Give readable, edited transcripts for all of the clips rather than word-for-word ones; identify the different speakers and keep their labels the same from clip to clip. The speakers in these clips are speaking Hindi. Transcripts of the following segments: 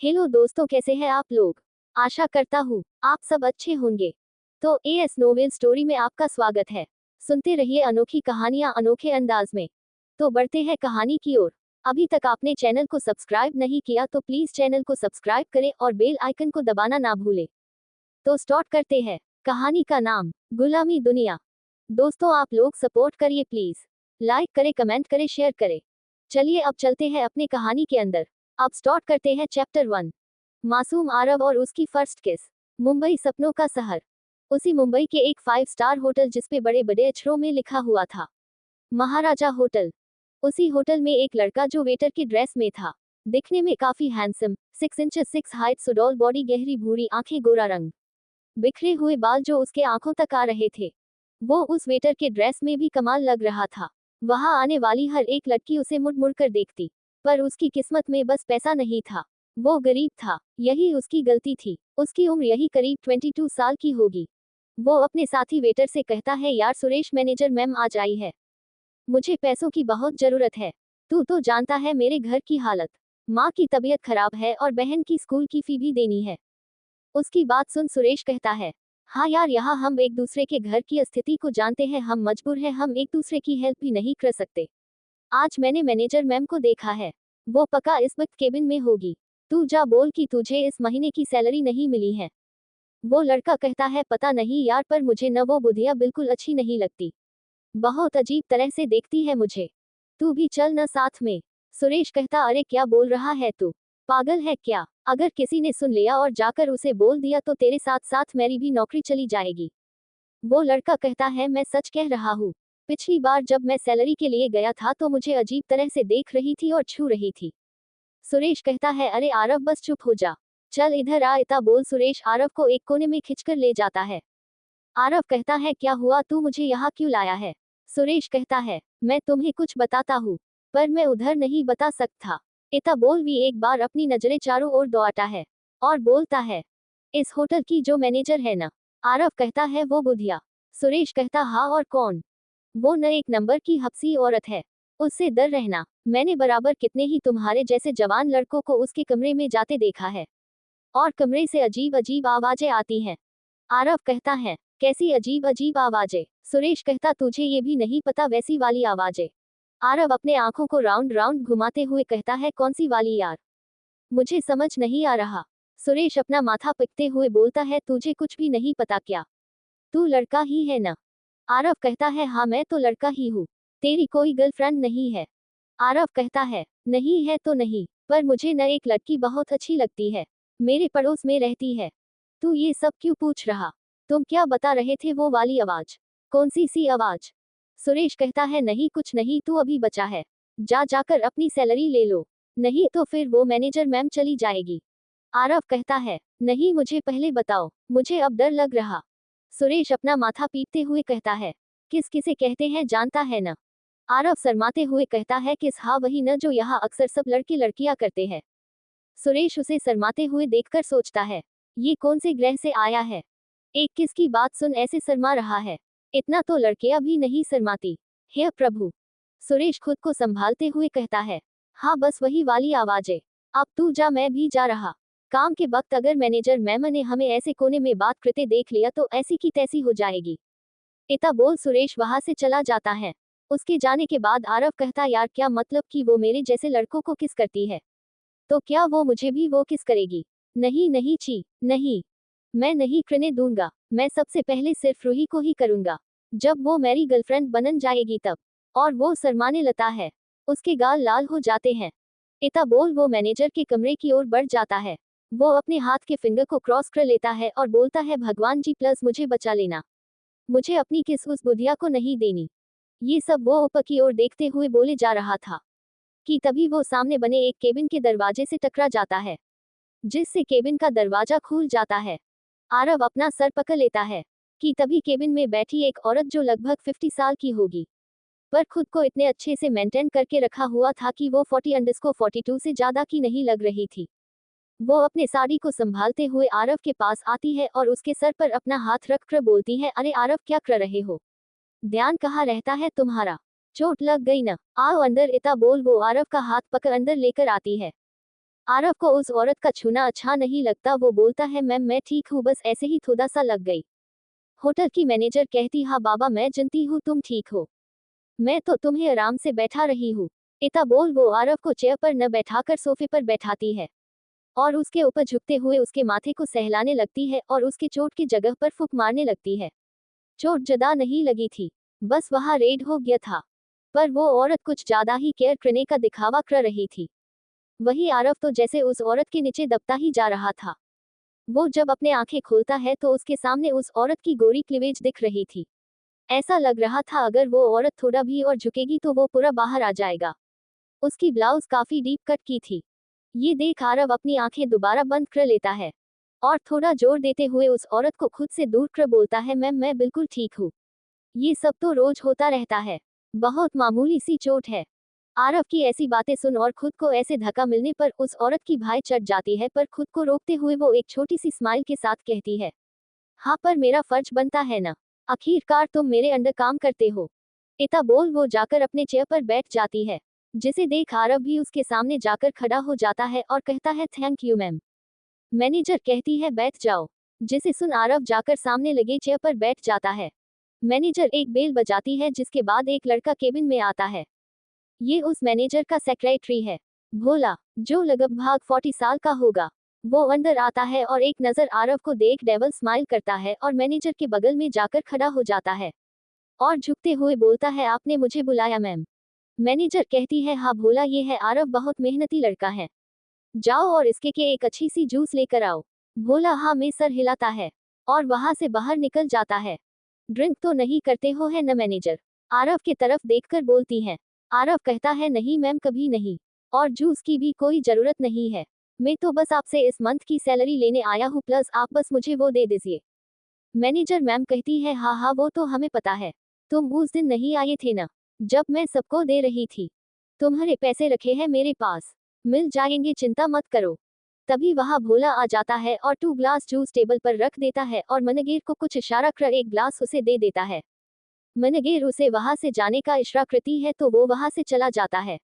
Speaker 1: हेलो दोस्तों, कैसे हैं आप लोग। आशा करता हूँ आप सब अच्छे होंगे। तो एएस नोवेल स्टोरी में आपका स्वागत है। सुनते रहिए अनोखी कहानियां अनोखे अंदाज में। तो बढ़ते हैं कहानी की ओर। अभी तक आपने चैनल को सब्सक्राइब नहीं किया तो प्लीज चैनल को सब्सक्राइब करें और बेल आइकन को दबाना ना भूलें। तो स्टार्ट करते हैं। कहानी का नाम गुलामी दुनिया। दोस्तों आप लोग सपोर्ट करिए प्लीज। लाइक करें, कमेंट करें, शेयर करें। चलिए अब चलते हैं अपने कहानी के अंदर। अब स्टार्ट करते हैं चैप्टर 1। मासूम आरव और उसकी फर्स्ट किस। मुंबई सपनों का शहर। उसी मुंबई के एक 5 स्टार होटल जिसपे बड़े बड़े अक्षरों में लिखा हुआ था महाराजा होटल। उसी होटल में एक लड़का जो वेटर की ड्रेस में था। दिखने में काफी हैंडसम, 6 इंचेस 6 हाइट, सुडौल बॉडी, गहरी भूरी आंखें, गोरा रंग, बिखरे हुए बाल जो उसके आंखों तक आ रहे थे। वो उस वेटर के ड्रेस में भी कमाल लग रहा था। वहां आने वाली हर एक लड़की उसे मुड़ मुड़ कर देखती। पर उसकी किस्मत में बस पैसा नहीं था। वो गरीब था, यही उसकी गलती थी। उसकी उम्र यही करीब 22 साल की होगी। वो अपने साथी वेटर से कहता है, यार सुरेश, मैनेजर मैम आज आई है। मुझे पैसों की बहुत जरूरत है। तू तो जानता है मेरे घर की हालत। माँ की तबीयत खराब है और बहन की स्कूल की फी भी देनी है। उसकी बात सुन सुरेश कहता है, हाँ यार, यहाँ हम एक दूसरे के घर की स्थिति को जानते हैं, हम मजबूर हैं, हम एक दूसरे की हेल्प भी नहीं कर सकते। आज मैंने मैनेजर मैम को देखा है। वो पक्का इस वक्त केबिन में होगी। तू जा बोल कि तुझे इस महीने की सैलरी नहीं मिली है। वो लड़का कहता है, पता नहीं यार, पर मुझे न वो बुधिया बिल्कुल अच्छी नहीं लगती। बहुत अजीब तरह से देखती है मुझे। तू भी चल न साथ में। सुरेश कहता, अरे क्या बोल रहा है तू, पागल है क्या। अगर किसी ने सुन लिया और जाकर उसे बोल दिया तो तेरे साथ साथ मेरी भी नौकरी चली जाएगी। वो लड़का कहता है, मैं सच कह रहा हूँ। पिछली बार जब मैं सैलरी के लिए गया था तो मुझे अजीब तरह से देख रही थी और छू रही थी। सुरेश कहता है, अरे आरव बस चुप हो जा। चल इधर आ, इतना बोल सुरेश आरव को एक कोने में खिंचकर ले जाता है। आरव कहता है, क्या हुआ, तू मुझे यहाँ क्यों लाया है। सुरेश कहता है, मैं तुम्हें कुछ बताता हूँ, पर मैं उधर नहीं बता सकता। इतना बोल भी एक बार अपनी नजरें चारों ओर दौड़ाता है और बोलता है, इस होटल की जो मैनेजर है ना। आरव कहता है, वो बुधिया। सुरेश कहता, हाँ और कौन। वो न एक नंबर की हफ्सी औरत है। उससे डर रहना। मैंने बराबर कितने ही तुम्हारे जैसे जवान लड़कों को उसके कमरे में जाते देखा है। और कमरे से अजीब अजीब आवाजें आती हैं। आरव कहता है, कैसी अजीब अजीब आवाजें। सुरेश कहता, तुझे ये भी नहीं पता वैसी वाली आवाजें। आरव अपने आंखों को राउंड राउंड घुमाते हुए कहता है, कौन सी वाली यार, मुझे समझ नहीं आ रहा। सुरेश अपना माथा पीटते हुए बोलता है, तुझे कुछ भी नहीं पता क्या। तू लड़का ही है ना। आरव कहता है, हाँ मैं तो लड़का ही हूँ। तेरी कोई गर्लफ्रेंड नहीं है। आरव कहता है, नहीं है तो नहीं, पर मुझे न एक लड़की बहुत अच्छी लगती है, मेरे पड़ोस में रहती है। तू ये सब क्यों पूछ रहा। तुम क्या बता रहे थे, वो वाली आवाज, कौन सी सी आवाज। सुरेश कहता है, नहीं कुछ नहीं, तू अभी बचा है, जा जाकर अपनी सैलरी ले लो, नहीं तो फिर वो मैनेजर मैम चली जाएगी। आरव कहता है, नहीं मुझे पहले बताओ, मुझे अब डर लग रहा। सुरेश अपना माथा पीटते हुए कहता है, किस किसे कहते हैं जानता है न। आरव शर्माते हुए कहता है, किस, हाँ वही न जो यहाँ अक्सर सब लड़के लड़कियां करते हैं। सुरेश उसे शर्माते हुए देखकर सोचता है, ये कौन से ग्रह से आया है। एक किस की बात सुन ऐसे शर्मा रहा है। इतना तो लड़कियां भी नहीं शर्माती। हे प्रभु। सुरेश खुद को संभालते हुए कहता है, हाँ बस वही वाली आवाजें। अब तू जा, मैं भी जा रहा। काम के वक्त अगर मैनेजर मैम ने हमें ऐसे कोने में बात करते देख लिया तो ऐसी की तैसी हो जाएगी। इतना बोल सुरेश वहां से चला जाता है। उसके जाने के बाद आरव कहता, यार क्या मतलब कि वो मेरे जैसे लड़कों को किस करती है, तो क्या वो मुझे भी वो किस करेगी। नहीं नहीं ची नहीं, मैं नहीं करने दूंगा। मैं सबसे पहले सिर्फ रूही को ही करूंगा, जब वो मेरी गर्लफ्रेंड बनन जाएगी तब। और वो शर्माने लगता है, उसके गाल लाल हो जाते हैं। इतना बोल वो मैनेजर के कमरे की ओर बढ़ जाता है। वो अपने हाथ के फिंगर को क्रॉस कर लेता है और बोलता है, भगवान जी प्लस मुझे बचा लेना, मुझे अपनी किस उस बुधिया को नहीं देनी। ये सब वो ऊपर की ओर देखते हुए बोले जा रहा था कि तभी वो सामने बने एक केबिन के दरवाजे से टकरा जाता है, जिससे केबिन का दरवाजा खुल जाता है। आरव अपना सर पकड़ लेता है कि तभी केबिन में बैठी एक औरत जो लगभग 50 साल की होगी, पर खुद को इतने अच्छे से मेंटेन करके रखा हुआ था कि वो 40-42 से ज्यादा की नहीं लग रही थी। वो अपने साड़ी को संभालते हुए आरव के पास आती है और उसके सर पर अपना हाथ रख कर बोलती है, अरे आरव क्या कर रहे हो, ध्यान कहाँ रहता है तुम्हारा, चोट लग गई न, आओ अंदर। इतना बोल वो आरव का हाथ पकड़ अंदर लेकर आती है। आरव को उस औरत का छूना अच्छा नहीं लगता। वो बोलता है मैम मैं ठीक हूँ, बस ऐसे ही थोड़ा सा लग गई। होटल की मैनेजर कहती हाँ बाबा मैं जानती हूँ तुम ठीक हो, मैं तो तुम्हें आराम से बैठा रही हूँ। इतना बोल वो आरव को चेयर पर न बैठाकर सोफे पर बैठाती है और उसके ऊपर झुकते हुए उसके माथे को सहलाने लगती है और उसके चोट की जगह पर फूंक मारने लगती है। चोट ज्यादा नहीं लगी थी, बस वहाँ रेड हो गया था, पर वो औरत कुछ ज्यादा ही केयर करने का दिखावा कर रही थी। वही आरव तो जैसे उस औरत के नीचे दबता ही जा रहा था। वो जब अपने आंखें खोलता है तो उसके सामने उस औरत की गोरी क्लीवेज दिख रही थी। ऐसा लग रहा था अगर वो औरत थोड़ा भी और झुकेगी तो वो पूरा बाहर आ जाएगा। उसकी ब्लाउज काफी डीप कट की थी। ये देख आरव अपनी आंखें दोबारा बंद कर लेता है और थोड़ा जोर देते हुए उस औरत को खुद से दूर कर बोलता है मैम मैं बिल्कुल ठीक हूँ, ये सब तो रोज होता रहता है, बहुत मामूली सी चोट है। आरव की ऐसी बातें सुन और खुद को ऐसे धक्का मिलने पर उस औरत की भाई चढ़ जाती है, पर खुद को रोकते हुए वो एक छोटी सी स्माइल के साथ कहती है हाँ पर मेरा फर्ज बनता है ना, आखिरकार तुम मेरे अंडर काम करते हो। इतना बोल वो जाकर अपने चेयर पर बैठ जाती है, जिसे देख आरव भी उसके सामने जाकर खड़ा हो जाता है और कहता है थैंक यू मैम। मैनेजर कहती है बैठ जाओ, जिसे सुन आरव जाकर सामने लगे चेयर पर बैठ जाता है। मैनेजर एक बेल बजाती है जिसके बाद एक लड़का केबिन में आता है। ये उस मैनेजर का सेक्रेटरी है, भोला, जो लगभग 40 साल का होगा। वो अंदर आता है और एक नजर आरव को देख डेवल स्माइल करता है और मैनेजर के बगल में जाकर खड़ा हो जाता है और झुकते हुए बोलता है आपने मुझे बुलाया मैम। मैनेजर कहती है हाँ भोला ये है आरव, बहुत मेहनती लड़का है, जाओ और इसके के एक अच्छी सी जूस लेकर आओ। भोला हाँ में सर हिलाता है और वहां से बाहर निकल जाता है। ड्रिंक तो नहीं करते हो है न, मैनेजर आरव की तरफ देखकर बोलती है। आरव कहता है नहीं मैम कभी नहीं, और जूस की भी कोई जरूरत नहीं है, मैं तो बस आपसे इस मंथ की सैलरी लेने आया हूँ, प्लस आप बस मुझे वो दे दीजिए। मैनेजर मैम कहती है हाँ हाँ वो तो हमें पता है, तुम उस दिन नहीं आए थे ना जब मैं सबको दे रही थी, तुम्हारे पैसे रखे हैं मेरे पास, मिल जाएंगे चिंता मत करो। तभी वहां भोला आ जाता है और 2 ग्लास जूस टेबल पर रख देता है और मनगेर को कुछ इशारा कर एक ग्लास उसे दे देता है। मनगेर उसे वहां से जाने का इशारा करती है तो वो वहां से चला जाता है।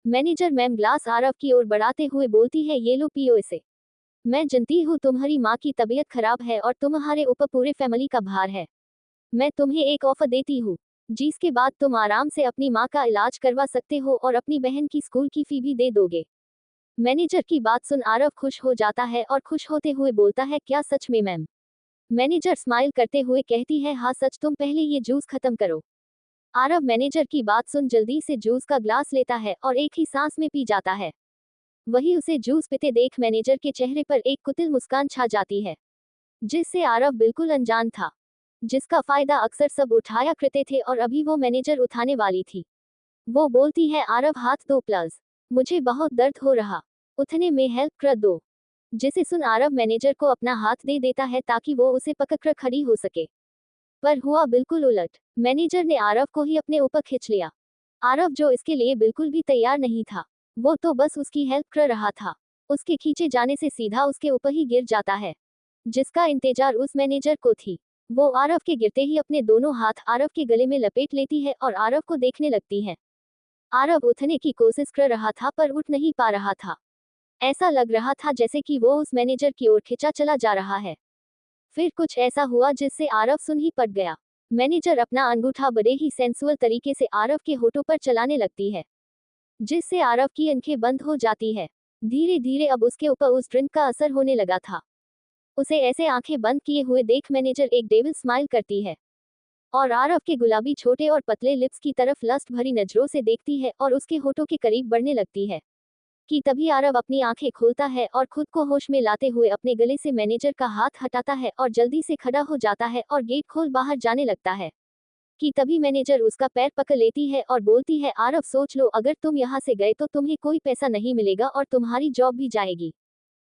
Speaker 1: मैनेजर मैम ग्लास आरव की ओर बढ़ाते हुए बोलती है ये लो पियो इसे। मैं जानती हूँ तुम्हारी माँ की तबीयत खराब है और तुम्हारे ऊपर पूरे फैमिली का भार है, मैं तुम्हें एक ऑफर देती हूँ जिसके बाद तुम आराम से अपनी माँ का इलाज करवा सकते हो और अपनी बहन की स्कूल की फी भी दे दोगे। मैनेजर की बात सुन आरव खुश हो जाता है और खुश होते हुए बोलता है क्या सच में मैम। मैनेजर स्माइल करते हुए कहती है हाँ सच, तुम पहले ये जूस खत्म करो। आरव मैनेजर की बात सुन जल्दी से जूस का ग्लास लेता है और एक ही सांस में पी जाता है। वही उसे जूस पीते देख मैनेजर के चेहरे पर एक कुटिल मुस्कान छा जाती है, जिससे आरव बिल्कुल अनजान था, जिसका फायदा अक्सर सब उठाया करते थे और अभी वो मैनेजर उठाने वाली थी। वो बोलती है आरव हाथ दो प्लस, मुझे बहुत दर्द हो रहा, उठने में हेल्प कर दो। जिसे सुन आरव मैनेजर को अपना हाथ दे देता है ताकि वो उसे पकड़कर खड़ी हो सके, पर हुआ बिल्कुल उलट, मैनेजर ने आरव को ही अपने ऊपर खींच लिया। आरव जो इसके लिए बिल्कुल भी तैयार नहीं था, वो तो बस उसकी हेल्प कर रहा था, उसके खींचे जाने से सीधा उसके ऊपर ही गिर जाता है, जिसका इंतजार उस मैनेजर को थी। वो आरव के गिरते ही अपने दोनों हाथ आरव के गले में लपेट लेती है और आरव को देखने लगती है। आरव उठने की कोशिश कर रहा था पर उठ नहीं पा रहा था, ऐसा लग रहा था जैसे कि वो उस मैनेजर की ओर खिंचा चला जा रहा है। फिर कुछ ऐसा हुआ जिससे आरव सुन ही पड़ गया। मैनेजर अपना अंगूठा बड़े ही सेंसुअल तरीके से आरव के होठों पर चलाने लगती है, जिससे आरव की आंखें बंद हो जाती है। धीरे धीरे अब उसके ऊपर उस ड्रिंक का असर होने लगा था। उसे ऐसे आंखें बंद किए हुए देख मैनेजर एक डेविल स्माइल करती है और आरव के गुलाबी छोटे और पतले लिप्स की तरफ लस्ट भरी नजरों से देखती है और उसके होठों के करीब बढ़ने लगती है कि तभी आरव अपनी आंखें खोलता है और खुद को होश में लाते हुए अपने गले से मैनेजर का हाथ हटाता है और जल्दी से खड़ा हो जाता है और गेट खोल बाहर जाने लगता है कि तभी मैनेजर उसका पैर पकड़ लेती है और बोलती है आरव सोच लो, अगर तुम यहाँ से गए तो तुम्हें कोई पैसा नहीं मिलेगा और तुम्हारी जॉब भी जाएगी,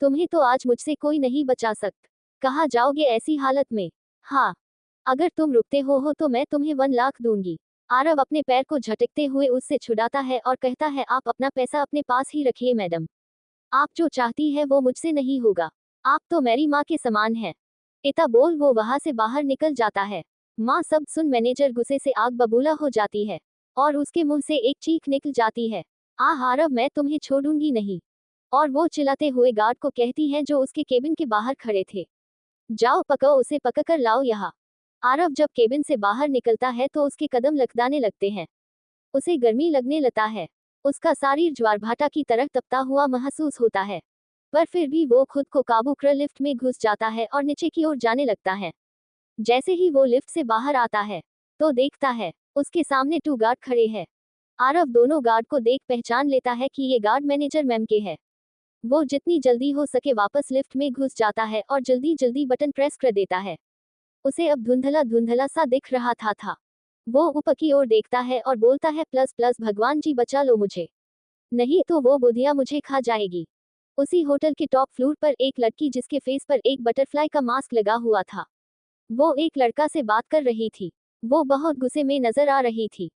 Speaker 1: तुम्हें तो आज मुझसे कोई नहीं बचा सकता, कहाँ जाओगे ऐसी हालत में। हाँ, अगर तुम रुकते हो तो मैं तुम्हें 1 लाख दूंगी। आरव अपने पैर को झटकते हुए उससे छुड़ाता है और कहता है आप अपना पैसा अपने पास ही रखिए मैडम, आप जो चाहती है वो मुझसे नहीं होगा, आप तो मेरी माँ के समान है। इतना बोल वो वहां से बाहर निकल जाता है। माँ सब सुन मैनेजर गुस्से से आग बबूला हो जाती है और उसके मुंह से एक चीख निकल जाती है, आह आरव मैं तुम्हें छोड़ूंगी नहीं। और वो चिल्लाते हुए गार्ड को कहती है जो उसके केबिन के बाहर खड़े थे, जाओ पकाओ उसे, पकाकर लाओ यहाँ। आरव जब केबिन से बाहर निकलता है तो उसके कदम लकदाने लगते हैं, उसे गर्मी लगने लगता है, उसका शरीर ज्वारभाटा की तरह तपता हुआ महसूस होता है, पर फिर भी वो खुद को काबू कर लिफ्ट में घुस जाता है और नीचे की ओर जाने लगता है। जैसे ही वो लिफ्ट से बाहर आता है तो देखता है उसके सामने 2 गार्ड खड़े हैं। आरव दोनों गार्ड को देख पहचान लेता है कि ये गार्ड मैनेजर मैम के हैं। वो जितनी जल्दी हो सके वापस लिफ्ट में घुस जाता है और जल्दी जल्दी बटन प्रेस कर देता है। उसे अब धुंधला धुंधला सा दिख रहा था। वो ऊपर की ओर देखता है और बोलता है, प्लस प्लस भगवान जी बचा लो मुझे, नहीं तो वो बुधिया मुझे खा जाएगी। उसी होटल के टॉप फ्लोर पर एक लड़की जिसके फेस पर एक बटरफ्लाई का मास्क लगा हुआ था, वो एक लड़का से बात कर रही थी। वो बहुत गुस्से में नजर आ रही थी।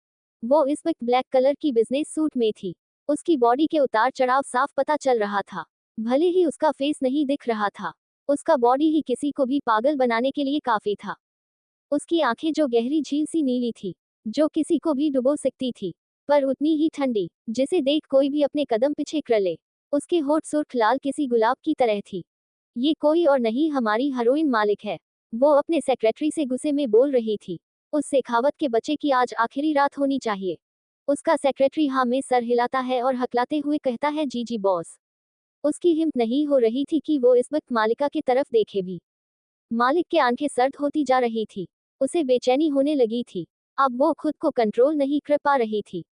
Speaker 1: वो इस वक्त ब्लैक कलर की बिजनेस सूट में थी। उसकी बॉडी के उतार चढ़ाव साफ पता चल रहा था, भले ही उसका फेस नहीं दिख रहा था, उसका बॉडी ही किसी को भी पागल बनाने के लिए काफी था। उसकी आंखें जो गहरी झील सी नीली थी, जो किसी को भी डुबो सकती थी, पर उतनी ही ठंडी, जिसे देख कोई भी अपने कदम पीछे कर ले। उसके होठ सुर्ख लाल किसी गुलाब की तरह थी। ये कोई और नहीं, हमारी हीरोइन मालिक है, वो अपने सेक्रेटरी से गुस्से में बोल रही थी। उस शेखावत के बच्चे की आज आखिरी रात होनी चाहिए। उसका सेक्रेटरी हाँ में सर हिलाता है और हकलाते हुए कहता है, जी जी बॉस। उसकी हिम्मत नहीं हो रही थी कि वो इस वक्त मालिका की तरफ देखे भी। मालिक की आंखें सर्द होती जा रही थी, उसे बेचैनी होने लगी थी। अब वो खुद को कंट्रोल नहीं कर पा रही थी।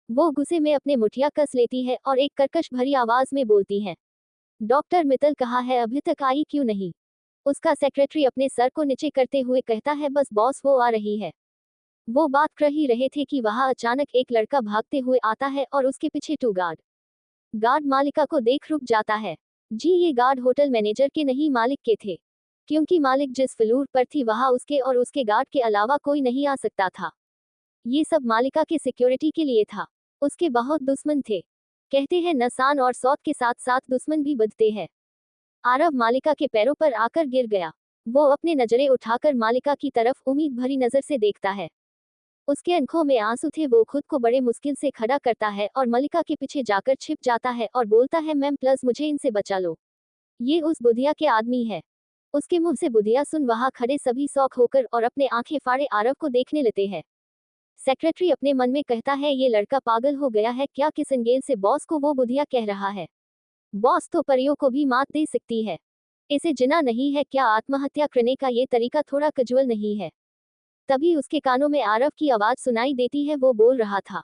Speaker 1: वो गुस्से में अपने मुठिया कस लेती है और एक कर्कश भरी आवाज में बोलती है, डॉक्टर मित्तल कहाँ है, अभी तक आई क्यों नहीं? उसका सेक्रेटरी अपने सर को नीचे करते हुए कहता है, बस बॉस वो आ रही है। वो बात कर ही रहे थे कि वहां अचानक एक लड़का भागते हुए आता है और उसके पीछे 2 गार्ड मालिका को देख रुक जाता है। जी ये गार्ड होटल मैनेजर के नहीं, मालिक के थे, क्योंकि मालिक जिस फ्लोर पर थी वहां उसके और उसके गार्ड के अलावा कोई नहीं आ सकता था। ये सब मालिका के सिक्योरिटी के लिए था। उसके बहुत दुश्मन थे, कहते हैं नसान और सौत के साथ साथ दुश्मन भी बदते हैं। आरव मालिका के पैरों पर आकर गिर गया। वो अपने नजरें उठाकर मालिका की तरफ उम्मीद भरी नजर से देखता है। उसके आंखों में आंसू थे। वो खुद को बड़े मुश्किल से खड़ा करता है और मलिका के पीछे जाकर छिप जाता है और बोलता है, मैम प्लस मुझे इनसे बचा लो, ये उस बुधिया के आदमी है। उसके मुंह से बुधिया सुन वहां खड़े सभी शौक होकर और अपने आंखें फाड़े आरव को देखने लेते हैं। सेक्रेटरी अपने मन में कहता है, ये लड़का पागल हो गया है क्या, किस एंगल से बॉस को वो बुधिया कह रहा है? बॉस तो परियों को भी मात दे सकती है, इसे जिना नहीं है क्या? आत्महत्या करने का ये तरीका थोड़ा कजुअल नहीं है? तभी उसके कानों में आरव की आवाज सुनाई देती है। वो बोल रहा था,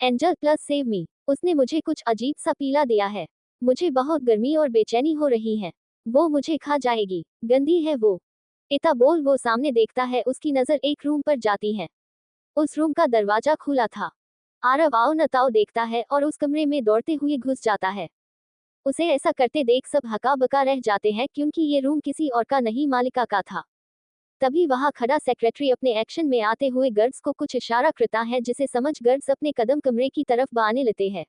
Speaker 1: एंजल प्लस सेव मी, उसने मुझे कुछ अजीब सा पीला दिया है, मुझे बहुत गर्मी और बेचैनी हो रही है, वो मुझे खा जाएगी, गंदी है वो। इता बोल वो सामने देखता है, उसकी नजर एक रूम पर जाती है। उस रूम का दरवाजा खुला था। आरव आओ न ताओ देखता है और उस कमरे में दौड़ते हुए घुस जाता है। उसे ऐसा करते देख सब हका बका रह जाते हैं, क्योंकि ये रूम किसी और का नहीं, मालिका का था। तभी वहां खड़ा सेक्रेटरी अपने एक्शन में आते हुए गर्ड्स को कुछ इशारा करता है, जिसे समझ गर्ड्स अपने कदम कमरे की तरफ बढ़ाने लेते हैं।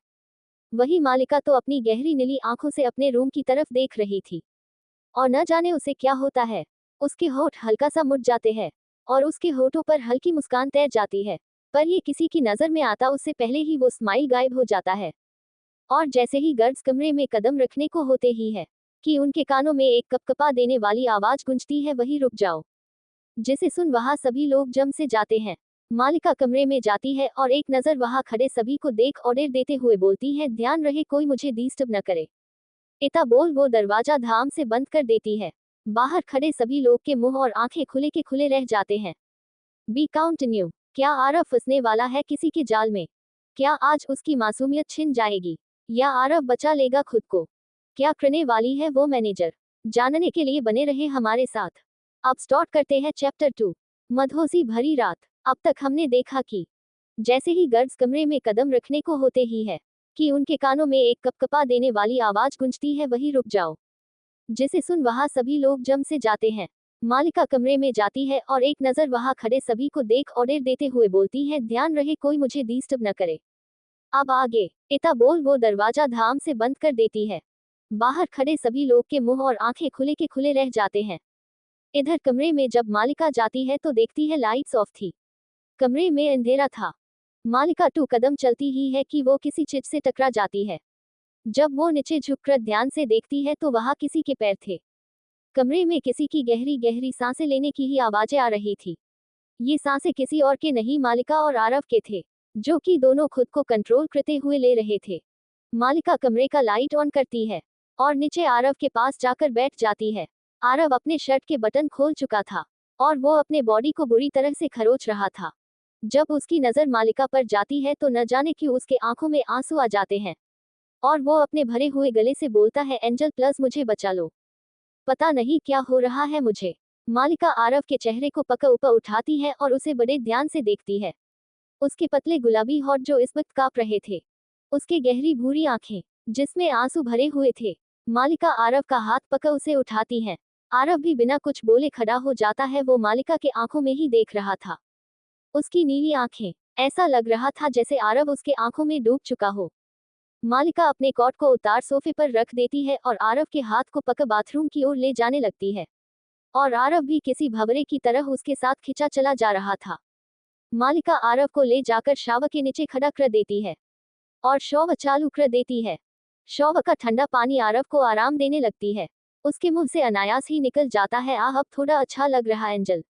Speaker 1: वही मालिका तो अपनी गहरी नीली आंखों से अपने रूम की तरफ देख रही थी, और न जाने उसे क्या होता है, उसके होठ हल्का सा मुड़ जाते हैं और उसके होठों पर हल्की मुस्कान तैर जाती है, पर ये किसी की नजर में आता उससे पहले ही वो स्माइल गायब हो जाता है। और जैसे ही गर्ड्स कमरे में कदम रखने को होते ही है कि उनके कानों में एक कपकपा देने वाली आवाज गूंजती है, वही रुक जाओ, जिसे सुन वहां सभी लोग जम से जाते हैं। मालिका कमरे में जाती है और एक नजर वहां खड़े सभी को देख ऑर्डर देते हुए बोलती है, ध्यान रहे कोई मुझे डिस्टर्ब न करे। इता बोल वो दरवाजा धाम से बंद कर देती है। बाहर खड़े सभी लोग के मुंह और आंखें खुले के खुले रह जाते हैं। बी काउंटिन्यू, क्या आरव फंसने वाला है किसी के जाल में? क्या आज उसकी मासूमियत छिन जाएगी, या आरव बचा लेगा खुद को? क्या करने वाली है वो मैनेजर? जानने के लिए बने रहे हमारे साथ। अब स्टार्ट करते हैं चैप्टर 2, मधोसी भरी रात। अब तक हमने देखा कि जैसे ही गर्ड्स कमरे में कदम रखने को होते ही है कि उनके कानों में एक कपकपा देने वाली आवाज गूंजती है, वही रुक जाओ, जिसे सुन वहां सभी लोग जम से जाते हैं। मालिका कमरे में जाती है और एक नजर वहां खड़े सभी को देख ऑर्डर देते हुए बोलती है, ध्यान रहे कोई मुझे डिस्टर्ब न करे। अब आगे, इता बोल वो दरवाजा धाम से बंद कर देती है। बाहर खड़े सभी लोग के मुंह और आंखें खुले के खुले रह जाते हैं। इधर कमरे में जब मालिका जाती है तो देखती है लाइट्स ऑफ थी, कमरे में अंधेरा था। मालिका 2 कदम चलती ही है कि वो किसी चीज से टकरा जाती है, जब वो नीचे झुककर ध्यान से देखती है तो वहां किसी के पैर थे। कमरे में किसी की गहरी गहरी सांसें लेने की ही आवाजें आ रही थी। ये सांसें किसी और के नहीं, मालिका और आरव के थे, जो कि दोनों खुद को कंट्रोल करते हुए ले रहे थे। मालिका कमरे का लाइट ऑन करती है और नीचे आरव के पास जाकर बैठ जाती है। आरव अपने शर्ट के बटन खोल चुका था और वो अपने बॉडी को बुरी तरह से खरोच रहा था। जब उसकी नजर मालिका पर जाती है तो न जाने क्यों उसके आंखों में आंसू आ जाते हैं और वो अपने भरे हुए गले से बोलता है, एंजल प्लस मुझे बचा लो, पता नहीं क्या हो रहा है मुझे। मालिका आरव के चेहरे को पका ऊपर उठाती है और उसे बड़े ध्यान से देखती है। उसके पतले गुलाबी होठ जो इस वक्त कांप रहे थे, उसके गहरी भूरी आंखें जिसमें आंसू भरे हुए थे। मालिका आरव का हाथ पकड़ उसे उठाती है। आरव भी बिना कुछ बोले खड़ा हो जाता है। वो मालिका के आंखों में ही देख रहा था। उसकी नीली आंखें, ऐसा लग रहा था जैसे आरव उसके आंखों में डूब चुका हो। मालिका अपने कोट को उतार सोफे पर रख देती है और आरव के हाथ को पकड़ बाथरूम की ओर ले जाने लगती है और आरव भी किसी भंवरे की तरह उसके साथ खिंचा चला जा रहा था। मालिका आरव को ले जाकर शावर के नीचे खड़ा कर देती है और शॉवर चालू कर देती है। शॉवर का ठंडा पानी आरव को आराम देने लगती है। उसके मुंह से अनायास ही निकल जाता है, आह अब थोड़ा अच्छा लग रहा एंजल।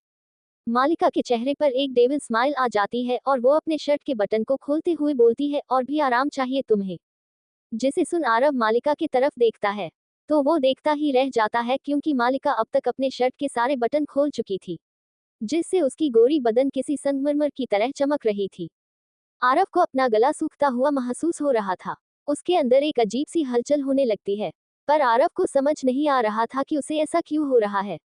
Speaker 1: मालिका के चेहरे पर एक डेविल स्माइल आ जाती है और वो अपने शर्ट के बटन को खोलते हुए बोलती है, और भी आराम चाहिए तुम्हें। जिसे सुन आरव मालिका की तरफ देखता है तो वो देखता ही रह जाता है, क्योंकि मालिका अब तक अपने शर्ट के सारे बटन खोल चुकी थी, जिससे उसकी गोरी बदन किसी संगमरमर की तरह चमक रही थी। आरव को अपना गला सूखता हुआ महसूस हो रहा था। उसके अंदर एक अजीब सी हलचल होने लगती है, पर आरव को समझ नहीं आ रहा था कि उसे ऐसा क्यों हो रहा है।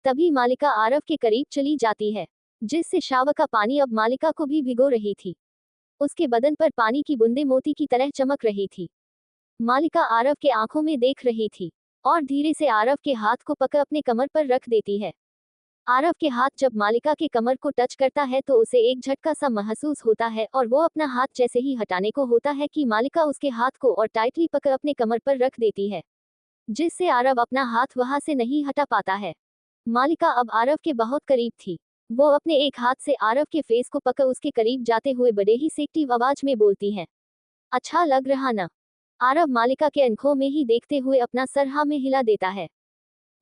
Speaker 1: तभी मालिका आरव के करीब चली जाती है, जिससे शावर का पानी अब मालिका को भी भिगो रही थी। उसके बदन पर पानी की बूंदें मोती की तरह चमक रही थी। मालिका आरव के आंखों में देख रही थी और धीरे से आरव के हाथ को पकड़ अपने कमर पर रख देती है। आरव के हाथ जब मालिका के कमर को टच करता है तो उसे एक झटका सा महसूस होता है और वो अपना हाथ जैसे ही हटाने को होता है कि मालिका उसके हाथ को और टाइटली पकड़ अपने कमर पर रख देती है, जिससे आरव अपना हाथ वहां से नहीं हटा पाता है। मालिका अब आरव के बहुत करीब थी। वो अपने एक हाथ से आरव के फेस को पकड़ उसके करीब जाते हुए बड़े ही सेक्टिव आवाज में बोलती है, अच्छा लग रहा ना। आरव मालिका के आंखों में ही देखते हुए अपना सर हाँ में हिला देता है,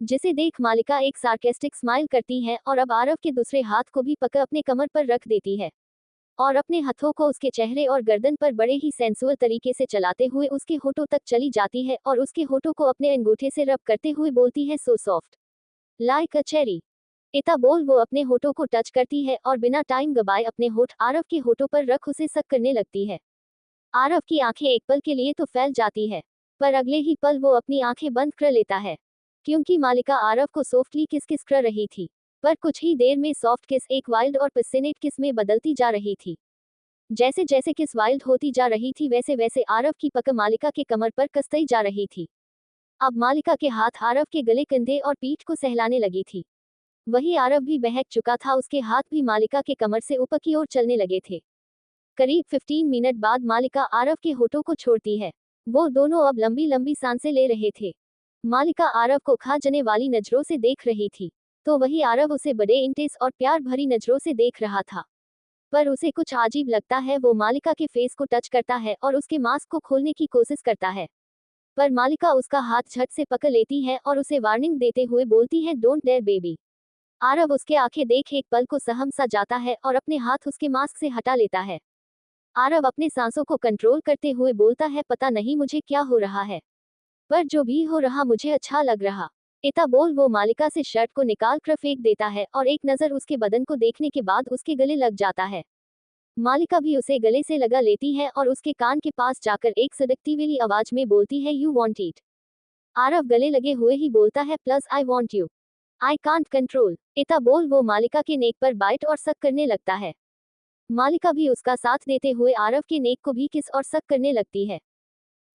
Speaker 1: जिसे देख मालिका एक सार्केस्टिक स्माइल करती है और अब आरव के दूसरे हाथ को भी पकड़ अपने कमर पर रख देती है और अपने हाथों को उसके चेहरे और गर्दन पर बड़े ही सेंसुअल तरीके से चलाते हुए उसके होठों तक चली जाती है और उसके होठों को अपने अंगूठे से रब करते हुए बोलती है, so soft like a cherry. इतना बोल वो अपने होठों को टच करती है और बिना टाइम गवाए अपने होठ आरव के होठों पर रख उसे सक करने लगती है। आरव की आंखें एक पल के लिए तो फैल जाती है, पर अगले ही पल वो अपनी आंखें बंद कर लेता है, क्योंकि मालिका आरव को सॉफ्टली किस किस कर रही थी। पर कुछ ही देर में सॉफ्ट किस एक वाइल्ड और पैशनेट किस में बदलती जा रही थी। जैसे जैसे किस वाइल्ड होती जा रही थी वैसे वैसे आरव की पकड़ मालिका के कमर पर कसती जा रही थी। अब मालिका के हाथ आरव के गले, कंधे और पीठ को सहलाने लगी थी। वही आरव भी बहक चुका था, उसके हाथ भी मालिका के कमर से ऊपर की ओर चलने लगे थे। करीब 15 मिनट बाद मालिका आरव के होठों को छोड़ती है। वो दोनों अब लंबी लंबी सांसें ले रहे थे। मालिका आरव को खा जाने वाली नजरों से देख रही थी, तो वही आरव उसे बड़े इंटेंस और प्यार भरी नजरों से देख रहा था। पर उसे कुछ अजीब लगता है। वो मालिका के फेस को टच करता है और उसके मास्क को खोलने की कोशिश करता है, पर मालिका उसका हाथ झट से पकड़ लेती है और उसे वार्निंग देते हुए बोलती है, डोंट डेयर बेबी। आरव उसके आंखें देख एक पल को सहम सा जाता है और अपने हाथ उसके मास्क से हटा लेता है। आरव अपने सांसों को कंट्रोल करते हुए बोलता है, पता नहीं मुझे क्या हो रहा है, पर जो भी हो रहा मुझे अच्छा लग रहा। इतना बोल वो मालिका से शर्ट को निकाल कर फेंक देता है और एक नजर उसके बदन को देखने के बाद उसके गले लग जाता है। मालिका भी उसे गले से लगा लेती है और उसके कान के पास जाकर एक सदकती वाली आवाज में बोलती है, यू वॉन्ट इट। आरव गले लगे हुए ही बोलता है, plus I want you, I can't control. इतना बोल वो मालिका के नेक पर बाइट और सक करने लगता है। मालिका भी उसका साथ देते हुए आरव के नेक को भी किस और सक करने लगती है।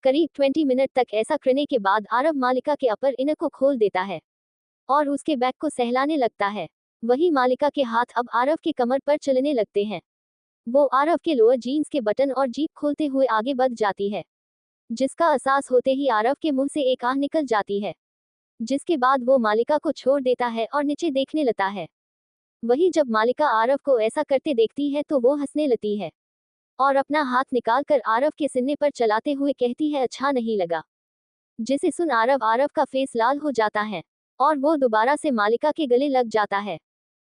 Speaker 1: करीब 20 मिनट तक ऐसा करने के बाद आरव मालिका के अपर इनर को खोल देता है और उसके बैक को सहलाने लगता है। वही मालिका के हाथ अब आरव के कमर पर चलने लगते हैं। वो आरव के लोअर जीन्स के बटन और जीप खोलते हुए आगे बढ़ जाती है, जिसका एहसास होते ही आरव के मुंह से एक आह निकल जाती है, जिसके बाद वो मालिका को छोड़ देता है और नीचे देखने लगता है। वही जब मालिका आरव को ऐसा करते देखती है तो वो हंसने लगती है और अपना हाथ निकालकर आरव के सीने पर चलाते हुए कहती है अच्छा नहीं लगा। जिसे सुन आरव का फेस लाल हो जाता है और वो दोबारा से मालिका के गले लग जाता है।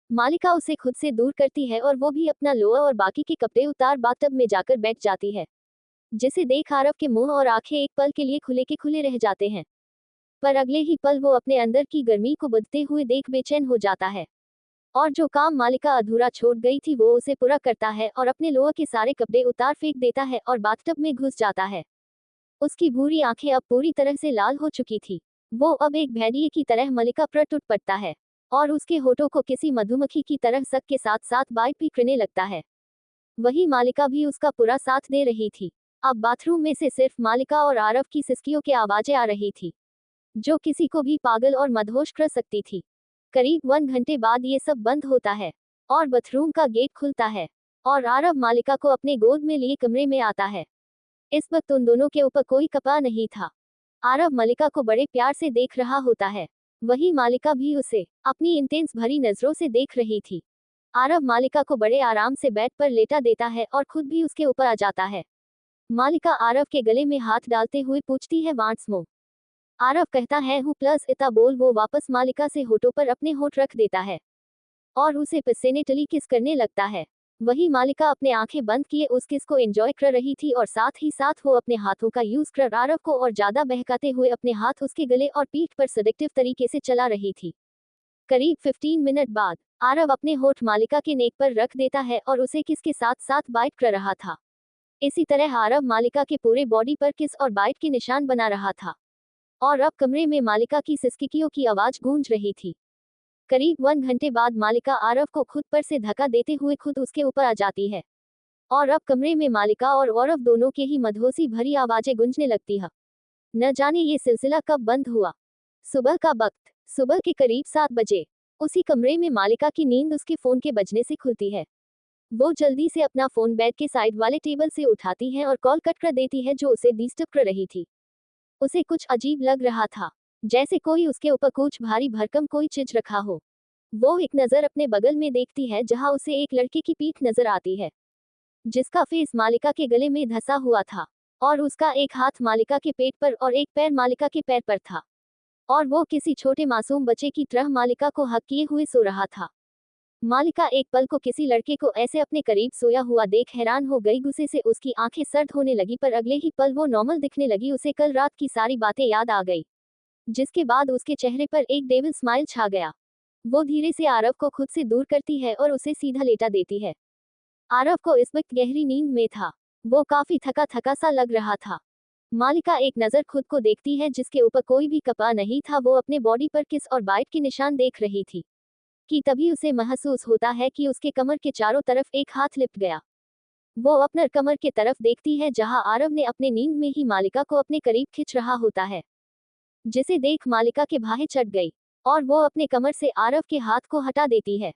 Speaker 1: मालिका उसे खुद से दूर करती है और वो भी अपना लोअर और बाकी के कपड़े उतार बाथटब में जाकर बैठ जाती है। जिसे देख आरव के मुंह और आंखें एक पल के लिए खुले के खुले रह जाते हैं, पर अगले ही पल वो अपने अंदर की गर्मी को बढ़ते हुए देख बेचैन हो जाता है और जो काम मालिका अधूरा छोड़ गई थी वो उसे पूरा करता है और अपने लोअर के सारे कपड़े उतार फेंक देता है और बाथटब में घुस जाता है। उसकी भूरी आंखें अब पूरी तरह से लाल हो चुकी थी। वो अब एक भेड़िए की तरह मालिका पर टूट पड़ता है और उसके होठों को किसी मधुमक्खी की तरह सक के साथ साथ बाइट भी करने लगता है। वही मालिका भी उसका पूरा साथ दे रही थी। अब बाथरूम में से सिर्फ मालिका और आरव की सिसकियों की आवाजें आ रही थी, जो किसी को भी पागल और मदहोश कर सकती थी। करीब 1 घंटे बाद ये सब बंद होता है और बाथरूम का गेट खुलता है और आरव मालिका को अपने गोद में लिए कमरे में आता है। इस वक्त उन दोनों के ऊपर कोई कपड़ा नहीं था। आरव मालिका को बड़े प्यार से देख रहा होता है, वही मालिका भी उसे अपनी इंटेंस भरी नजरों से देख रही थी। आरव मालिका को बड़े आराम से बेड पर लेटा देता है और खुद भी उसके ऊपर आ जाता है। मालिका आरव के गले में हाथ डालते हुए पूछती है वांट्स मोर। आरव कहता है हूँ प्लस इतना बोल वो वापस मालिका से होठों पर अपने होठ रख देता है और उसे पसेनेटली किस करने लगता है। वही मालिका अपने आंखें बंद किए उस किस को एंजॉय कर रही थी और साथ ही साथ वो अपने हाथों का यूज कर आरव को और ज्यादा बहकाते हुए अपने हाथ उसके गले और पीठ पर सेडेक्टिव तरीके से चला रही थी। करीब 15 मिनट बाद आरव अपने होठ मालिका के नेक पर रख देता है और उसे किस के साथ साथ बाइट कर रहा था। इसी तरह आरव मालिका के पूरे बॉडी पर किस और बाइट के निशान बना रहा था और अब कमरे में मालिका की सिसकियों की आवाज गूंज रही थी। करीब 1 घंटे बाद मालिका आरव को खुद पर से धक्का देते हुए खुद उसके ऊपर आ जाती है और अब कमरे में मालिका और आरव दोनों के ही मधोसी भरी आवाजें गूंजने लगती है। न जाने ये सिलसिला कब बंद हुआ। सुबह का वक्त, सुबह के करीब 7 बजे। उसी कमरे में मालिका की नींद उसके फोन के बजने से खुलती है। वो जल्दी से अपना फोन बेड के साइड वाले टेबल से उठाती है और कॉल कट कर देती है जो उसे डिस्टर्ब कर रही थी। उसे कुछ अजीब लग रहा था, जैसे कोई उसके ऊपर कुछ भारी भरकम कोई चीज रखा हो। वो एक नजर अपने बगल में देखती है जहां उसे एक लड़के की पीठ नजर आती है, जिसका फेस मालिका के गले में धंसा हुआ था और उसका एक हाथ मालिका के पेट पर और एक पैर मालिका के पैर पर था और वो किसी छोटे मासूम बच्चे की तरह मालिका को हक किए हुए सो रहा था। मालिका एक पल को किसी लड़के को ऐसे अपने करीब सोया हुआ देख हैरान हो गई। गुस्से से उसकी आंखें सर्द होने लगी, पर अगले ही पल वो नॉर्मल दिखने लगी। उसे कल रात की सारी बातें याद आ गई, जिसके बाद उसके चेहरे पर एक डेविल स्माइल छा गया। वो धीरे से आरव को खुद से दूर करती है और उसे सीधा लेटा देती है। आरव को इस वक्त गहरी नींद में था। वो काफी थका थका सा लग रहा था। मालिका एक नजर खुद को देखती है जिसके ऊपर कोई भी कपड़ा नहीं था। वो अपने बॉडी पर किस और बाइट के निशान देख रही थी कि तभी उसे महसूस होता है कि उसके कमर के चारों तरफ एक हाथ लिपट गया। वो अपने कमर के तरफ देखती है जहां आरव ने अपने नींद में ही मालिका को अपने करीब खींच रहा होता है, जिसे देख मालिका के भाहे चढ़ गई और वो अपने कमर से आरव के हाथ को हटा देती है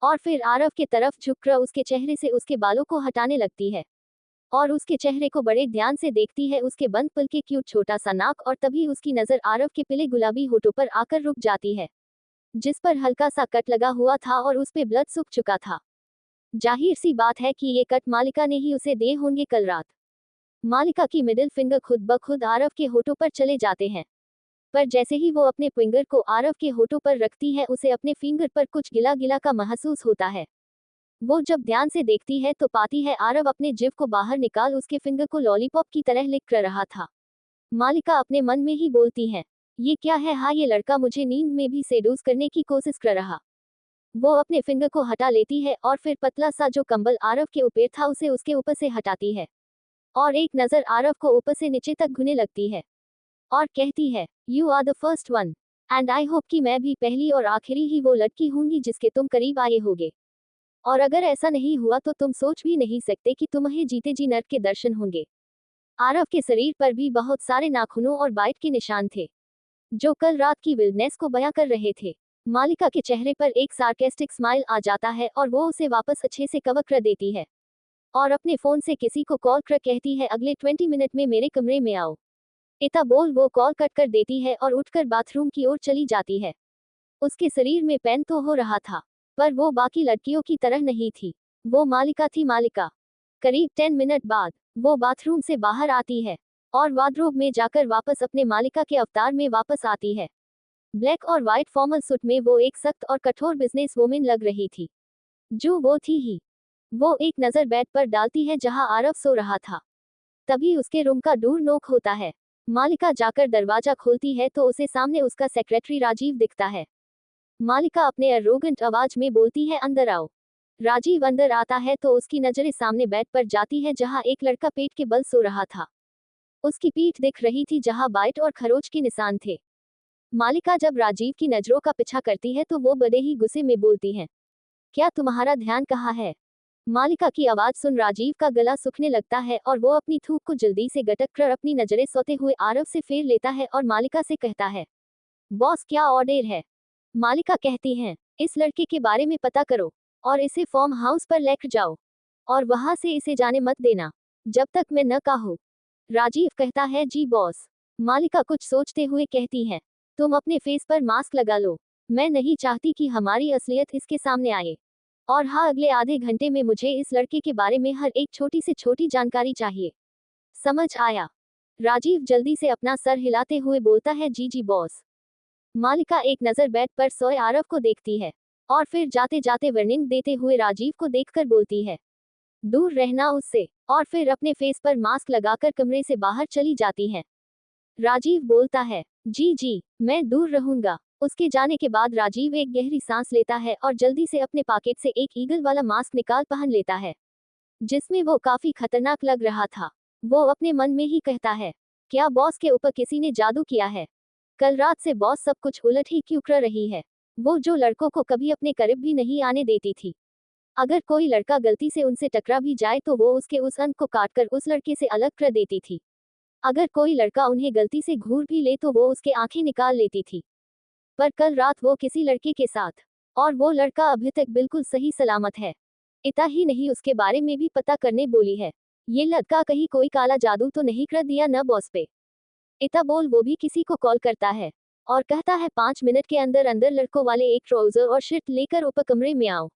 Speaker 1: और फिर आरव के तरफ झुककर उसके चेहरे से उसके बालों को हटाने लगती है और उसके चेहरे को बड़े ध्यान से देखती है, उसके बंद पल के क्यूट छोटा सा नाक, और तभी उसकी नजर आरव के पीले गुलाबी होठों पर आकर रुक जाती है, जिस पर हल्का सा कट लगा हुआ था और उस पे ब्लड सूख चुका था। जाहिर सी बात है कि ये कट मालिका ने ही उसे दिए होंगे कल रात। मालिका की मिडिल फिंगर खुद ब खुद आरव के होठों पर चले जाते हैं, पर जैसे ही वो अपने फिंगर को आरव के होठों पर रखती है उसे अपने फिंगर पर कुछ गिला गिला का महसूस होता है। वो जब ध्यान से देखती है तो पाती है आरव अपने जिभ को बाहर निकाल उसके फिंगर को लॉलीपॉप की तरह लिक कर रहा था। मालिका अपने मन में ही बोलती है, ये क्या है, हाँ ये लड़का मुझे नींद में भी सेडूस करने की कोशिश कर रहा। वो अपने फिंगर को हटा लेती है और फिर पतला सा जो कंबल आरव के ऊपर था उसे उसके ऊपर से हटाती है और एक नजर आरव को ऊपर से नीचे तक घूने लगती है और कहती है, you are the first one and I hope कि मैं भी पहली और आखिरी ही वो लड़की होंगी जिसके तुम करीब आए होगे, और अगर ऐसा नहीं हुआ तो तुम सोच भी नहीं सकते कि तुम्हें जीते जी नर्क के दर्शन होंगे। आरव के शरीर पर भी बहुत सारे नाखूनों और बाइट के निशान थे, जो कल रात की विल्डनेस को बयां कर रहे थे। मालिका के चेहरे पर एक सार्केस्टिक स्माइल आ जाता है और वो उसे वापस अच्छे से कवर कर देती है और अपने फोन से किसी को कॉल कर कहती है, अगले 20 मिनट में मेरे कमरे में आओ। इतना बोल वो कॉल कट कर देती है और उठकर बाथरूम की ओर चली जाती है। उसके शरीर में पेन तो हो रहा था, पर वो बाकी लड़कियों की तरह नहीं थी। वो मालिका थी, मालिका। करीब 10 मिनट बाद वो बाथरूम से बाहर आती है और वार्डरोब में जाकर वापस अपने मालिका के अवतार में वापस आती है। ब्लैक और व्हाइट फॉर्मल सूट में वो एक सख्त और कठोर बिजनेस वुमेन लग रही थी, जो वो थी ही। वो एक नजर बेड पर डालती है जहां आरव सो रहा था। तभी उसके रूम का डोर नॉक होता है। मालिका जाकर दरवाजा खोलती है तो उसे सामने उसका सेक्रेटरी राजीव दिखता है। मालिका अपने एरोगेंट आवाज में बोलती है, अंदर आओ। राजीव अंदर आता है तो उसकी नजरें सामने बेड पर जाती है जहां एक लड़का पेट के बल सो रहा था। उसकी पीठ दिख रही थी जहां बाइट और खरोच के निशान थे। मालिका जब राजीव की नजरों का पीछा करती है तो वो बड़े ही गुस्से में बोलती है, क्या तुम्हारा ध्यान कहाँ है? मालिका की आवाज सुन राजीव का गला सूखने लगता है और वो अपनी थूक को जल्दी से गटक कर अपनी नजरें सोते हुए आरव से फेर लेता है और मालिका से कहता है, बॉस क्या ऑर्डर है? मालिका कहती है, इस लड़के के बारे में पता करो और इसे फार्म हाउस पर लेकर जाओ और वहां से इसे जाने मत देना जब तक मैं न कहूं। राजीव कहता है, जी बॉस। मालिका कुछ सोचते हुए कहती है, तुम अपने फेस पर मास्क लगा लो। मैं नहीं चाहती कि हमारी असलियत इसके सामने आए। और हाँ, अगले आधे घंटे में मुझे इस लड़के के बारे में हर एक छोटी से छोटी जानकारी चाहिए। समझ आया? राजीव जल्दी से अपना सर हिलाते हुए बोलता है, जी जी बॉस। मालिका एक नजर बेड पर सोए आरव को देखती है और फिर जाते जाते वार्निंग देते हुए राजीव को देखकर बोलती है, दूर रहना उससे, और फिर अपने फेस पर मास्क लगाकर कमरे से बाहर चली जाती है। राजीव बोलता है, जी जी, मैं दूर रहूंगा। उसके जाने के बाद राजीव एक गहरी सांस लेता है और जल्दी से अपने पॉकेट से एक ईगल वाला मास्क निकाल पहन लेता है, जिसमें वो काफी खतरनाक लग रहा था। वो अपने मन में ही कहता है, क्या बॉस के ऊपर किसी ने जादू किया है? कल रात से बॉस सब कुछ उलट ही क्यों कर रही है? वो जो लड़कों को कभी अपने करीब भी नहीं आने देती थी, अगर कोई लड़का गलती से उनसे टकरा भी जाए तो वो उसके उस अंग को काटकर उस लड़के से अलग कर देती थी। अगर कोई लड़का उन्हें गलती से घूर भी ले तो वो उसके आंखें निकाल लेती थी। पर कल रात वो किसी लड़के के साथ, और वो लड़का अभी तक बिल्कुल सही सलामत है। इतना ही नहीं, उसके बारे में भी पता करने बोली है। ये लड़का कहीं कोई काला जादू तो नहीं कर दिया न बॉस पे? इतना बोल वो भी किसी को कॉल करता है और कहता है, 5 मिनट के अंदर अंदर लड़कों वाले एक ट्राउजर और शर्ट लेकर ऊपर कमरे में आओ।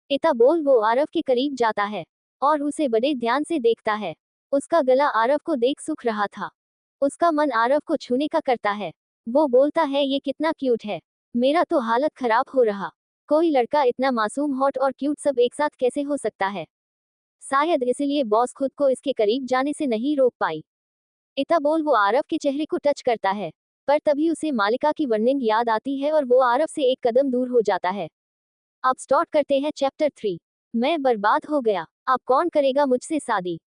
Speaker 1: इतना बोल वो आरव के करीब जाता है और उसे बड़े ध्यान से देखता है। उसका गला आरव को देख सूख रहा था। उसका मन आरव को छूने का करता है। वो बोलता है, ये कितना क्यूट है। मेरा तो हालत खराब हो रहा। कोई लड़का इतना मासूम, हॉट और क्यूट सब एक साथ कैसे हो सकता है? शायद इसलिए बॉस खुद को इसके करीब जाने से नहीं रोक पाई। इतना बोल वो आरव के चेहरे को टच करता है, पर तभी उसे मालिका की वार्निंग याद आती है और वो आरव से एक कदम दूर हो जाता है। अब स्टार्ट करते हैं चैप्टर 3। मैं बर्बाद हो गया, अब कौन करेगा मुझसे शादी?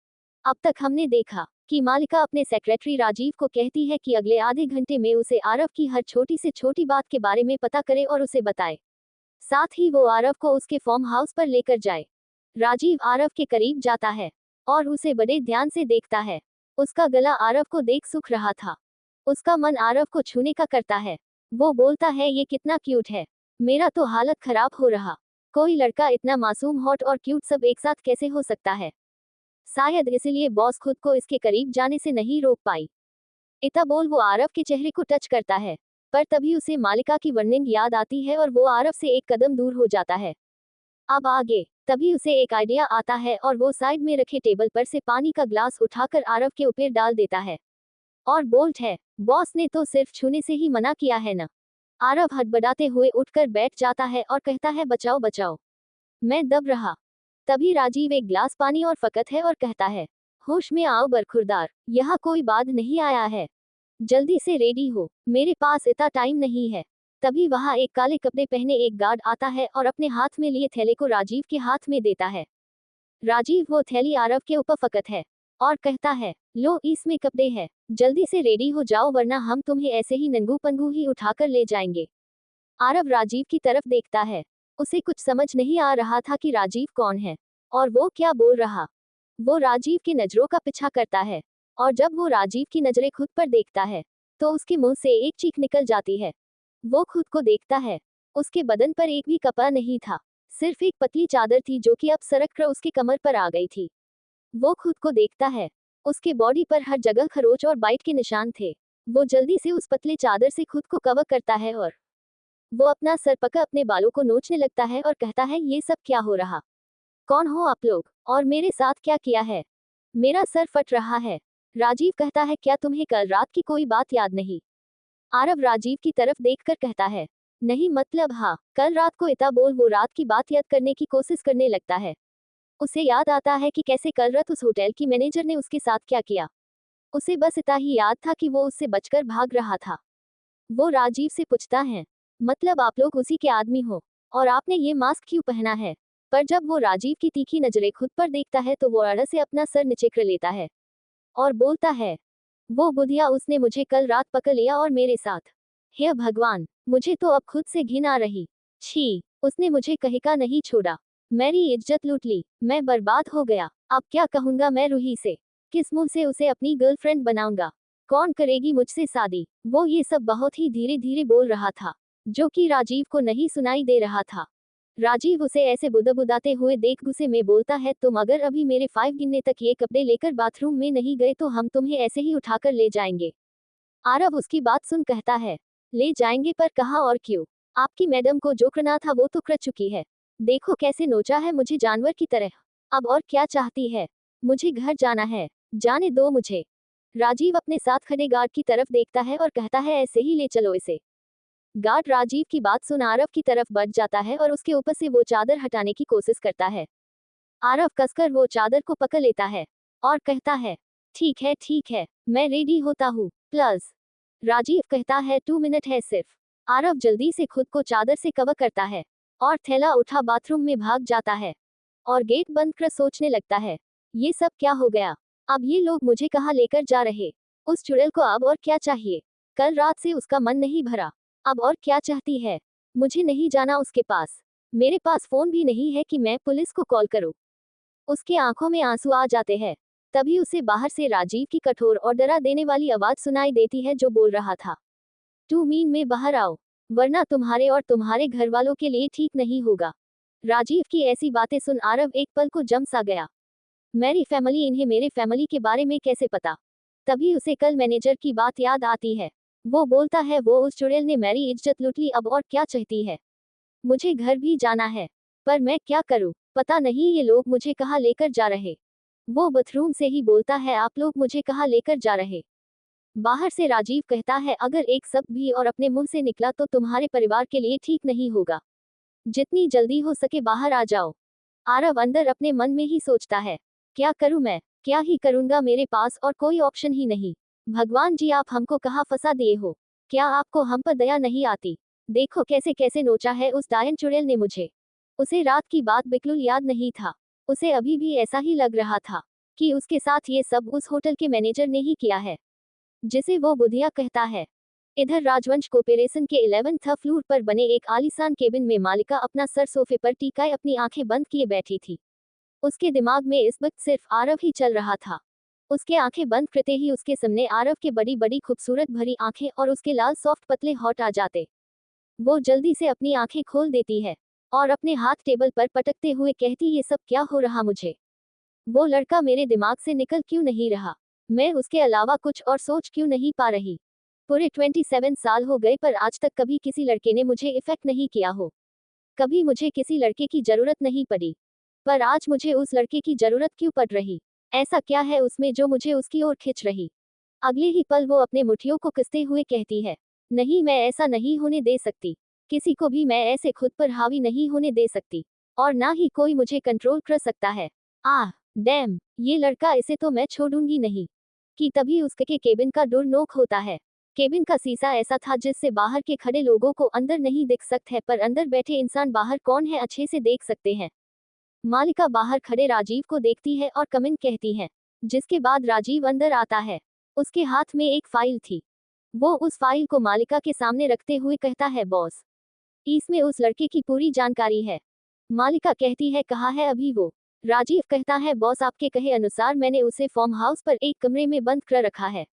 Speaker 1: अब तक हमने देखा कि मालिका अपने सेक्रेटरी राजीव को कहती है कि अगले आधे घंटे में उसे आरव की हर छोटी से छोटी बात के बारे में पता करे और उसे बताए। साथ ही वो आरव को उसके फार्म हाउस पर लेकर जाए। राजीव आरव के करीब जाता है और उसे बड़े ध्यान से देखता है। उसका गला आरव को देख सूख रहा था। उसका मन आरव को छूने का करता है। वो बोलता है, ये कितना क्यूट है। मेरा तो हालत खराब हो रहा। कोई लड़का इतना मासूम, हॉट और क्यूट सब एक साथ कैसे हो सकता है? शायद इसलिए बॉस खुद को इसके करीब जाने से नहीं रोक पाई। इतना बोल वो आरव के चेहरे को टच करता है, पर तभी उसे मालिका की वार्निंग याद आती है और वो आरव से एक कदम दूर हो जाता है। अब आगे तभी उसे एक आइडिया आता है और वो साइड में रखे टेबल पर से पानी का ग्लास उठाकर आरव के ऊपर डाल देता है और बोल्ट है, बॉस ने तो सिर्फ छूने से ही मना किया है ना? आरव हड़बड़ाते हुए उठकर बैठ जाता है और कहता है, बचाओ बचाओ, मैं दब रहा। तभी राजीव एक गिलास पानी और फकत है और कहता है, होश में आओ बरखुरदार, यहाँ कोई बाद नहीं आया है। जल्दी से रेडी हो, मेरे पास इतना टाइम नहीं है। तभी वहाँ एक काले कपड़े पहने एक गार्ड आता है और अपने हाथ में लिए थैले को राजीव के हाथ में देता है। राजीव वो थैली आरव के ऊपर फकत है और कहता है, लो इसमें कपड़े हैं, जल्दी से रेडी हो जाओ वरना हम तुम्हें ऐसे ही नंगू पंगू ही उठाकर ले जाएंगे। आरव राजीव की तरफ देखता है। उसे कुछ समझ नहीं आ रहा था कि राजीव कौन है और वो क्या बोल रहा। वो राजीव की नजरों का पीछा करता है और जब वो राजीव की नजरें खुद पर देखता है तो उसके मुंह से एक चीख निकल जाती है। वो खुद को देखता है। उसके बदन पर एक भी कपड़ा नहीं था, सिर्फ एक पतली चादर थी जो कि अब सरक कर उसकी कमर पर आ गई थी। वो खुद को देखता है। उसके बॉडी पर हर जगह खरोच और बाइट के निशान थे। वो जल्दी से उस पतले चादर से खुद को कवर करता है और वो अपना सर पकड़ अपने बालों को नोचने लगता है और कहता है, ये सब क्या हो रहा? कौन हो आप लोग और मेरे साथ क्या किया है? मेरा सर फट रहा है। राजीव कहता है, क्या तुम्हें कल रात की कोई बात याद नहीं? आरव राजीव की तरफ देखकर कहता है, नहीं मतलब हाँ, कल रात को इतना बोल वो रात की बात याद करने की कोशिश करने लगता है। उसे याद आता है कि कैसे कल रात उस होटल की मैनेजर ने उसके साथ क्या किया। उसे बस इतना ही याद था कि वो उससे बचकर भाग रहा था। वो राजीव से पूछता है, मतलब आप लोग उसी के आदमी हो और आपने ये मास्क क्यों पहना है? पर जब वो राजीव की तीखी नजरें खुद पर देखता है तो वो अड़ से अपना सर नीचे कर लेता है और बोलता है, वो बुधिया उसने मुझे कल रात पकड़ लिया और मेरे साथ। हे भगवान, मुझे तो अब खुद से घिन आ रही। छी, उसने मुझे कहीं का नहीं छोड़ा। मेरी इज्जत लूट ली, मैं बर्बाद हो गया। अब क्या कहूंगा मैं रूही से? किस मुंह से उसे अपनी गर्लफ्रेंड बनाऊंगा? कौन करेगी मुझसे शादी? वो ये सब बहुत ही धीरे धीरे बोल रहा था, जो कि राजीव को नहीं सुनाई दे रहा था। राजीव उसे ऐसे बुदबुदाते हुए देख गुस्से में बोलता है, तुम अगर अभी मेरे 5 गिनने तक ये कपड़े लेकर बाथरूम में नहीं गए तो हम तुम्हें ऐसे ही उठाकर ले जाएंगे। आरव उसकी बात सुन कहता है, ले जाएंगे पर कहाँ और क्यों? आपकी मैडम को जो करना था वो तो कर चुकी है। देखो कैसे नोचा है मुझे जानवर की तरह। अब और क्या चाहती है? मुझे घर जाना है, जाने दो मुझे। राजीव अपने साथ खड़े गार्ड की तरफ देखता है और कहता है, ऐसे ही ले चलो इसे। गार्ड राजीव की बात सुन आरव की तरफ बढ़ जाता है और उसके ऊपर से वो चादर हटाने की कोशिश करता है। आरव कसकर वो चादर को पकड़ लेता है और कहता है, ठीक है, मैं रेडी होता हूँ। प्लस राजीव कहता है, 2 मिनट है सिर्फ। आरव जल्दी से खुद को चादर से कवर करता है और थैला उठा बाथरूम में भाग जाता है और गेट बंद कर सोचने लगता है, ये सब क्या हो गया? अब ये लोग मुझे कहाँ लेकर जा रहे? उस चुड़ैल को अब और क्या चाहिए? कल रात से उसका मन नहीं भरा, अब और क्या चाहती है? मुझे नहीं जाना उसके पास। मेरे पास फोन भी नहीं है कि मैं पुलिस को कॉल करूं। उसके आंखों में आंसू आ जाते हैं। तभी उसे बाहर से राजीव की कठोर और डरा देने वाली आवाज सुनाई देती है, जो बोल रहा था, 2 मीन में बाहर आओ, वरना तुम्हारे और तुम्हारे घर वालों के लिए ठीक नहीं होगा। राजीव की ऐसी बातें सुन आरव एक पल को जम सा गया। मेरी फैमिली, इन्हें मेरे फैमिली के बारे में कैसे पता? तभी उसे कल मैनेजर की बात याद आती है। वो बोलता है, वो उस चुड़ैल ने मेरी इज्जत लूट ली, अब और क्या चाहती है? मुझे घर भी जाना है, पर मैं क्या करूं? पता नहीं ये लोग मुझे कहाँ लेकर जा रहे। वो बाथरूम से ही बोलता है, आप लोग मुझे कहाँ लेकर जा रहे? बाहर से राजीव कहता है, अगर एक शब्द भी और अपने मुंह से निकला तो तुम्हारे परिवार के लिए ठीक नहीं होगा। जितनी जल्दी हो सके बाहर आ जाओ। आरव अंदर अपने मन में ही सोचता है, क्या करूं मैं? क्या ही करूंगा, मेरे पास और कोई ऑप्शन ही नहीं। भगवान जी, आप हमको कहाँ फंसा दिए हो? क्या आपको हम पर दया नहीं आती? देखो कैसे कैसे नोचा है उस डायन चुड़ैल ने मुझे। उसे रात की बात बिल्कुल याद नहीं था। उसे अभी भी ऐसा ही लग रहा था कि उसके साथ ये सब उस होटल के मैनेजर ने ही किया है, जिसे वो बुधिया कहता है। इधर राजवंश कॉर्पोरेशन के 11th फ्लोर पर बने एक आलीशान केबिन में मालिका अपना सर सोफे पर टिकाए अपनी आंखें बंद किए बैठी थी। उसके दिमाग में इस वक्त सिर्फ आरव ही चल रहा था। उसके आंखें बंद करते ही उसके सामने आरव के बड़ी बड़ी खूबसूरत भरी आंखें और उसके लाल सॉफ्ट पतले होठ आ जाते। वो जल्दी से अपनी आंखें खोल देती है और अपने हाथ टेबल पर पटकते हुए कहती, ये सब क्या हो रहा मुझे? वो लड़का मेरे दिमाग से निकल क्यों नहीं रहा? मैं उसके अलावा कुछ और सोच क्यों नहीं पा रही? पूरे 27 साल हो गए पर आज तक कभी किसी लड़के ने मुझे इफेक्ट नहीं किया हो। कभी मुझे किसी लड़के की जरूरत नहीं पड़ी, पर आज मुझे उस लड़के की जरूरत क्यों पड़ रही? ऐसा क्या है उसमें जो मुझे उसकी ओर खींच रही? अगले ही पल वो अपने मुट्ठियों को कसते हुए कहती है, नहीं, मैं ऐसा नहीं होने दे सकती। किसी को भी मैं ऐसे खुद पर हावी नहीं होने दे सकती, और ना ही कोई मुझे कंट्रोल कर सकता है। आह डैम, ये लड़का, इसे तो मैं छोड़ूंगी नहीं। कि तभी उसके केबिन का डोर नॉक होता है। केबिन का शीशा ऐसा था जिससे बाहर के खड़े लोगों को अंदर नहीं दिख सकते, पर अंदर बैठे इंसान बाहर कौन है अच्छे से देख सकते हैं। मालिका बाहर खड़े राजीव को देखती है और कमेंट कहती है, जिसके बाद राजीव अंदर आता है। उसके हाथ में एक फाइल थी। वो उस फाइल को मालिका के सामने रखते हुए कहता है, बॉस, इसमें उस लड़के की पूरी जानकारी है। मालिका कहती है, कहाँ है अभी वो? राजीव कहता है, बॉस, आपके कहे अनुसार मैंने उसे फार्म हाउस पर एक कमरे में बंद कर रखा है।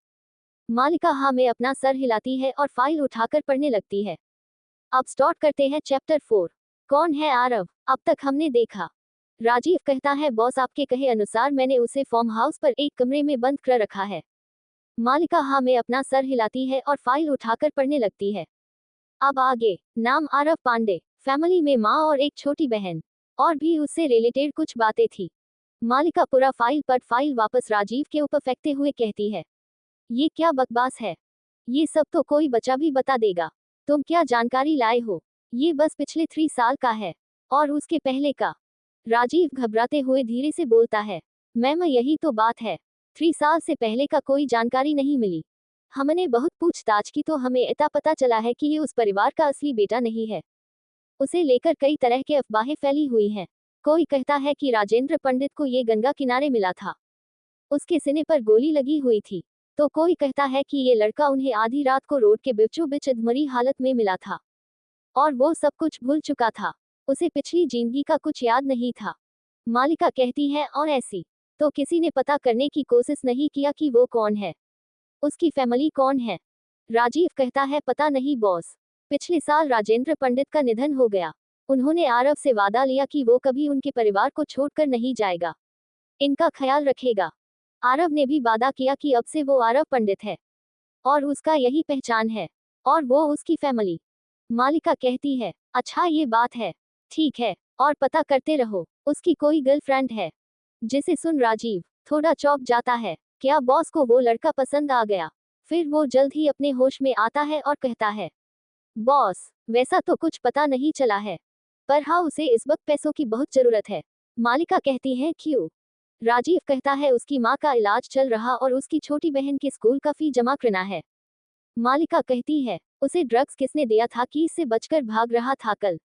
Speaker 1: मालिका हाँ में अपना सर हिलाती है और फाइल उठाकर पढ़ने लगती है। अब स्टार्ट करते हैं चैप्टर 4। कौन है आरव? अब तक हमने देखा। राजीव कहता है, बॉस, आपके कहे अनुसार मैंने उसे फार्म हाउस पर एक कमरे में बंद कर रखा है। मालिका हाँ में अपना सर हिलाती है और फाइल उठाकर पढ़ने लगती है। अब आगे। नाम आरव पांडे, फैमिली में माँ और एक छोटी बहन, और भी उससे रिलेटेड कुछ बातें थी। मालिका पूरा फाइल पर फाइल वापस राजीव के ऊपर फेंकते हुए कहती है, ये क्या बकवास है? ये सब तो कोई बच्चा भी बता देगा। तुम क्या जानकारी लाए हो? ये बस पिछले 3 साल का है और उसके पहले का। राजीव घबराते हुए धीरे से बोलता है, मैम यही तो बात है, 3 साल से पहले का कोई जानकारी नहीं मिली। हमने बहुत पूछताछ की तो हमें इतना पता चला है कि ये उस परिवार का असली बेटा नहीं है। उसे लेकर कई तरह के अफवाहें फैली हुई हैं। कोई कहता है कि राजेंद्र पंडित को ये गंगा किनारे मिला था, उसके सीने पर गोली लगी हुई थी। तो कोई कहता है कि ये लड़का उन्हें आधी रात को रोड के बीचों बीच अधमरी हालत में मिला था और वो सब कुछ भूल चुका था। उसे पिछली जिंदगी का कुछ याद नहीं था। मालिका कहती है, और ऐसी तो किसी ने पता करने की कोशिश नहीं किया कि वो कौन है, उसकी फैमिली कौन है? राजीव कहता है, पता नहीं बॉस, पिछले साल राजेंद्र पंडित का निधन हो गया। उन्होंने आरव से वादा लिया कि वो कभी उनके परिवार को छोड़कर नहीं जाएगा, इनका ख्याल रखेगा। आरव ने भी वादा किया कि अब से वो आरव पंडित है और उसका यही पहचान है और वो उसकी फैमिली। मालिका कहती है, अच्छा ये बात है, ठीक है, और पता करते रहो। उसकी कोई गर्लफ्रेंड है? जिसे सुन राजीव थोड़ा चौंक जाता है। क्या बॉस को वो लड़का पसंद आ गया? फिर वो जल्द ही अपने होश में आता है और कहता है, बॉस वैसा तो कुछ पता नहीं चला है, पर हाँ उसे इस वक्त पैसों की बहुत जरूरत है। मालिका कहती है, क्यों? राजीव कहता है, उसकी माँ का इलाज चल रहा और उसकी छोटी बहन के स्कूल का फी जमा करना है। मालिका कहती है, उसे ड्रग्स किसने दिया था कि इससे बचकर भाग रहा था कल?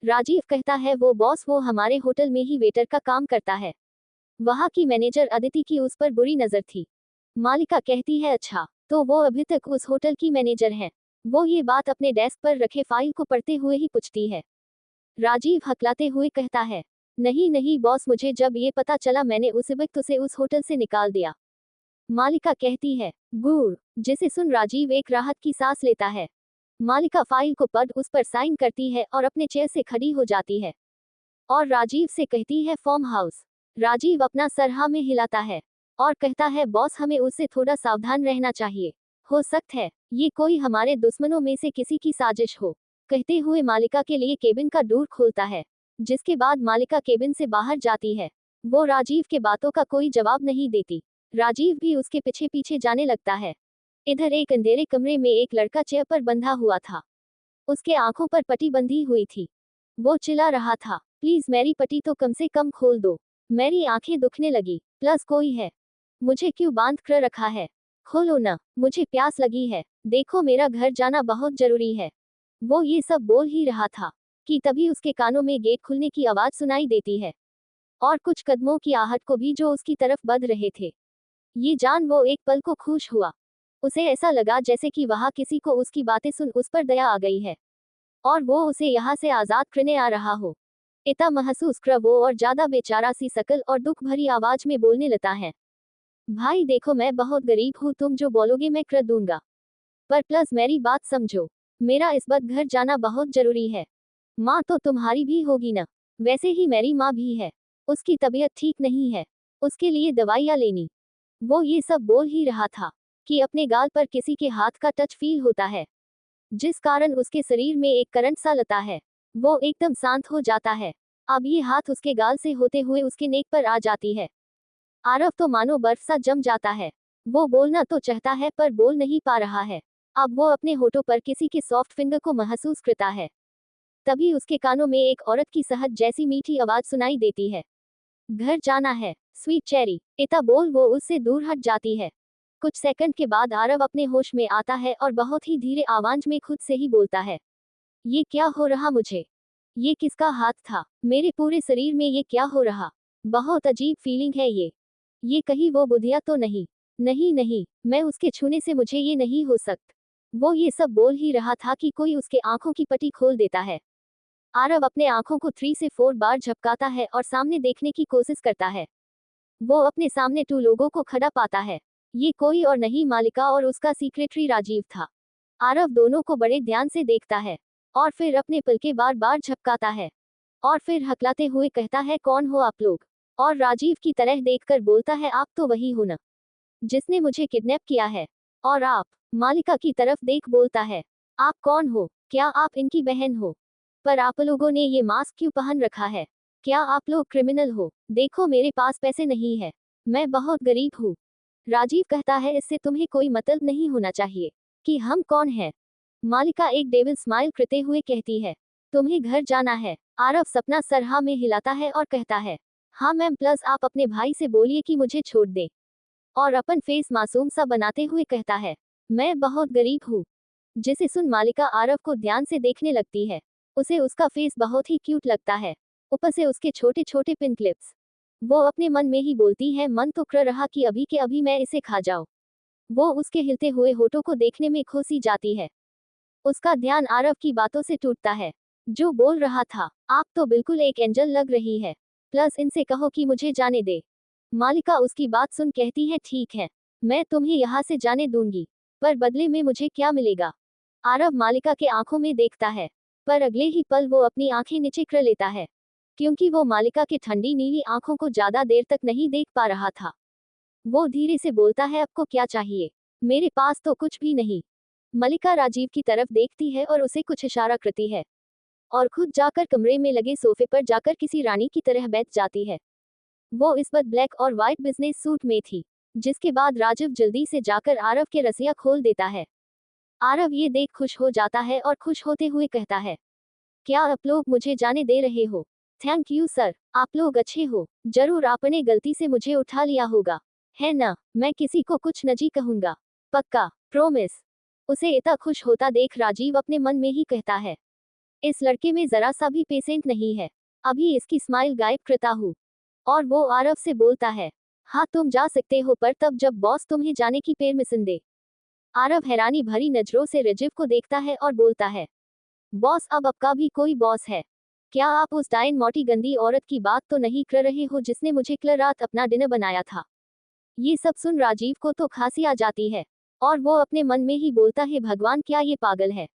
Speaker 1: राजीव कहता है, वो बॉस, वो हमारे होटल में ही वेटर का काम करता है। वहाँ की मैनेजर अदिति की उस पर बुरी नजर थी। मालिका कहती है, अच्छा, तो वो अभी तक उस होटल की मैनेजर हैं? वो ये बात अपने डेस्क पर रखे फाइल को पढ़ते हुए ही पूछती है। राजीव हकलाते हुए कहता है, नहीं नहीं बॉस, मुझे जब ये पता चला मैंने उसी वक्त उसे उस होटल से निकाल दिया। मालिका कहती है, गुड। जिसे सुन राजीव एक राहत की सांस लेता है। मालिका फाइल को पढ़ उस पर साइन करती है और अपने चेयर से खड़ी हो जाती है और राजीव से कहती है, फार्म हाउस। राजीव अपना सर हाँ में हिलाता है और कहता है, बॉस हमें उससे थोड़ा सावधान रहना चाहिए, हो सकता है ये कोई हमारे दुश्मनों में से किसी की साजिश हो। कहते हुए मालिका के लिए केबिन का डोर खोलता है, जिसके बाद मालिका केबिन से बाहर जाती है। वो राजीव के बातों का कोई जवाब नहीं देती। राजीव भी उसके पीछे पीछे जाने लगता है। इधर एक अंधेरे कमरे में एक लड़का चेयर पर बंधा हुआ था। उसके आंखों पर पट्टी बंधी हुई थी। वो चिल्ला रहा था, प्लीज मेरी पट्टी तो कम से कम खोल दो, मेरी आंखें दुखने लगी। प्लस कोई है, मुझे क्यों बांध कर रखा है? खोलो ना, मुझे प्यास लगी है, देखो मेरा घर जाना बहुत जरूरी है। वो ये सब बोल ही रहा था कि तभी उसके कानों में गेट खुलने की आवाज सुनाई देती है और कुछ कदमों की आहट को भी जो उसकी तरफ बढ़ रहे थे। ये जान वो एक पल को खुश हुआ। उसे ऐसा लगा जैसे कि वहां किसी को उसकी बातें सुन उस पर दया आ गई है और वो उसे यहाँ से आजाद करने आ रहा हो। इतना महसूस कर वो और ज्यादा बेचारा सी शकल और दुख भरी आवाज में बोलने लगता है, भाई देखो मैं बहुत गरीब हूँ, तुम जो बोलोगे मैं कर दूंगा, पर प्लस मेरी बात समझो, मेरा इस वक्त घर जाना बहुत जरूरी है। माँ तो तुम्हारी भी होगी ना? वैसे ही मेरी माँ भी है, उसकी तबीयत ठीक नहीं है, उसके लिए दवाइयाँ लेनी। वो ये सब बोल ही रहा था कि अपने गाल पर किसी के हाथ का टच फील होता है, जिस कारण उसके शरीर में एक करंट सा लगता है। वो एकदम शांत हो जाता है। अब ये हाथ उसके गाल से होते हुए उसके नेक पर आ जाती है। आरव तो मानो बर्फ सा जम जाता है। वो बोलना तो चाहता है पर बोल नहीं पा रहा है। अब वो अपने होठों पर किसी के सॉफ्ट फिंगर को महसूस करता है। तभी उसके कानों में एक औरत की सहज जैसी मीठी आवाज सुनाई देती है, घर जाना है स्वीट चेरी। इतना बोल वो उससे दूर हट जाती है। कुछ सेकंड के बाद आरव अपने होश में आता है और बहुत ही धीरे आवाज में खुद से ही बोलता है, ये क्या हो रहा मुझे? ये किसका हाथ था? मेरे पूरे शरीर में ये क्या हो रहा? बहुत अजीब फीलिंग है ये कहीं वो बुधिया तो नहीं? नहीं नहीं, मैं उसके छूने से मुझे ये नहीं हो सकता। वो ये सब बोल ही रहा था कि कोई उसके आंखों की पट्टी खोल देता है। आरव अपने आंखों को 3 से 4 बार झपकाता है और सामने देखने की कोशिश करता है। वो अपने सामने 2 लोगों को खड़ा पाता है। ये कोई और नहीं मालिका और उसका सेक्रेटरी राजीव था। आरव दोनों को बड़े ध्यान से देखता है और फिर अपने पलके बार बार झपकाता है और फिर हकलाते हुए कहता है, कौन हो आप लोग? और राजीव की तरह देखकर बोलता है, आप तो वही हो ना जिसने मुझे किडनैप किया है? और आप? मालिका की तरफ देख बोलता है, आप कौन हो? क्या आप इनकी बहन हो? पर आप लोगों ने ये मास्क क्यों पहन रखा है? क्या आप लोग क्रिमिनल हो? देखो मेरे पास पैसे नहीं है, मैं बहुत गरीब हूँ। राजीव कहता है इससे तुम्हें कोई मतलब नहीं होना चाहिए कि हम कौन हैं। मालिका एक डेविल स्माइल करते हुए कहती है, तुम्हें घर जाना है। आरव सपना सर हाँ में हिलाता है और कहता है, हाँ मैम, प्लस आप अपने भाई से बोलिए कि मुझे छोड़ दे। और अपन फेस मासूम सा बनाते हुए कहता है, मैं बहुत गरीब हूँ। जिसे सुन मालिका आरव को ध्यान से देखने लगती है। उसे उसका फेस बहुत ही क्यूट लगता है, ऊपर से उसके छोटे छोटे पिन क्लिप्स। वो अपने मन में ही बोलती है, मन तो कर रहा कि अभी के अभी मैं इसे खा जाऊं। वो उसके हिलते हुए होठों को देखने में खुश ही जाती है। उसका ध्यान आरव की बातों से टूटता है, जो बोल रहा था, आप तो बिल्कुल एक एंजल लग रही है, प्लस इनसे कहो कि मुझे जाने दे। मालिका उसकी बात सुन कहती है, ठीक है, मैं तुम्हें यहाँ से जाने दूंगी, पर बदले में मुझे क्या मिलेगा? आरव मालिका के आंखों में देखता है, पर अगले ही पल वो अपनी आंखें नीचे कर लेता है, क्योंकि वो मालिका की ठंडी नीली आंखों को ज्यादा देर तक नहीं देख पा रहा था। वो धीरे से बोलता है, आपको क्या चाहिए? मेरे पास तो कुछ भी नहीं। मलिका राजीव की तरफ देखती है और उसे कुछ इशारा करती है, और खुद जाकर कमरे में लगे सोफे पर जाकर किसी रानी की तरह बैठ जाती है। वो इस बार ब्लैक और व्हाइट बिजनेस सूट में थी, जिसके बाद राजीव जल्दी से जाकर आरव के रसिया खोल देता है। आरव ये देख खुश हो जाता है और खुश होते हुए कहता है, क्या आप लोग मुझे जाने दे रहे हो? थैंक यू सर, आप लोग अच्छे हो। जरूर आपने गलती से मुझे उठा लिया होगा, है ना? मैं किसी को कुछ नहीं कहूंगा, पक्का, प्रोमिस। उसे इतना खुश होता देख राजीव अपने मन में ही कहता है, इस लड़के में जरा सा भी पेशेंट नहीं है, अभी इसकी स्माइल गायब करता हूँ। और वो आरव से बोलता है, हाँ तुम जा सकते हो, पर तब जब बॉस तुम्हें जाने की परमिशन दे। आरव हैरानी भरी नजरों से राजीव को देखता है और बोलता है, बॉस, अब आपका भी कोई बॉस है? क्या आप उस डायन मोटी गंदी औरत की बात तो नहीं कर रहे हो जिसने मुझे कल रात अपना डिनर बनाया था? ये सब सुन राजीव को तो खांसी आ जाती है, और वो अपने मन में ही बोलता है, भगवान, क्या ये पागल है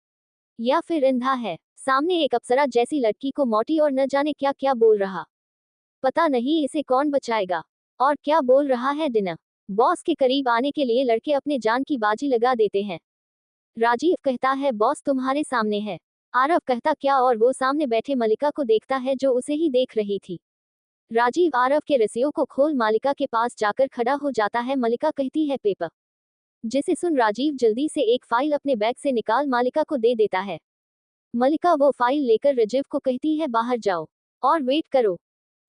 Speaker 1: या फिर अंधा है? सामने एक अप्सरा जैसी लड़की को मोटी और न जाने क्या क्या बोल रहा, पता नहीं इसे कौन बचाएगा। और क्या बोल रहा है, डिनर? बॉस के करीब आने के लिए लड़के अपने जान की बाजी लगा देते हैं। राजीव कहता है, बॉस तुम्हारे सामने है। आरव कहता, क्या? और वो सामने बैठे मलिका को देखता है जो उसे ही देख रही थी। राजीव आरव के रस्सियों को खोल मालिका के पास जाकर खड़ा हो जाता है। मलिका कहती है, पेपर। जिसे सुन राजीव जल्दी से एक फाइल अपने बैग से निकाल मालिका को दे देता है। मलिका वो फाइल लेकर राजीव को कहती है, बाहर जाओ और वेट करो।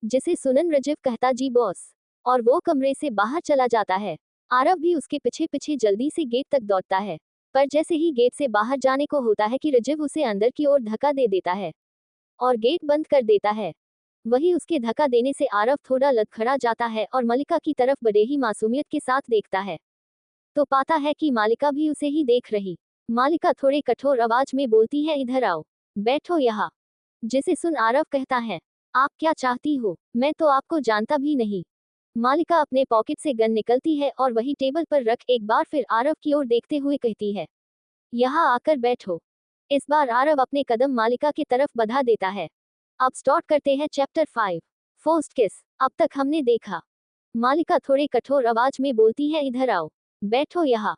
Speaker 1: जिसे सुनन राजीव कहता, जी बॉस, और वो कमरे से बाहर चला जाता है। आरव भी उसके पीछे पीछे जल्दी से गेट तक दौड़ता है, पर जैसे ही गेट से बाहर जाने को होता है कि राजीव उसे अंदर की ओर धक्का दे देता है और गेट बंद कर देता है। वही उसके धक्का देने से आरव थोड़ा लड़खड़ा जाता है और मलिका की तरफ बड़े ही मासूमियत के साथ देखता है, तो पाता है कि मालिका भी उसे ही देख रही। मालिका थोड़े कठोर आवाज में बोलती है, इधर आओ, बैठो यहाँ। जिसे सुन आरव कहता है, आप क्या चाहती हो? मैं तो आपको जानता भी नहीं। मालिका अपने पॉकेट से गन निकलती है और वही टेबल पर रख एक बार फिर आरव की ओर देखते हुए कहती है, यहाँ आकर बैठो। इस बार आरव अपने कदम मालिका की तरफ बढ़ा देता है। अब स्टार्ट करते हैं चैप्टर 5, फर्स्ट किस। अब तक हमने देखा, मालिका थोड़े कठोर आवाज में बोलती है, इधर आओ, बैठो यहाँ।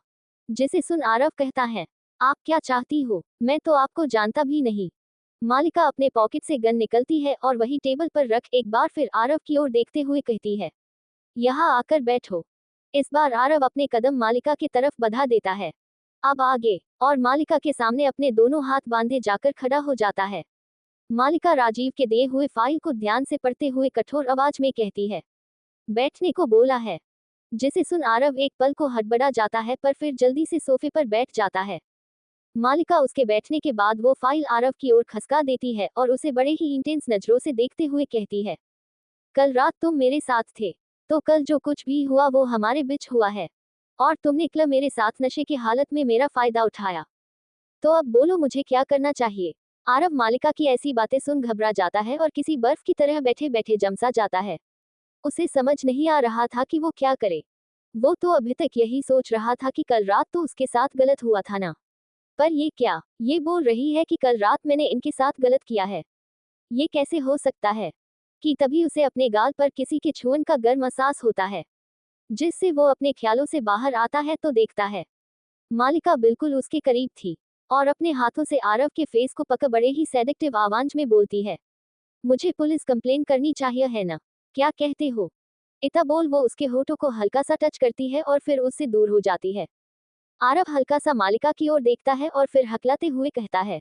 Speaker 1: जिसे सुन आरव कहता है, आप क्या चाहती हो? मैं तो आपको जानता भी नहीं। मालिका अपने पॉकेट से गन निकलती है और वही टेबल पर रख एक बार फिर आरव की ओर देखते हुए कहती है, यहाँ आकर बैठो। इस बार आरव अपने कदम मालिका की तरफ बढ़ा देता है। अब आगे, और मालिका के सामने अपने दोनों हाथ बांधे जाकर खड़ा हो जाता है। मालिका राजीव के दिए हुए फाइल को ध्यान से पढ़ते हुए कठोर आवाज में कहती है, बैठने को बोला है। जिसे सुन आरव एक पल को हड़बड़ा जाता है, पर फिर जल्दी से सोफे पर बैठ जाता है। मालिका उसके बैठने के बाद वो फाइल आरव की ओर खसका देती है और उसे बड़े ही इंटेंस नजरों से देखते हुए कहती है, कल रात तुम मेरे साथ थे, तो कल जो कुछ भी हुआ वो हमारे बीच हुआ है, और तुमने कल मेरे साथ नशे की हालत में मेरा फायदा उठाया। तो अब बोलो, मुझे क्या करना चाहिए? आरव मालिका की ऐसी बातें सुन घबरा जाता है और किसी बर्फ की तरह बैठे बैठे जमसा जाता है। उसे समझ नहीं आ रहा था कि वो क्या करे। वो तो अभी तक यही सोच रहा था कि कल रात तो उसके साथ गलत हुआ था ना, पर ये क्या? ये बोल रही है कि कल रात मैंने इनके साथ गलत किया है। ये कैसे हो सकता है? कि तभी उसे अपने गाल पर किसी के छुअन का गर्म एहसास होता है, जिससे वो अपने ख्यालों से बाहर आता है तो देखता है, मालिका बिल्कुल उसके करीब थी और अपने हाथों से आरव के फेस को पकड़ बड़े ही सेडेक्टिव आवाज में बोलती है, मुझे पुलिस कंप्लेन करनी चाहिए है ना? क्या कहते हो? इता बोल वो उसके होठों को हल्का सा टच करती है और फिर उससे दूर हो जाती है। आरव हल्का सा मालिका की ओर देखता है और फिर हकलाते हुए कहता है,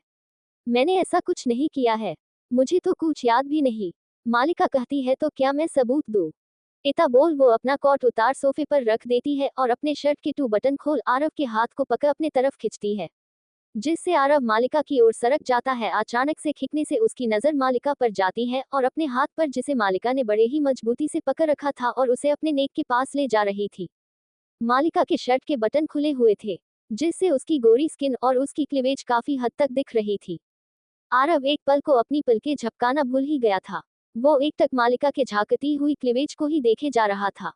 Speaker 1: मैंने ऐसा कुछ नहीं किया है। मुझे तो कुछ याद भी नहीं। मालिका कहती है, तो क्या मैं सबूत दूं? इता बोल वो अपना कोट उतार सोफे पर रख देती है और अपने शर्ट के 2 बटन खोल आरव के हाथ को पकड़ अपने तरफ खींचती है, जिससे आरव मालिका की ओर सरक जाता है। अचानक से खींचने से उसकी नजर मालिका पर जाती है और अपने हाथ पर, जिसे मालिका ने बड़े ही मजबूती से पकड़ रखा था और उसे अपने नेक के पास ले जा रही थी। मालिका के शर्ट के बटन खुले हुए थे, जिससे उसकी गोरी स्किन और उसकी क्लीवेज काफी हद तक दिख रही थी। आरव एक पल को अपनी पलकें झपकाना भूल ही गया था। वो एकटक मालिका के झांकती हुई क्लीवेज को ही देखे जा रहा था।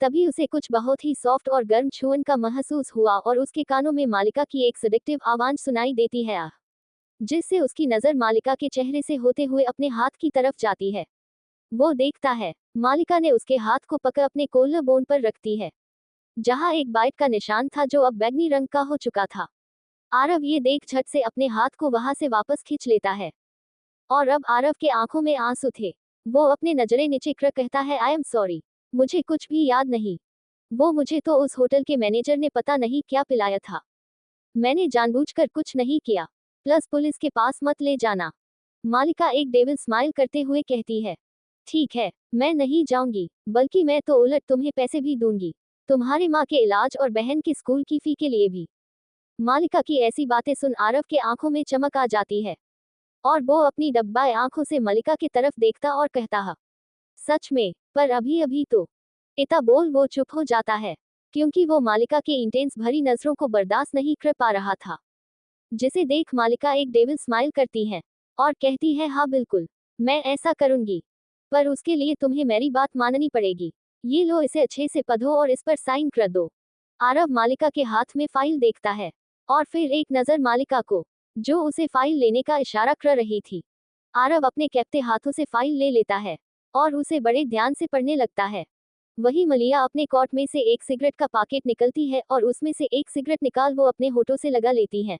Speaker 1: तभी उसे कुछ बहुत ही सॉफ्ट और गर्म छुअन का महसूस हुआ और उसके कानों में मालिका की एक सडिक्टिव आवाज सुनाई देती है, आह, जिससे उसकी नजर मालिका के चेहरे से होते हुए अपने हाथ की तरफ जाती है। वो देखता है, मालिका ने उसके हाथ को पकड़ अपने कोल्लर बोन पर रखती है, जहां एक बाइट का निशान था जो अब बैंगनी रंग का हो चुका था। आरव ये देख झट से अपने हाथ को वहां से वापस खींच लेता है और अब आरव के आंखों में आंसू थे। वो अपने नजरें नीचे कर कहता है, आई एम सॉरी, मुझे कुछ भी याद नहीं। वो मुझे तो उस होटल के मैनेजर ने पता नहीं क्या पिलाया था। मैंने जानबूझकर कुछ नहीं किया। प्लस पुलिस के पास मत ले जाना। मालिका एक डेविल स्माइल करते हुए कहती है, ठीक है, मैं नहीं जाऊंगी, बल्कि मैं तो उलट तुम्हें पैसे भी दूंगी, तुम्हारी माँ के इलाज और बहन की स्कूल की फी के लिए भी। मालिका की ऐसी बातें सुन आरव के आंखों में चमक आ जाती है और वो अपनी डब्बाए आंखों से मालिका की तरफ देखता और कहता है, सच में, पर अभी अभी तो। इता बोल वो चुप हो जाता है, क्योंकि वो मालिका के इंटेंस भरी नजरों को बर्दाश्त नहीं कर पा रहा था, जिसे देख मालिका एक डेविल स्माइल करती है और कहती है, हाँ बिल्कुल, मैं ऐसा करूंगी, पर उसके लिए तुम्हें मेरी बात माननी पड़ेगी। ये लो, इसे अच्छे से पढ़ो और इस पर साइन कर दो। आरव मालिका के हाथ में फाइल देखता है और फिर एक नजर मालिका को, जो उसे फाइल लेने का इशारा कर रही थी। आरव अपने कैप्टे हाथों से फाइल ले लेता है और उसे बड़े ध्यान से पढ़ने लगता है। वही मलिया अपने कोट में से एक सिगरेट का पैकेट निकलती है और उसमें से एक सिगरेट निकाल वो अपने होठों से लगा लेती है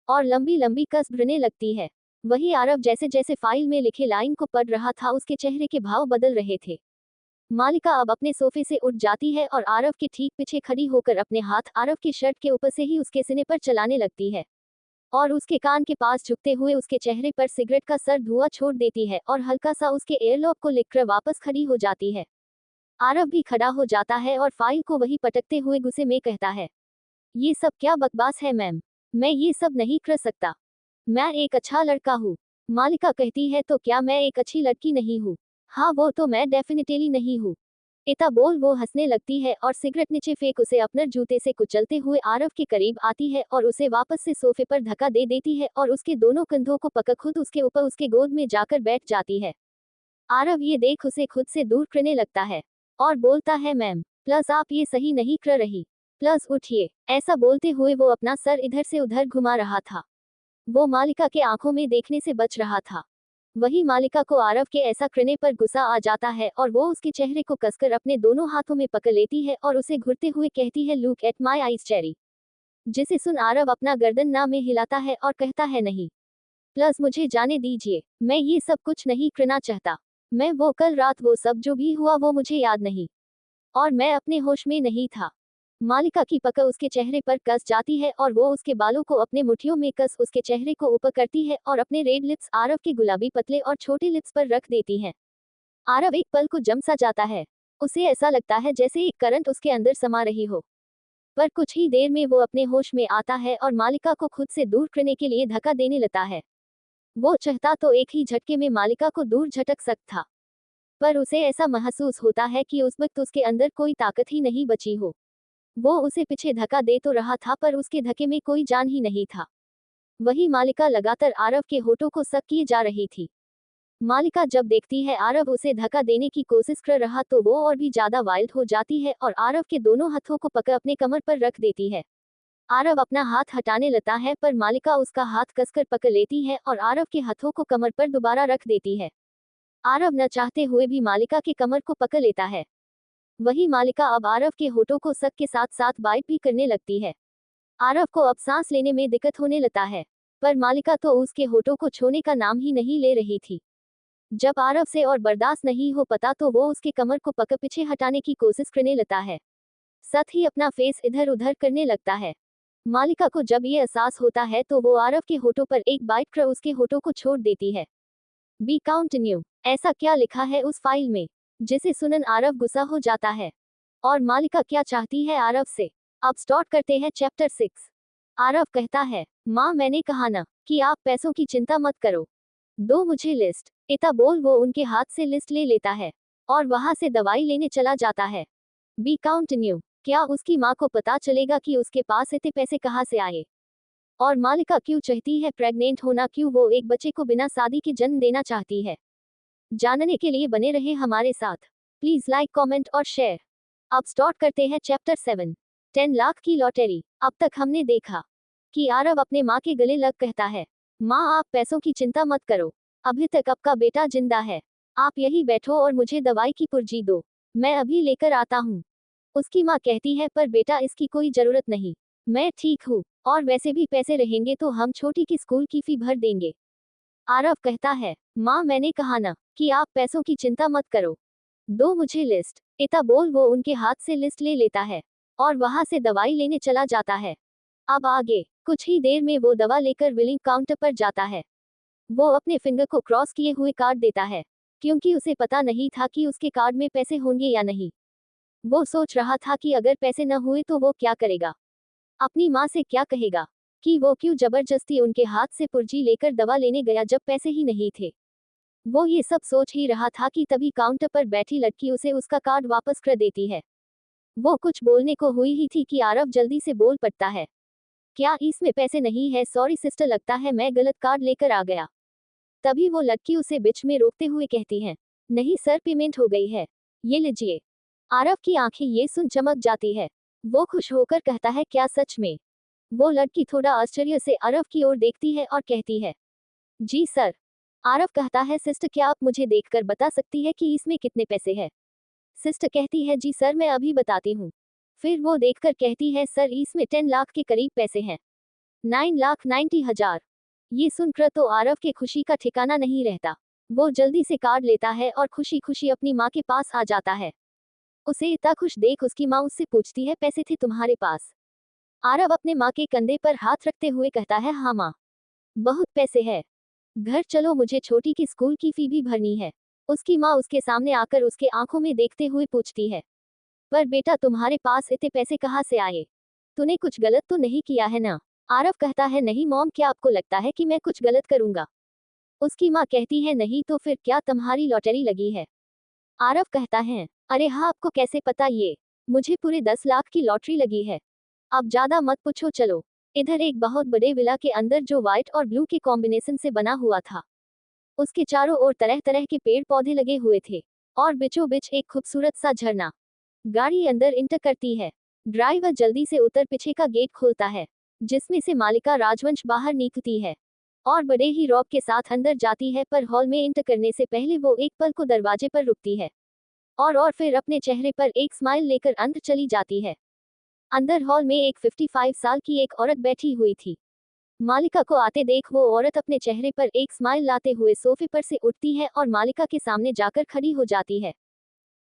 Speaker 1: और लंबी लंबी कस भरने लगती है। वही आरव जैसे जैसे फाइल में लिखे लाइन को पढ़ रहा था, उसके चेहरे के भाव बदल रहे थे। मालिका अब अपने सोफे से उठ जाती है और आरव के ठीक पीछे खड़ी होकर अपने हाथ आरव की शर्ट के ऊपर से ही उसके सीने पर चलाने लगती है और उसके कान के पास झुकते हुए उसके चेहरे पर सिगरेट का सर धुआं छोड़ देती है और हल्का सा उसके एयरलॉक को लिखकर वापस खड़ी हो जाती है। आरव भी खड़ा हो जाता है और फाइल को वही पटकते हुए गुस्से में कहता है, ये सब क्या बकवास है मैम, मैं ये सब नहीं कर सकता। मैं एक अच्छा लड़का हूँ। मालिका कहती है, तो क्या मैं एक अच्छी लड़की नहीं हूँ? हाँ, वो तो मैं डेफिनेटली नहीं हूँ। इता बोल वो हंसने लगती है और सिगरेट नीचे फेंक उसे अपने जूते से कुचलते हुए आरव के करीब आती है और उसे वापस से सोफे पर धक्का दे देती है और उसके दोनों कंधों को पकड़ खुद उसके ऊपर उसके गोद में जाकर बैठ जाती है। आरव ये देख उसे खुद से दूर करने लगता है और बोलता है, मैम, प्लस आप ये सही नहीं कर रही, प्लस उठिए। ऐसा बोलते हुए वो अपना सर इधर से उधर घुमा रहा था। वो मालिका के आंखों में देखने से बच रहा था। वही मालिका को आरव के ऐसा करने पर गुस्सा आ जाता है और वो उसके चेहरे को कसकर अपने दोनों हाथों में पकड़ लेती है और उसे घुरते हुए कहती है, look at my eyes cherry. जिसे सुन आरव अपना गर्दन ना में हिलाता है और कहता है, नहीं, प्लस मुझे जाने दीजिए, मैं ये सब कुछ नहीं करना चाहता। मैं वो कल रात वो सब जो भी हुआ वो मुझे याद नहीं और मैं अपने होश में नहीं था। मालिका की पकड़ उसके चेहरे पर कस जाती है और वो उसके बालों को अपने मुट्ठियों में कस उसके चेहरे को ऊपर करती है और अपने रेड लिप्स आरव के गुलाबी पतले और छोटे लिप्स पर रख देती है। आरव एक पल को जम सा जाता है। उसे ऐसा लगता है जैसे एक करंट उसके अंदर समा रही हो। पर कुछ ही देर में वो अपने होश में आता है और मालिका को खुद से दूर करने के लिए धक्का देने लगता है। वो चाहता तो एक ही झटके में मालिका को दूर झटक सकता था, पर उसे ऐसा महसूस होता है कि उस वक्त उसके अंदर कोई ताकत ही नहीं बची हो। वो उसे पीछे धक्का दे तो रहा था, पर उसके धक्के में कोई जान ही नहीं था। वही मालिका लगातार आरव के होठों को सक किए जा रही थी। मालिका जब देखती है आरव उसे धक्का देने की कोशिश कर रहा तो वो और भी ज्यादा वाइल्ड हो जाती है और आरव के दोनों हाथों को पकड़ अपने कमर पर रख देती है। आरव अपना हाथ हटाने लगता है, पर मालिका उसका हाथ कसकर पकड़ लेती है और आरव के हाथों को कमर पर दोबारा रख देती है। आरव न चाहते हुए भी मालिका के कमर को पकड़ लेता है। वही मालिका अब आरव के होठों को सक के साथ साथ बाइट भी करने लगती है। आरव को अब सांस लेने में दिक्कत होने लगता है, पर मालिका तो उसके होठों को छूने का नाम ही नहीं ले रही थी। जब आरव से और बर्दाश्त नहीं हो पता तो वो उसके कमर को पकड़ पीछे हटाने की कोशिश करने लगता है, साथ ही अपना फेस इधर उधर करने लगता है। मालिका को जब ये एहसास होता है तो वो आरव के होठों पर एक बाइट कर उसके होठों को छोड़ देती है। बी काउंटिन्यू, ऐसा क्या लिखा है उस फाइल में, जिसे सुनन आरव गुस्सा हो जाता है। और मालिका क्या चाहती है आरव से। अब स्टार्ट करते हैं चैप्टर 6। आरव कहता है, माँ मैंने कहा ना कि आप पैसों की चिंता मत करो, दो मुझे लिस्ट। इतना बोल वो उनके हाथ से लिस्ट ले लेता है और वहां से दवाई लेने चला जाता है। बी काउंटिन्यू, क्या उसकी माँ को पता चलेगा कि उसके पास इतने पैसे कहाँ से आए? और मालिका क्यों चाहती है प्रेग्नेंट होना, क्यों वो एक बच्चे को बिना शादी के जन्म देना चाहती है? जानने के लिए बने रहे हमारे साथ। प्लीज लाइक कमेंट और शेयर। अब स्टार्ट करते हैं चैप्टर 7। 10 लाख की लॉटरी। अब तक हमने देखा कि आरव अपने माँ के गले लग कहता है, माँ आप पैसों की चिंता मत करो, अभी तक आपका बेटा जिंदा है, आप यही बैठो और मुझे दवाई की पुर्जी दो, मैं अभी लेकर आता हूँ। उसकी माँ कहती है, पर बेटा इसकी कोई जरूरत नहीं, मैं ठीक हूँ, और वैसे भी पैसे रहेंगे तो हम छोटी की स्कूल की फी भर देंगे। आरव कहता है, माँ मैंने कहा ना कि आप पैसों की चिंता मत करो, दो मुझे लिस्ट। इतना बोल वो उनके हाथ से लिस्ट ले लेता है और वहां से दवाई लेने चला जाता है। अब आगे कुछ ही देर में वो दवा लेकर बिलिंग काउंटर पर जाता है। वो अपने फिंगर को क्रॉस किए हुए कार्ड देता है, क्योंकि उसे पता नहीं था कि उसके कार्ड में पैसे होंगे या नहीं। वो सोच रहा था कि अगर पैसे न हुए तो वो क्या करेगा, अपनी माँ से क्या कहेगा कि वो क्यों जबरदस्ती उनके हाथ से पुर्जी लेकर दवा लेने गया जब पैसे ही नहीं थे। वो ये सब सोच ही रहा था कि तभी काउंटर पर बैठी लड़की उसे उसका कार्ड वापस कर देती है। वो कुछ बोलने को हुई ही थी कि आरव जल्दी से बोल पड़ता है, क्या इसमें पैसे नहीं है? सॉरी सिस्टर, लगता है मैं गलत कार्ड लेकर आ गया। तभी वो लड़की उसे बीच में रोकते हुए कहती है, नहीं सर, पेमेंट हो गई है, ये लीजिए। आरव की आंखें ये सुन चमक जाती है। वो खुश होकर कहता है, क्या सच में? वो लड़की थोड़ा आश्चर्य से आरव की ओर देखती है और कहती है, जी सर। आरव कहता है, सिस्टर क्या आप मुझे देखकर बता सकती है कि इसमें कितने पैसे हैं? सिस्टर कहती है, जी सर मैं अभी बताती हूँ। फिर वो देखकर कहती है, सर इसमें 10 लाख के करीब पैसे हैं, 9,90,000। ये सुनकर तो आरव के खुशी का ठिकाना नहीं रहता। वो जल्दी से कार्ड लेता है और खुशी खुशी अपनी माँ के पास आ जाता है। उसे इतना खुश देख उसकी माँ उससे पूछती है, पैसे थे तुम्हारे पास? आरव अपने माँ के कंधे पर हाथ रखते हुए कहता है, हाँ माँ, बहुत पैसे है, घर चलो मुझे छोटी की स्कूल की फी भी भरनी है। उसकी माँ उसके सामने आकर उसके आंखों में देखते हुए पूछती है, पर बेटा तुम्हारे पास इतने पैसे कहाँ से आए? तूने कुछ गलत तो नहीं किया है ना? आरव कहता है, नहीं मॉम, क्या आपको लगता है कि मैं कुछ गलत करूंगा? उसकी माँ कहती है, नहीं तो फिर क्या तुम्हारी लॉटरी लगी है? आरव कहता है, अरे हाँ, आपको कैसे पता? ये मुझे पूरे 10 लाख की लॉटरी लगी है। अब ज्यादा मत पूछो, चलो। इधर एक बहुत बड़े विला के अंदर जो व्हाइट और ब्लू के कॉम्बिनेशन से बना हुआ था, उसके चारों ओर तरह तरह के पेड़ पौधे लगे हुए थे और बीचों बीच एक खूबसूरत सा झरना। गाड़ी अंदर इंटर करती है। ड्राइवर जल्दी से उतर पीछे का गेट खोलता है, जिसमें से मालिका राजवंश बाहर निकलती है और बड़े ही रौब के साथ अंदर जाती है, पर हॉल में इंटर करने से पहले वो एक पल को दरवाजे पर रुकती है और फिर अपने चेहरे पर एक स्माइल लेकर अंदर चली जाती है। अंदर हॉल में एक 55 साल की एक औरत बैठी हुई थी। मालिका को आते देख वो औरत अपने चेहरे पर एक स्माइल लाते हुए सोफे पर से उठती है और मालिका के सामने जाकर खड़ी हो जाती है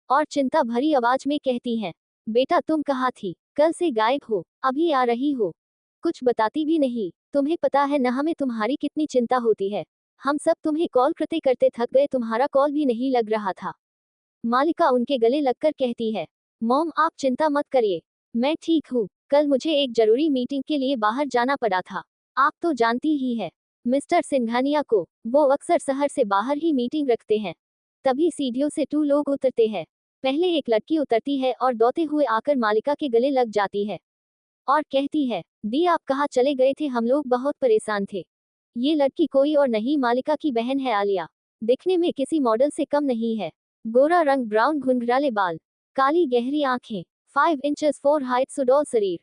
Speaker 1: और चिंता भरी आवाज में कहती है, बेटा तुम कहाँ थी? कल से गायब हो, अभी आ रही हो, कुछ बताती भी नहीं। तुम्हें पता है न हमें तुम्हारी कितनी चिंता होती है। हम सब तुम्हें कॉल करते करते थक गए, तुम्हारा कॉल भी नहीं लग रहा था। मालिका उनके गले लगकर कहती है, मॉम आप चिंता मत करिए, मैं ठीक हूँ। कल मुझे एक जरूरी मीटिंग के लिए बाहर जाना पड़ा था, आप तो जानती ही है मिस्टर सिंघानिया को, वो अक्सर शहर से बाहर ही मीटिंग रखते हैं। तभी सीढ़ियों से 2 लोग उतरते हैं। पहले एक लड़की उतरती है और दौड़ते हुए आकर मालिका के गले लग जाती है और कहती है, दी आप कहाँ चले गए थे, हम लोग बहुत परेशान थे। ये लड़की कोई और नहीं, मालिका की बहन है आलिया। दिखने में किसी मॉडल से कम नहीं है। गोरा रंग, ब्राउन घुंघराले बाल, काली गहरी आंखें, 5 इंचेस 4 हाइट, सुडौल शरीर।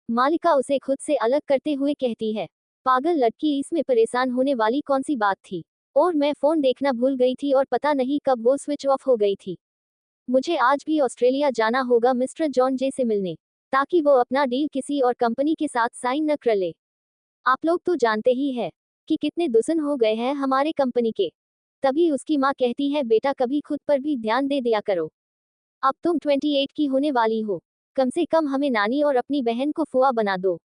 Speaker 1: मालिका उसे खुद से अलग करते हुए कहती है, पागल लड़की, इसमें परेशान होने वाली कौन सी बात थी? और मैं फोन देखना भूल गई थी और पता नहीं कब वो स्विच ऑफ हो गई थी। मुझे आज भी ऑस्ट्रेलिया जाना होगा मिस्टर जॉन जे से मिलने, ताकि वो अपना डील किसी और कंपनी के साथ साइन न कर ले। आप लोग तो जानते ही है कि कितने दुश्मन हो गए हैं हमारे कंपनी के। तभी उसकी माँ कहती है, बेटा कभी खुद पर भी ध्यान दे दिया करो। अब तुम 28 की होने वाली हो, कम से कम हमें नानी और अपनी बहन को फुआ बना दो।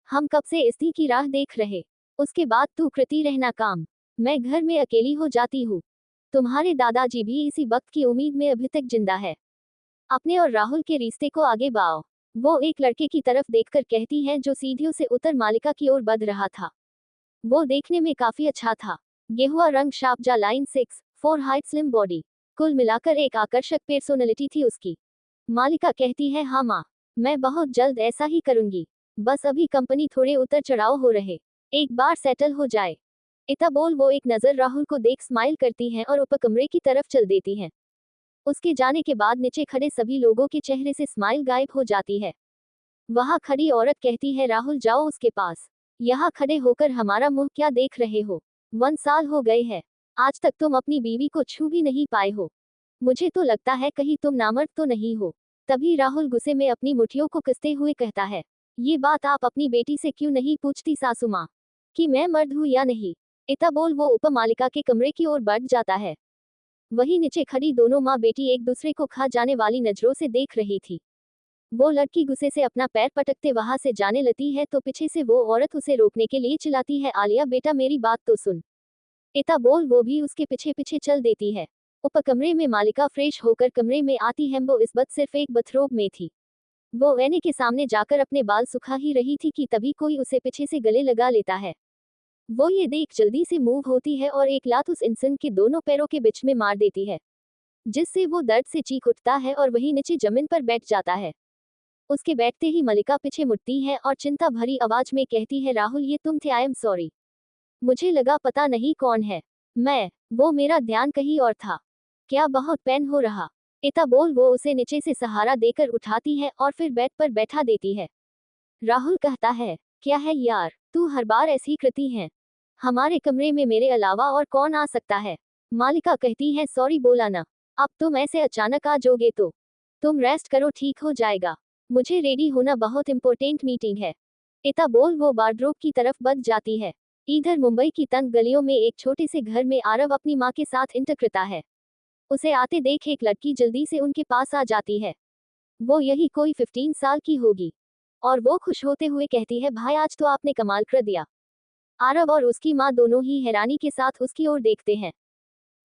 Speaker 1: हम कब से इसी की राह देख रहे। उसके बाद तू करती रहना काम, मैं घर में अकेली हो जाती हूँ। तुम्हारे दादाजी भी इसी वक्त की उम्मीद में अभी तक जिंदा है। अपने और राहुल के रिश्ते को आगे बढ़ाओ। वो एक लड़के की तरफ देखकर कहती है जो सीढ़ियों से उतर मालिका की ओर बढ़ रहा था। वो देखने में काफी अच्छा था। गेहुआ रंग, शार्प जा लाइन, 6'4" हाइट, स्लिम बॉडी, कुल मिलाकर एक आकर्षक पर्सनालिटी थी उसकी। मालिका कहती है, हाँ माँ, मैं बहुत जल्द ऐसा ही करूंगी। बस अभी कंपनी थोड़े उतर चढ़ाव हो रहे, एक बार सेटल हो जाए। इतना बोल वो एक नजर राहुल को देख स्माइल करती है और ऊपर कमरे की तरफ चल देती है। उसके जाने के बाद नीचे खड़े सभी लोगों के चेहरे से स्माइल गायब हो जाती है। वहां खड़ी औरत कहती है, राहुल जाओ उसके पास। यहाँ खड़े होकर हमारा मुंह क्या देख रहे हो। 1 साल हो गए हैं, आज तक तुम अपनी बीवी को छू भी नहीं पाए हो। मुझे तो लगता है कहीं तुम नामर्द तो नहीं हो। तभी राहुल गुस्से में अपनी मुठियों को कसते हुए कहता है, ये बात आप अपनी बेटी से क्यों नहीं पूछती सासू माँ, कि मैं मर्द हूँ या नहीं। इतना बोल वो ऊपर मालिका के कमरे की ओर बढ़ जाता है। वहीं नीचे खड़ी दोनों माँ बेटी एक दूसरे को खा जाने वाली नजरों से देख रही थी। वो लड़की गुस्से से अपना पैर पटकते वहां से जाने लगती है तो पीछे से वो औरत उसे रोकने के लिए चिल्लाती है, आलिया बेटा मेरी बात तो सुन। इतना बोल वो भी उसके पीछे पीछे चल देती है। ऊपर कमरे में मालिका फ्रेश होकर कमरे में आती है। वो इस वक्त सिर्फ एक बाथरोब में थी। वो ऐने के सामने जाकर अपने बाल सुखा ही रही थी कि तभी कोई उसे पीछे से गले लगा लेता है। वो ये देख जल्दी से मूव होती है और एक लात उस इंसान के दोनों पैरों के बीच में मार देती है, जिससे वो दर्द से चीख उठता है और वही नीचे जमीन पर बैठ जाता है। उसके बैठते ही मलिका पीछे मुड़ती है और चिंता भरी आवाज में कहती है, राहुल ये तुम थे? आई एम सॉरी, मुझे लगा पता नहीं कौन है। वो मेरा ध्यान कहीं और था। क्या बहुत पेन हो रहा? इतना बोल वो उसे नीचे से सहारा देकर उठाती है और फिर बेड पर बैठा देती है। राहुल कहता है, क्या है यार, तू हर बार ऐसी करती है। हमारे कमरे में मेरे अलावा और कौन आ सकता है? मालिका कहती है, सॉरी बोला ना, अब तुम ऐसे अचानक आ जाओगे तो तुम रेस्ट करो, ठीक हो जाएगा। मुझे रेडी होना, बहुत इंपॉर्टेंट मीटिंग है। इतना बोल वो वार्डरोब की तरफ बढ़ जाती है। इधर मुंबई की तंग गलियों में एक छोटे से घर में आरव अपनी माँ के साथ इंटर करता है। उसे आते देख एक लड़की जल्दी से उनके पास आ जाती है। वो यही कोई 15 साल की होगी और वो खुश होते हुए कहती है, भाई आज तो आपने कमाल कर दिया। आरव और उसकी माँ दोनों ही हैरानी के साथ उसकी ओर देखते हैं।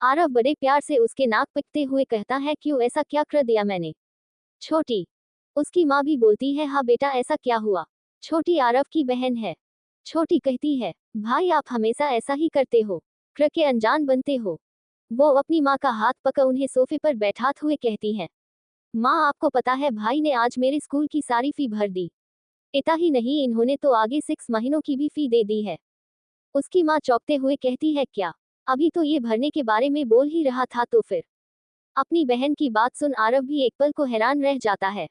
Speaker 1: आरव बड़े प्यार से उसके नाक पिटते हुए कहता है, क्यों, ऐसा क्या कर दिया मैंने? छोटी, उसकी माँ भी बोलती है, हाँ बेटा ऐसा क्या हुआ? छोटी आरव की बहन है। छोटी कहती है, भाई आप हमेशा ऐसा ही करते हो, के अनजान बनते हो। वो अपनी माँ का हाथ पकड़ उन्हें सोफे पर बैठाते हुए कहती है, माँ आपको पता है भाई ने आज मेरे स्कूल की सारी फी भर दी। इतना ही नहीं, इन्होंने तो आगे 6 महीनों की भी फी दे दी है। उसकी माँ चौंकते हुए कहती है, क्या? अभी तो ये भरने के बारे में बोल ही रहा था तो फिर? अपनी बहन की बात सुन आरव भी एक पल को हैरान रह जाता है।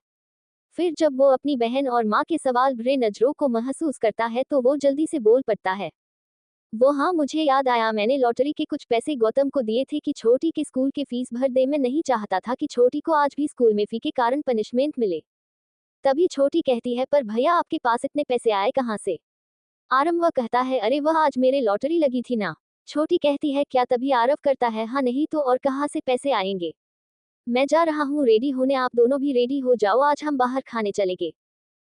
Speaker 1: फिर जब वो अपनी बहन और माँ के सवाल भरे नजरों को महसूस करता है तो वो जल्दी से बोल पड़ता है, वो हाँ मुझे याद आया, मैंने लॉटरी के कुछ पैसे गौतम को दिए थे कि छोटी के स्कूल के फीस भर दे। मैं नहीं चाहता था कि छोटी को आज भी स्कूल में फी के कारण पनिशमेंट मिले। तभी छोटी कहती है, पर भैया आपके पास इतने पैसे आए कहाँ से? आरव वह कहता है, अरे वह आज मेरे लॉटरी लगी थी ना। छोटी कहती है, क्या? तभी आरव करता है, हाँ नहीं तो और कहाँ से पैसे आएंगे। मैं जा रहा हूँ रेडी होने, आप दोनों भी रेडी हो जाओ, आज हम बाहर खाने चलेंगे।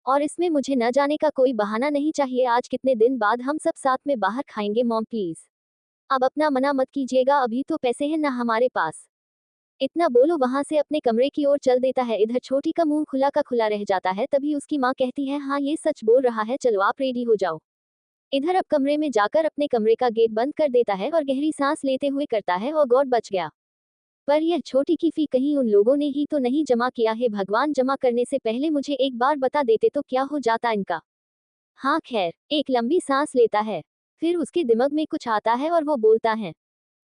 Speaker 1: और इसमें मुझे न जाने का कोई बहाना नहीं चाहिए, आज कितने दिन बाद हम सब साथ में बाहर खाएंगे मॉम प्लीज। अब अपना मना मत कीजिएगा, अभी तो पैसे हैं ना हमारे पास। इतना बोलो वहां से अपने कमरे की ओर चल देता है। इधर छोटी का मुंह खुला का खुला रह जाता है। तभी उसकी माँ कहती है, हाँ ये सच बोल रहा है, चलो आप रेडी हो जाओ। इधर अब कमरे में जाकर अपने कमरे का गेट बंद कर देता है और गहरी सांस लेते हुए करता है, और गॉड बच गया। पर यह छोटी की फी कहीं उन लोगों ने ही तो नहीं जमा किया है? भगवान, जमा करने से पहले मुझे एक बार बता देते तो क्या हो जाता इनका। हाँ खैर, एक लंबी सांस लेता है। फिर उसके दिमाग में कुछ आता है और वो बोलता है,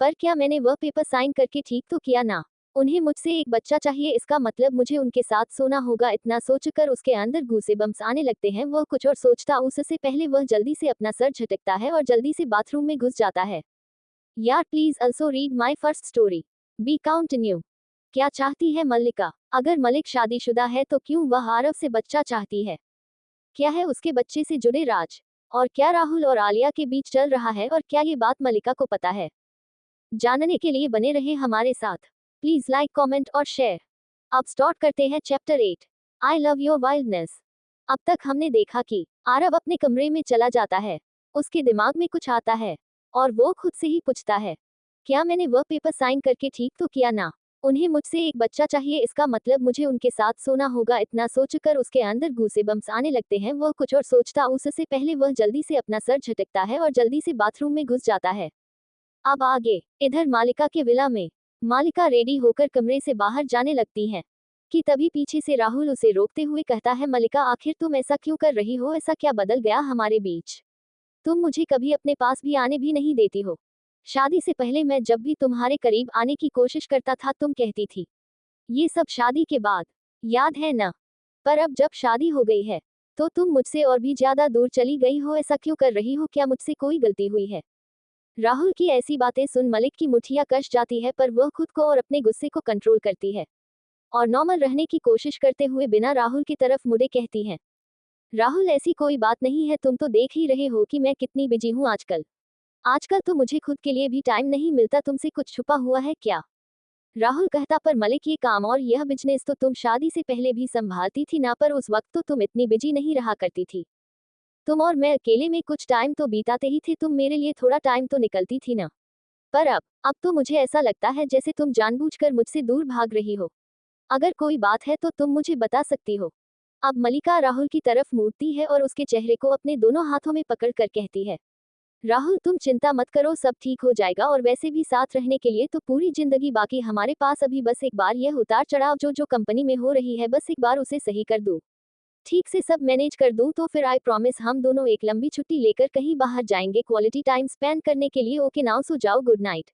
Speaker 1: पर क्या मैंने वह पेपर साइन करके ठीक तो किया ना? उन्हें मुझसे एक बच्चा चाहिए, इसका मतलब मुझे उनके साथ सोना होगा। इतना सोचकर उसके अंदर गूसेबम्स आने लगते हैं। वह कुछ और सोचता उससे पहले वह जल्दी से अपना सर झटकता है और जल्दी से बाथरूम में घुस जाता है। यार please also read my first story, be continue. क्या चाहती है मल्लिका? अगर मलिक शादीशुदा है तो क्यों वह आरव से बच्चा चाहती है? क्या है उसके बच्चे से जुड़े राज? और क्या राहुल और आलिया के बीच चल रहा है? और क्या ये बात मल्लिका को पता है? जानने के लिए बने रहे हमारे साथ। प्लीज लाइक, कमेंट और शेयर। अब स्टार्ट करते हैं chapter 8, I love your wildness. अब तक हमने देखा कि आरव अपने कमरे में चला जाता है, उसके दिमाग में कुछ आता है और वो खुद से ही पूछता है, क्या मैंने वह पेपर साइन करके ठीक तो किया ना? उन्हें मुझसे एक बच्चा चाहिए, इसका मतलब मुझे उनके साथ सोना होगा। इतना सोचकर उसके अंदर गूसेबम्स आने लगते हैं। वह कुछ और सोचता उससे पहले वह जल्दी से अपना सर झटकता है और जल्दी से बाथरूम में घुस जाता है। अब आगे इधर मालिका के विला में मालिका रेडी होकर कमरे से बाहर जाने लगती है कि तभी पीछे से राहुल उसे रोकते हुए कहता है, मलिका आखिर तुम ऐसा क्यों कर रही हो? ऐसा क्या बदल गया हमारे बीच? तुम मुझे कभी अपने पास भी आने भी नहीं देती हो। शादी से पहले मैं जब भी तुम्हारे करीब आने की कोशिश करता था तुम कहती थी ये सब शादी के बाद, याद है ना? पर अब जब शादी हो गई है तो तुम मुझसे और भी ज्यादा दूर चली गई हो। ऐसा क्यों कर रही हो? क्या मुझसे कोई गलती हुई है? राहुल की ऐसी बातें सुन मलिक की मुठियां कस जाती है, पर वह खुद को और अपने गुस्से को कंट्रोल करती है और नॉर्मल रहने की कोशिश करते हुए बिना राहुल की तरफ मुड़े कहती है, राहुल ऐसी कोई बात नहीं है, तुम तो देख ही रहे हो कि मैं कितनी बिजी हूँ आजकल। आजकल तो मुझे खुद के लिए भी टाइम नहीं मिलता। तुमसे कुछ छुपा हुआ है क्या? राहुल कहता, पर मलिक ये काम और यह बिजनेस तो तुम शादी से पहले भी संभालती थी ना? पर उस वक्त तो तुम इतनी बिजी नहीं रहा करती थी। तुम और मैं अकेले में कुछ टाइम तो बिताते ही थे। तुम मेरे लिए थोड़ा टाइम तो निकलती थी ना? पर अब तो मुझे ऐसा लगता है जैसे तुम जानबूझकर मुझसे दूर भाग रही हो। अगर कोई बात है तो तुम मुझे बता सकती हो। अब मलिका राहुल की तरफ मुड़ती है और उसके चेहरे को अपने दोनों हाथों में पकड़कर कहती है, राहुल तुम चिंता मत करो, सब ठीक हो जाएगा। और वैसे भी साथ रहने के लिए तो पूरी जिंदगी बाकी हमारे पास। अभी बस एक बार यह उतार चढ़ाव जो कंपनी में हो रही है, बस एक बार उसे सही कर दूं, ठीक से सब मैनेज कर दूं, तो फिर आई प्रॉमिस हम दोनों एक लंबी छुट्टी लेकर कहीं बाहर जाएंगे क्वालिटी टाइम स्पेंड करने के लिए। ओके नाउ सो जाओ, गुड नाइट।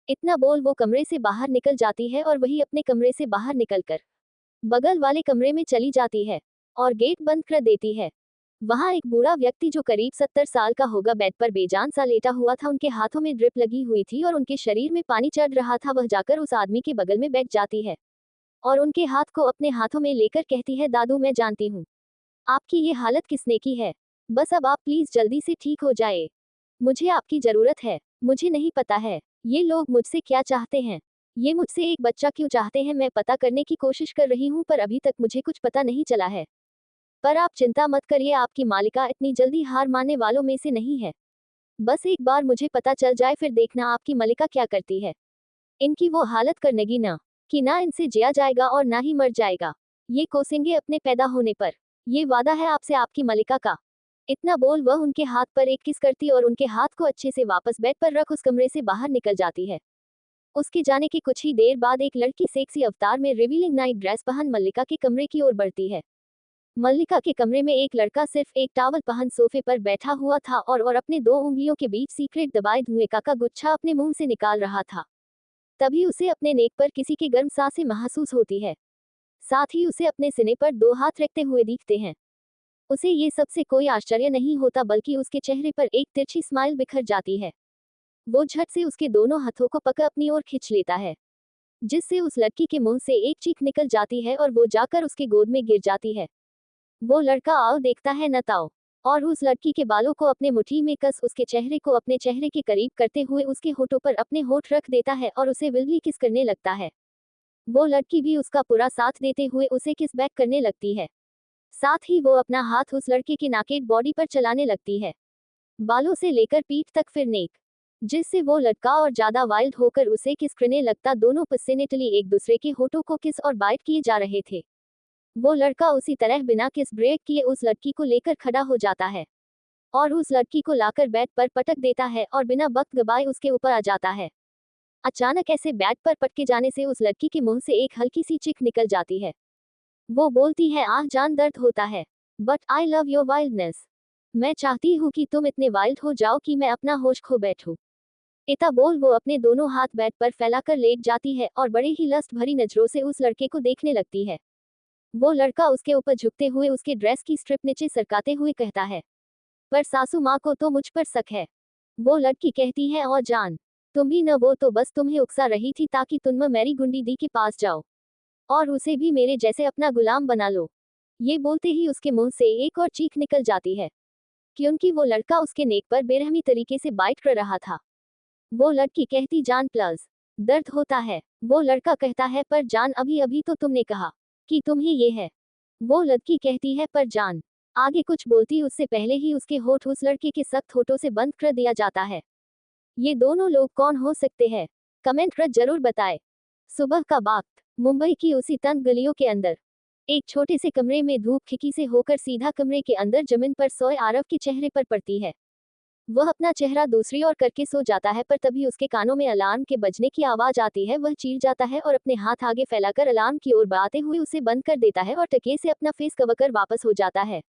Speaker 1: इतना बोल वो कमरे से बाहर निकल जाती है और वही अपने कमरे से बाहर निकलकर बगल वाले कमरे में चली जाती है और गेट बंद कर देती है। वहां एक बूढ़ा व्यक्ति जो करीब 70 साल का होगा बेड पर बेजान सा लेटा हुआ था। उनके हाथों में ड्रिप लगी हुई थी और उनके शरीर में पानी चढ़ रहा था। वह जाकर उस आदमी के बगल में बैठ जाती है और उनके हाथ को अपने हाथों में लेकर कहती है, दादू मैं जानती हूँ आपकी ये हालत किसने की है, बस अब आप प्लीज जल्दी से ठीक हो जाए। मुझे आपकी जरूरत है। मुझे नहीं पता है ये लोग मुझसे क्या चाहते हैं। ये मुझसे एक बच्चा क्यों चाहते हैं? मैं पता करने की कोशिश कर रही हूँ पर अभी तक मुझे कुछ पता नहीं चला है। पर आप चिंता मत करिए, आपकी मालिका इतनी जल्दी हार मानने वालों में से नहीं है। बस एक बार मुझे पता चल जाए फिर देखना आपकी मलिका क्या करती है। इनकी वो हालत करनेगी ना कि ना इनसे जिया जाएगा और ना ही मर जाएगा। ये कोसेंगे अपने पैदा होने पर। ये वादा है आपसे आपकी मलिका का। इतना बोल वह उनके हाथ पर एक किस करती और उनके हाथ को अच्छे से वापस बेड पर रख उस कमरे से बाहर निकल जाती है। उसके जाने के कुछ ही देर बाद एक लड़की सेक्सी अवतार में रिवीलिंग नाइट ड्रेस पहन मल्लिका के कमरे की ओर बढ़ती है। मल्लिका के कमरे में एक लड़का सिर्फ एक टावल पहन सोफे पर बैठा हुआ था और अपने दो उंगलियों के बीच सीक्रेट दबाए धुएं का गुच्छा अपने मुंह से निकाल रहा था। तभी उसे अपने नेक पर किसी की गर्म सांसें महसूस होती है। साथ ही उसे अपने सीने पर दो हाथ रखते हुए दिखते हैं। उसे ये सबसे कोई आश्चर्य नहीं होता, बल्कि उसके चेहरे पर एक तिरछी स्माइल बिखर जाती है। वो झट से उसके दोनों हाथों को पकड़ अपनी ओर खींच लेता है, जिससे उस लड़की के मुंह से एक चीख निकल जाती है और वो जाकर उसके गोद में गिर जाती है। वो लड़का आओ देखता है न ताओ और उस लड़की के बालों को अपने मुट्ठी में कस उसके चेहरे को अपने चेहरे के करीब करते हुए उसके होठों पर अपने होठ रख देता है और उसे विल्ली किस करने लगता है। वो लड़की भी उसका पूरा साथ देते हुए उसे किस बैक करने लगती है। साथ ही वो अपना हाथ उस लड़के की नाकेड बॉडी पर चलाने लगती है, बालों से लेकर पीठ तक फिर नेक, जिससे वो लड़का और ज्यादा वाइल्ड होकर उसे किस करने लगता। दोनों पैशनेटली एक दूसरे के होठों को किस और बाइट किए जा रहे थे। वो लड़का उसी तरह बिना किस ब्रेक किए उस लड़की को लेकर खड़ा हो जाता है और उस लड़की को लाकर बेड पर पटक देता है और बिना वक्त गवाए उसके ऊपर आ जाता है। अचानक ऐसे बेड पर पटके जाने से उस लड़की के मुंह से एक हल्की सी चीख निकल जाती है। वो बोलती है, आह जान दर्द होता है, but I love your wildness. मैं चाहती हूँ कि तुम इतने वाइल्ड हो जाओ कि मैं अपना होश खो बैठूं। इतना बोल वो अपने दोनों हाथ बेड पर फैलाकर लेट जाती है और बड़े ही लस्ट भरी नजरों से उस लड़के को देखने लगती है। वो लड़का उसके ऊपर झुकते हुए उसके ड्रेस की स्ट्रिप नीचे सरकाते हुए कहता है, पर सासू माँ को तो मुझ पर शक है। वो लड़की कहती है, और जान तुम भी न, वो तो बस तुम्हें उकसा रही थी ताकि तुम मेरी गुंडी दी के पास जाओ और उसे भी मेरे जैसे अपना गुलाम बना लो। ये बोलते ही उसके मुंह से एक और चीख निकल जाती है, क्योंकि वो लड़का उसके नेक पर बेरहमी तरीके से बाइट कर रहा था। वो लड़की कहती जान प्लस दर्द होता है। वो लड़का कहता है पर जान अभी अभी तो तुमने कहा कि तुम्हें ये है। वो लड़की कहती है पर जान। आगे कुछ बोलती उससे पहले ही उसके होठ उस लड़के के सख्त होठों से बंद कर दिया जाता है। ये दोनों लोग कौन हो सकते हैं? कमेंट कर जरूर बताएं। सुबह का वक्त, मुंबई की उसी तंग गलियों के अंदर एक छोटे से कमरे में धूप खिड़की से होकर सीधा कमरे के अंदर जमीन पर सोए आरव के चेहरे पर पड़ती है। वह अपना चेहरा दूसरी ओर करके सो जाता है, पर तभी उसके कानों में अलार्म के बजने की आवाज आती है। वह चीर जाता है और अपने हाथ आगे फैलाकर अलार्म की ओर बढ़ाते हुए उसे बंद कर देता है और टके से अपना फेस कवर कर वापस हो जाता है।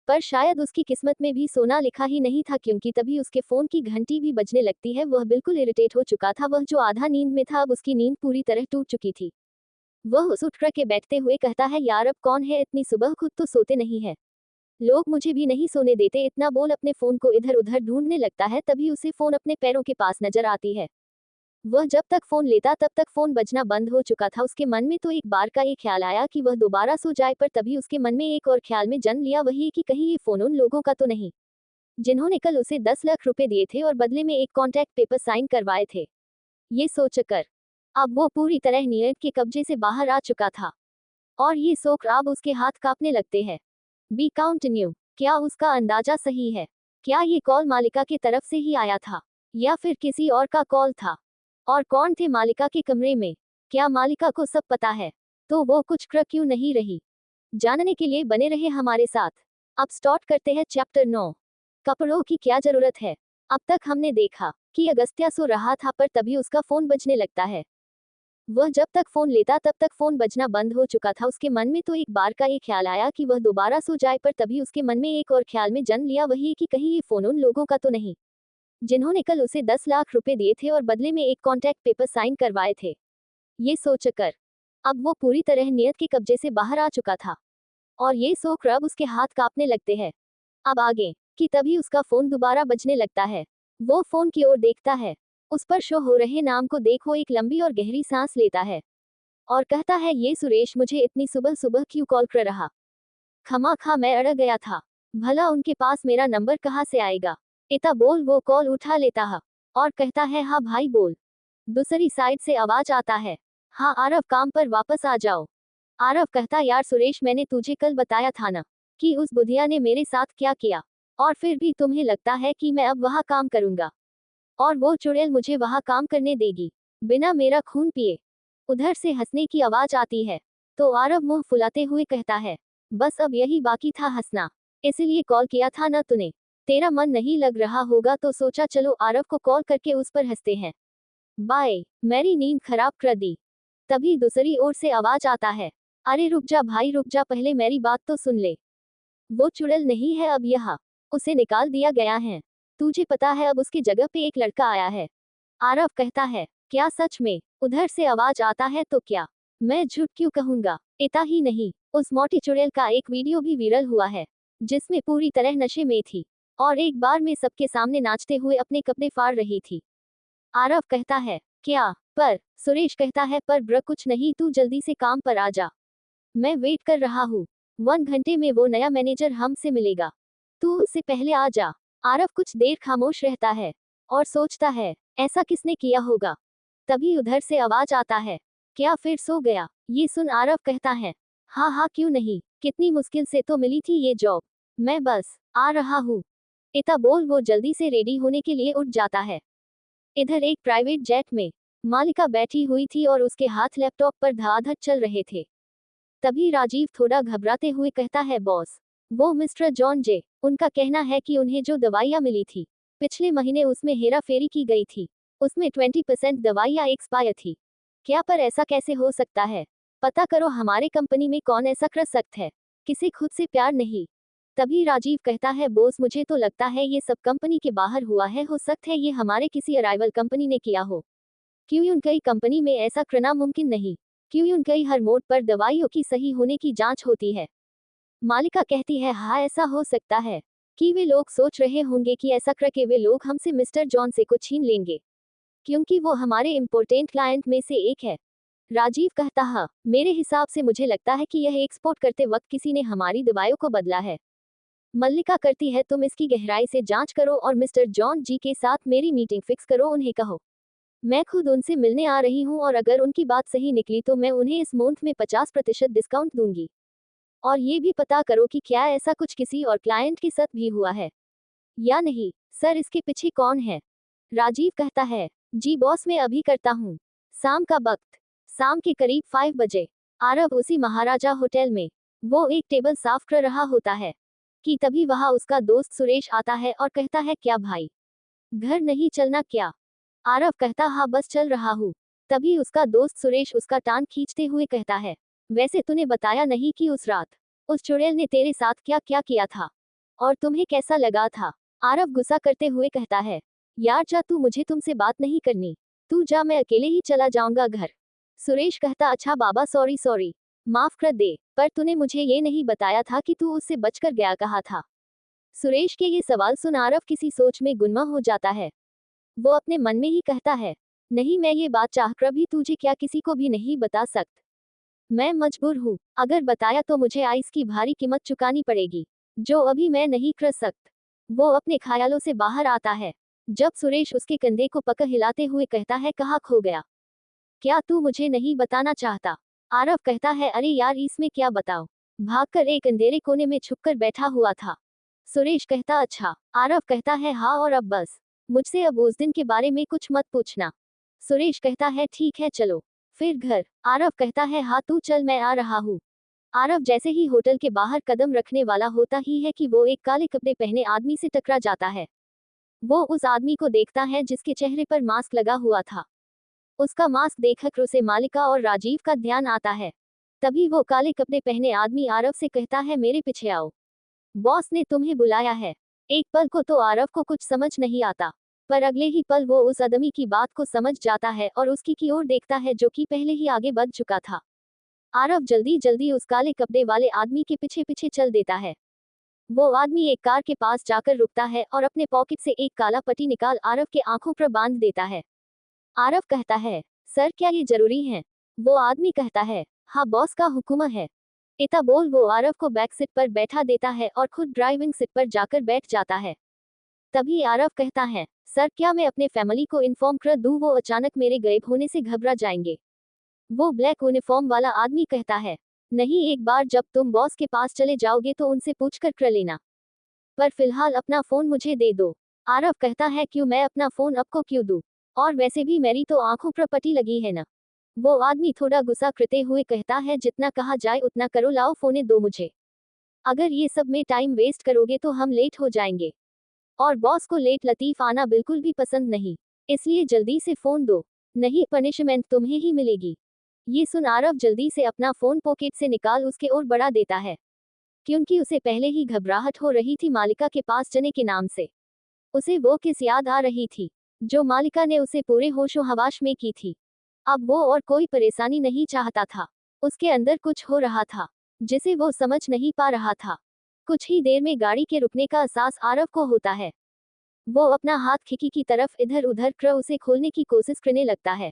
Speaker 1: पर शायद उसकी किस्मत में भी सोना लिखा ही नहीं था, क्योंकि तभी उसके फोन की घंटी भी बजने लगती है। वह बिल्कुल इरिटेट हो चुका था। वह जो आधा नींद में था, अब उसकी नींद पूरी तरह टूट चुकी थी। वह उठ कर के बैठते हुए कहता है, यार अब कौन है इतनी सुबह, खुद तो सोते नहीं है, लोग मुझे भी नहीं सोने देते। इतना बोल अपने फोन को इधर उधर ढूंढने लगता है। तभी उसे फोन अपने पैरों के पास नजर आती है। वह जब तक फोन लेता तब तक फोन बजना बंद हो चुका था। उसके मन में तो एक बार का ये ख्याल आया कि वह दोबारा सो जाए, पर तभी उसके मन में एक और ख्याल में जन्म लिया, वही कि कहीं ये फोन उन लोगों का तो नहीं जिन्होंने कल उसे 10 लाख रुपए दिए थे और बदले में एक कॉन्ट्रैक्ट पेपर साइन करवाए थे। ये सोचकर अब वो पूरी तरह नीयत के कब्जे से बाहर आ चुका था और ये सोच अब उसके हाथ कांपने लगते हैं। B continue. क्या उसका अंदाजा सही है? क्या ये कॉल मालिका की तरफ से ही आया था या फिर किसी और का कॉल था? और कौन थे मालिका के कमरे में? क्या मालिका को सब पता है? तो वो कुछ कर क्यों नहीं रही? जानने के लिए बने रहे हमारे साथ। अब स्टार्ट करते हैं चैप्टर 9। कपड़ों की क्या जरूरत है? अब तक हमने देखा कि अगस्त्या सो रहा था, पर तभी उसका फोन बजने लगता है। वह जब तक फोन लेता तब तक फोन बजना बंद हो चुका था। उसके मन में तो एक बार का ये ख्याल आया कि वह दोबारा सो जाए, पर तभी उसके मन में एक और ख्याल में जन्म लिया, वही कि कहीं ये फोन उन लोगों का तो नहीं जिन्होंने कल उसे 10 लाख रुपए दिए थे और बदले में एक कॉन्ट्रैक्ट पेपर साइन करवाए थे। ये सोचकर अब वो पूरी तरह नियत के कब्जे से बाहर आ चुका था और ये सोच अब उसके हाथ कांपने लगते हैं। अब आगे कि तभी उसका फोन दोबारा बजने लगता है। वो फोन की ओर देखता है। उस पर शो हो रहे नाम को देखो एक लंबी और गहरी सांस लेता है और कहता है, ये सुरेश मुझे इतनी सुबह सुबह क्यों कॉल कर रहा? खमा मैं अड़ गया था। भला उनके पास मेरा नंबर कहाँ से आएगा? इतना बोल वो कॉल उठा लेता है और कहता है, हाँ भाई बोल। दूसरी साइड से आवाज आता है, हाँ आरव काम पर वापस आ जाओ। आरव कहता, यार सुरेश मैंने तुझे कल बताया था ना कि उस बुधिया ने मेरे साथ क्या किया, और फिर भी तुम्हें लगता है कि मैं अब वहाँ काम करूंगा और वो चुड़ैल मुझे वहाँ काम करने देगी बिना मेरा खून पिए? उधर से हंसने की आवाज आती है तो आरव मुंह फुलाते हुए कहता है, बस अब यही बाकी था हंसना, इसलिए कॉल किया था ना तूने। तेरा मन नहीं लग रहा होगा तो सोचा चलो आरव को कॉल करके उस पर हंसते हैं। बाय। मेरी नींद खराब कर दी। तभी दूसरी ओर से आवाज आता है, अरे रुक जा भाई रुक जा, पहले मेरी बात तो सुन ले। वो चुड़ैल नहीं है अब यहाँ, उसे निकाल दिया गया है। तुझे पता है अब उसकी जगह पे एक लड़का आया है। आरव कहता है, क्या सच में? उधर से आवाज आता है, तो क्या मैं झूठ क्यों कहूंगा? इतना ही नहीं, उस मोटी चुड़ैल का एक वीडियो भी वायरल हुआ है जिसमें पूरी तरह नशे में थी और एक बार में सबके सामने नाचते हुए अपने कपड़े फाड़ रही थी। आरव कहता है, क्या? पर सुरेश कहता है, पर ब्र कुछ नहीं, तू जल्दी से काम पर आ जा, मैं वेट कर रहा हूँ। 1 घंटे में वो नया मैनेजर हमसे मिलेगा, तू उससे पहले आ जा। आरव कुछ देर खामोश रहता है और सोचता है, ऐसा किसने किया होगा? तभी उधर से आवाज आता है, क्या फिर सो गया? ये सुन आरव कहता है, हाँ हाँ क्यों नहीं, कितनी मुश्किल से तो मिली थी ये जॉब, मैं बस आ रहा हूँ। इतना बोल वो जल्दी से रेडी होने के लिए उठ जाता है। इधर एक प्राइवेट जेट में मालिका बैठी हुई थी और उसके हाथ लैपटॉप पर धड़ाधड़ चल रहे थे। तभी राजीव थोड़ा घबराते हुए कहता है, बॉस वो मिस्टर जॉन जे, उनका कहना है कि उन्हें जो दवाइयाँ मिली थी पिछले महीने उसमें हेरा फेरी की गई थी, उसमें 20% दवाइयाँ एक्सपायर थी। क्या? पर ऐसा कैसे हो सकता है? पता करो हमारे कंपनी में कौन ऐसा कर सकता है, किसी खुद से प्यार नहीं। तभी राजीव कहता है, बॉस मुझे तो लगता है ये सब कंपनी के बाहर हुआ है, हो सकता है ये हमारे किसी अराइवल कंपनी ने किया हो। क्यों उनकी कंपनी में ऐसा करना मुमकिन नहीं? क्यों उनकी हर मोड पर दवाइयों की सही होने की जांच होती है? मालिका कहती है, हाँ ऐसा हो सकता है कि वे लोग सोच रहे होंगे कि ऐसा करके वे लोग हमसे मिस्टर जॉन से कुछ छीन लेंगे, क्योंकि वो हमारे इम्पोर्टेंट क्लाइंट में से एक है। राजीव कहता, हाँ मेरे हिसाब से मुझे लगता है कि यह एक्सपोर्ट करते वक्त किसी ने हमारी दवाइयों को बदला है। मल्लिका करती है, तुम इसकी गहराई से जांच करो और मिस्टर जॉन जी के साथ मेरी मीटिंग फिक्स करो। उन्हें कहो मैं खुद उनसे मिलने आ रही हूँ और अगर उनकी बात सही निकली तो मैं उन्हें इस मंथ में 50% डिस्काउंट दूंगी। और ये भी पता करो कि क्या ऐसा कुछ किसी और क्लाइंट के साथ भी हुआ है या नहीं। सर, इसके पीछे कौन है? राजीव कहता है, जी बॉस, मैं अभी करता हूँ। शाम का वक्त, शाम के करीब 5 बजे। आरव उसी महाराजा होटल में, वो एक टेबल साफ कर रहा होता है कि तभी वहां उसका दोस्त सुरेश आता है और कहता है, क्या भाई, घर नहीं चलना क्या? आरव कहता, हाँ बस चल रहा हूँ। तभी उसका दोस्त सुरेश उसका टांग खींचते हुए कहता है, वैसे तूने बताया नहीं कि उस रात उस चुड़ैल ने तेरे साथ क्या क्या किया था और तुम्हें कैसा लगा था? आरव गुस्सा करते हुए कहता है, यार जा तू, मुझे तुमसे बात नहीं करनी। तू जा, मैं अकेले ही चला जाऊंगा घर। सुरेश कहता, अच्छा बाबा, सॉरी सॉरी, माफ कर दे, पर तूने मुझे ये नहीं बताया था कि तू उससे बचकर गया कहा था। सुरेश के ये सवाल सुन आरव किसी सोच में गुम्मा हो जाता है। वो अपने मन में ही कहता है, नहीं, मैं ये बात चाहकर भी तुझे क्या किसी को भी नहीं बता सकता। मैं मजबूर हूँ, अगर बताया तो मुझे आइस की भारी कीमत चुकानी पड़ेगी, जो अभी मैं नहीं कर सकता। वो अपने ख्यालों से बाहर आता है जब सुरेश उसके कंधे को पकड़ हिलाते हुए कहता है, कहाँ खो गया? क्या तू मुझे नहीं बताना चाहता? आरव कहता है, अरे यार, इसमें क्या बताओ, भागकर एक अंधेरे कोने में छुपकर बैठा हुआ था। सुरेश कहता, अच्छा। आरव कहता है, हाँ, और अब बस मुझसे अब उस दिन के बारे में कुछ मत पूछना। सुरेश कहता है, ठीक है चलो फिर घर। आरव कहता है, हाँ तू चल, मैं आ रहा हूँ। आरव जैसे ही होटल के बाहर कदम रखने वाला होता ही है कि वो एक काले कपड़े पहने आदमी से टकरा जाता है। वो उस आदमी को देखता है जिसके चेहरे पर मास्क लगा हुआ था। उसका मास्क देखकर उसे मालिका और राजीव का ध्यान आता है। तभी वो काले कपड़े पहने आदमी आरव से कहता है, मेरे पीछे आओ, बॉस ने तुम्हें बुलाया है। एक पल को तो आरव को कुछ समझ नहीं आता, पर अगले ही पल वो उस आदमी की बात को समझ जाता है और उसकी की ओर देखता है जो कि पहले ही आगे बढ़ चुका था। आरव जल्दी जल्दी उस काले कपड़े वाले आदमी के पीछे पीछे चल देता है। वो आदमी एक कार के पास जाकर रुकता है और अपने पॉकेट से एक काला पट्टी निकाल आरव के आंखों पर बांध देता है। आरव कहता है, सर क्या ये जरूरी है? वो आदमी कहता है, हाँ बॉस का हुक्म है। इतना बोल वो आरव को बैक सीट पर बैठा देता है और खुद ड्राइविंग सीट पर जाकर बैठ जाता है। तभी आरव कहता है, सर क्या मैं अपने फैमिली को इन्फॉर्म कर दूं? वो अचानक मेरे गायब होने से घबरा जाएंगे। वो ब्लैक यूनिफॉर्म वाला आदमी कहता है, नहीं, एक बार जब तुम बॉस के पास चले जाओगे तो उनसे पूछकर कर लेना, पर फिलहाल अपना फोन मुझे दे दो। आरव कहता है, क्यों, मैं अपना फोन आपको क्यों दूं? और वैसे भी मेरी तो आंखों पर पट्टी लगी है ना। वो आदमी थोड़ा गुस्सा करते हुए कहता है, जितना कहा जाए उतना करो, लाओ फोन दो मुझे। अगर ये सब में टाइम वेस्ट करोगे तो हम लेट हो जाएंगे, और बॉस को लेट लतीफ आना बिल्कुल भी पसंद नहीं, इसलिए जल्दी से फोन दो, नहीं पनिशमेंट तुम्हें ही मिलेगी। ये सुन आरव जल्दी से अपना फोन पॉकेट से निकाल उसके ओर बढ़ा देता है, क्योंकि उसे पहले ही घबराहट हो रही थी मालिका के पास जाने के नाम से। उसे वो किस याद आ रही थी जो मालिका ने उसे पूरे होशो हवाश में की थी। अब वो और कोई परेशानी नहीं चाहता था, उसके अंदर कुछ हो रहा था जिसे वो समझ नहीं पा रहा था। कुछ ही देर में गाड़ी के रुकने का एहसास आरव को होता है। वो अपना हाथ खिड़की की तरफ इधर उधर कर उसे खोलने की कोशिश करने लगता है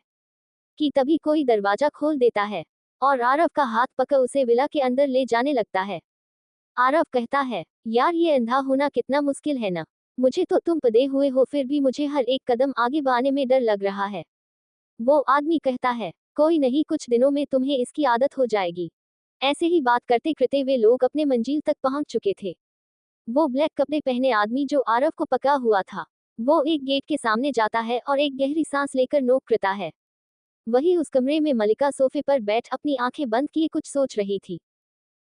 Speaker 1: कि तभी कोई दरवाजा खोल देता है और आरव का हाथ पकड़ उसे विला के अंदर ले जाने लगता है। आरव कहता है, यार ये अंधा होना कितना मुश्किल है ना। मुझे तो तुम पदे हुए हो, फिर भी मुझे हर एक कदम आगे बढ़ाने में डर लग रहा है। वो आदमी कहता है, कोई नहीं, कुछ दिनों में तुम्हें इसकी आदत हो जाएगी। ऐसे ही बात करते करते वे लोग अपने मंजिल तक पहुंच चुके थे। वो ब्लैक कपड़े पहने आदमी जो आरव को पका हुआ था, वो एक गेट के सामने जाता है और एक गहरी सांस लेकर नोक करता है। वही उस कमरे में मलिका सोफे पर बैठ अपनी आंखें बंद किए कुछ सोच रही थी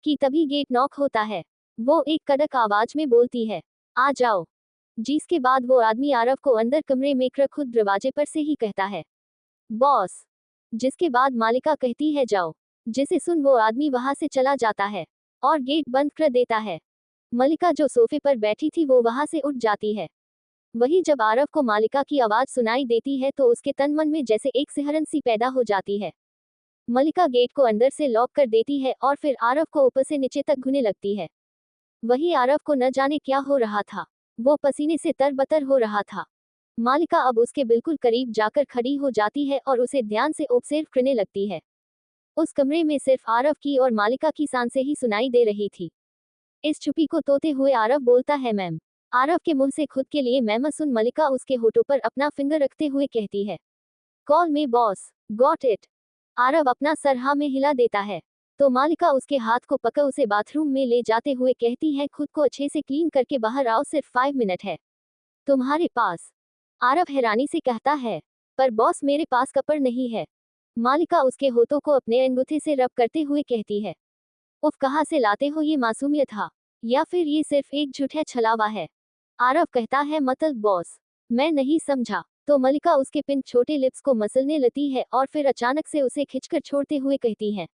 Speaker 1: कि तभी गेट नॉक होता है। वो एक कड़क आवाज में बोलती है, आ जाओ। जिसके बाद वो आदमी आरव को अंदर कमरे में कर खुद दरवाजे पर से ही कहता है, बॉस। जिसके बाद मालिका कहती है, जाओ। जिसे सुन वो आदमी वहां से चला जाता है और गेट बंद कर देता है। मलिका जो सोफे पर बैठी थी वो वहां से उठ जाती है। वही जब आरव को मालिका की आवाज सुनाई देती है तो उसके तन मन में जैसे एक सिहरन सी पैदा हो जाती है। मलिका गेट को अंदर से लॉक कर देती है और फिर आरव को ऊपर से नीचे तक घूने लगती है। वही आरव को न जाने क्या हो रहा था, वो पसीने से तरबतर हो रहा था। मालिका अब उसके बिल्कुल करीब जाकर खड़ी हो जाती है और उसे ध्यान से ऑब्जर्व करने लगती है। उस कमरे में सिर्फ आरव की और मालिका की सांसें ही सुनाई दे रही थी। इस चुप्पी को तोते हुए आरव बोलता है मैम। आरव के मुंह से खुद के लिए मैम सुन मलिका उसके होठों पर अपना फिंगर रखते हुए कहती है, call me boss, got it. Aarav अपना सर हाँ में हिला देता है तो मालिका उसके हाथ को पकड़ उसे बाथरूम में ले जाते हुए कहती है, खुद को अच्छे से क्लीन करके बाहर आओ, सिर्फ 5 मिनट है तुम्हारे पास। आरव हैरानी से कहता है, पर बॉस मेरे पास कपड़ नहीं है। मालिका उसके होठों को अपने अंगूठे से रब करते हुए कहती है, उफ, कहाँ से लाते हो ये मासूमियत हा, या फिर ये सिर्फ एक झूठ है, छलावा है। आरव कहता है, मतलब बॉस मैं नहीं समझा। तो मलिका उसके पिंक छोटे लिप्स को मसलने लगती है और फिर अचानक से उसे खिंचकर छोड़ते हुए कहती है,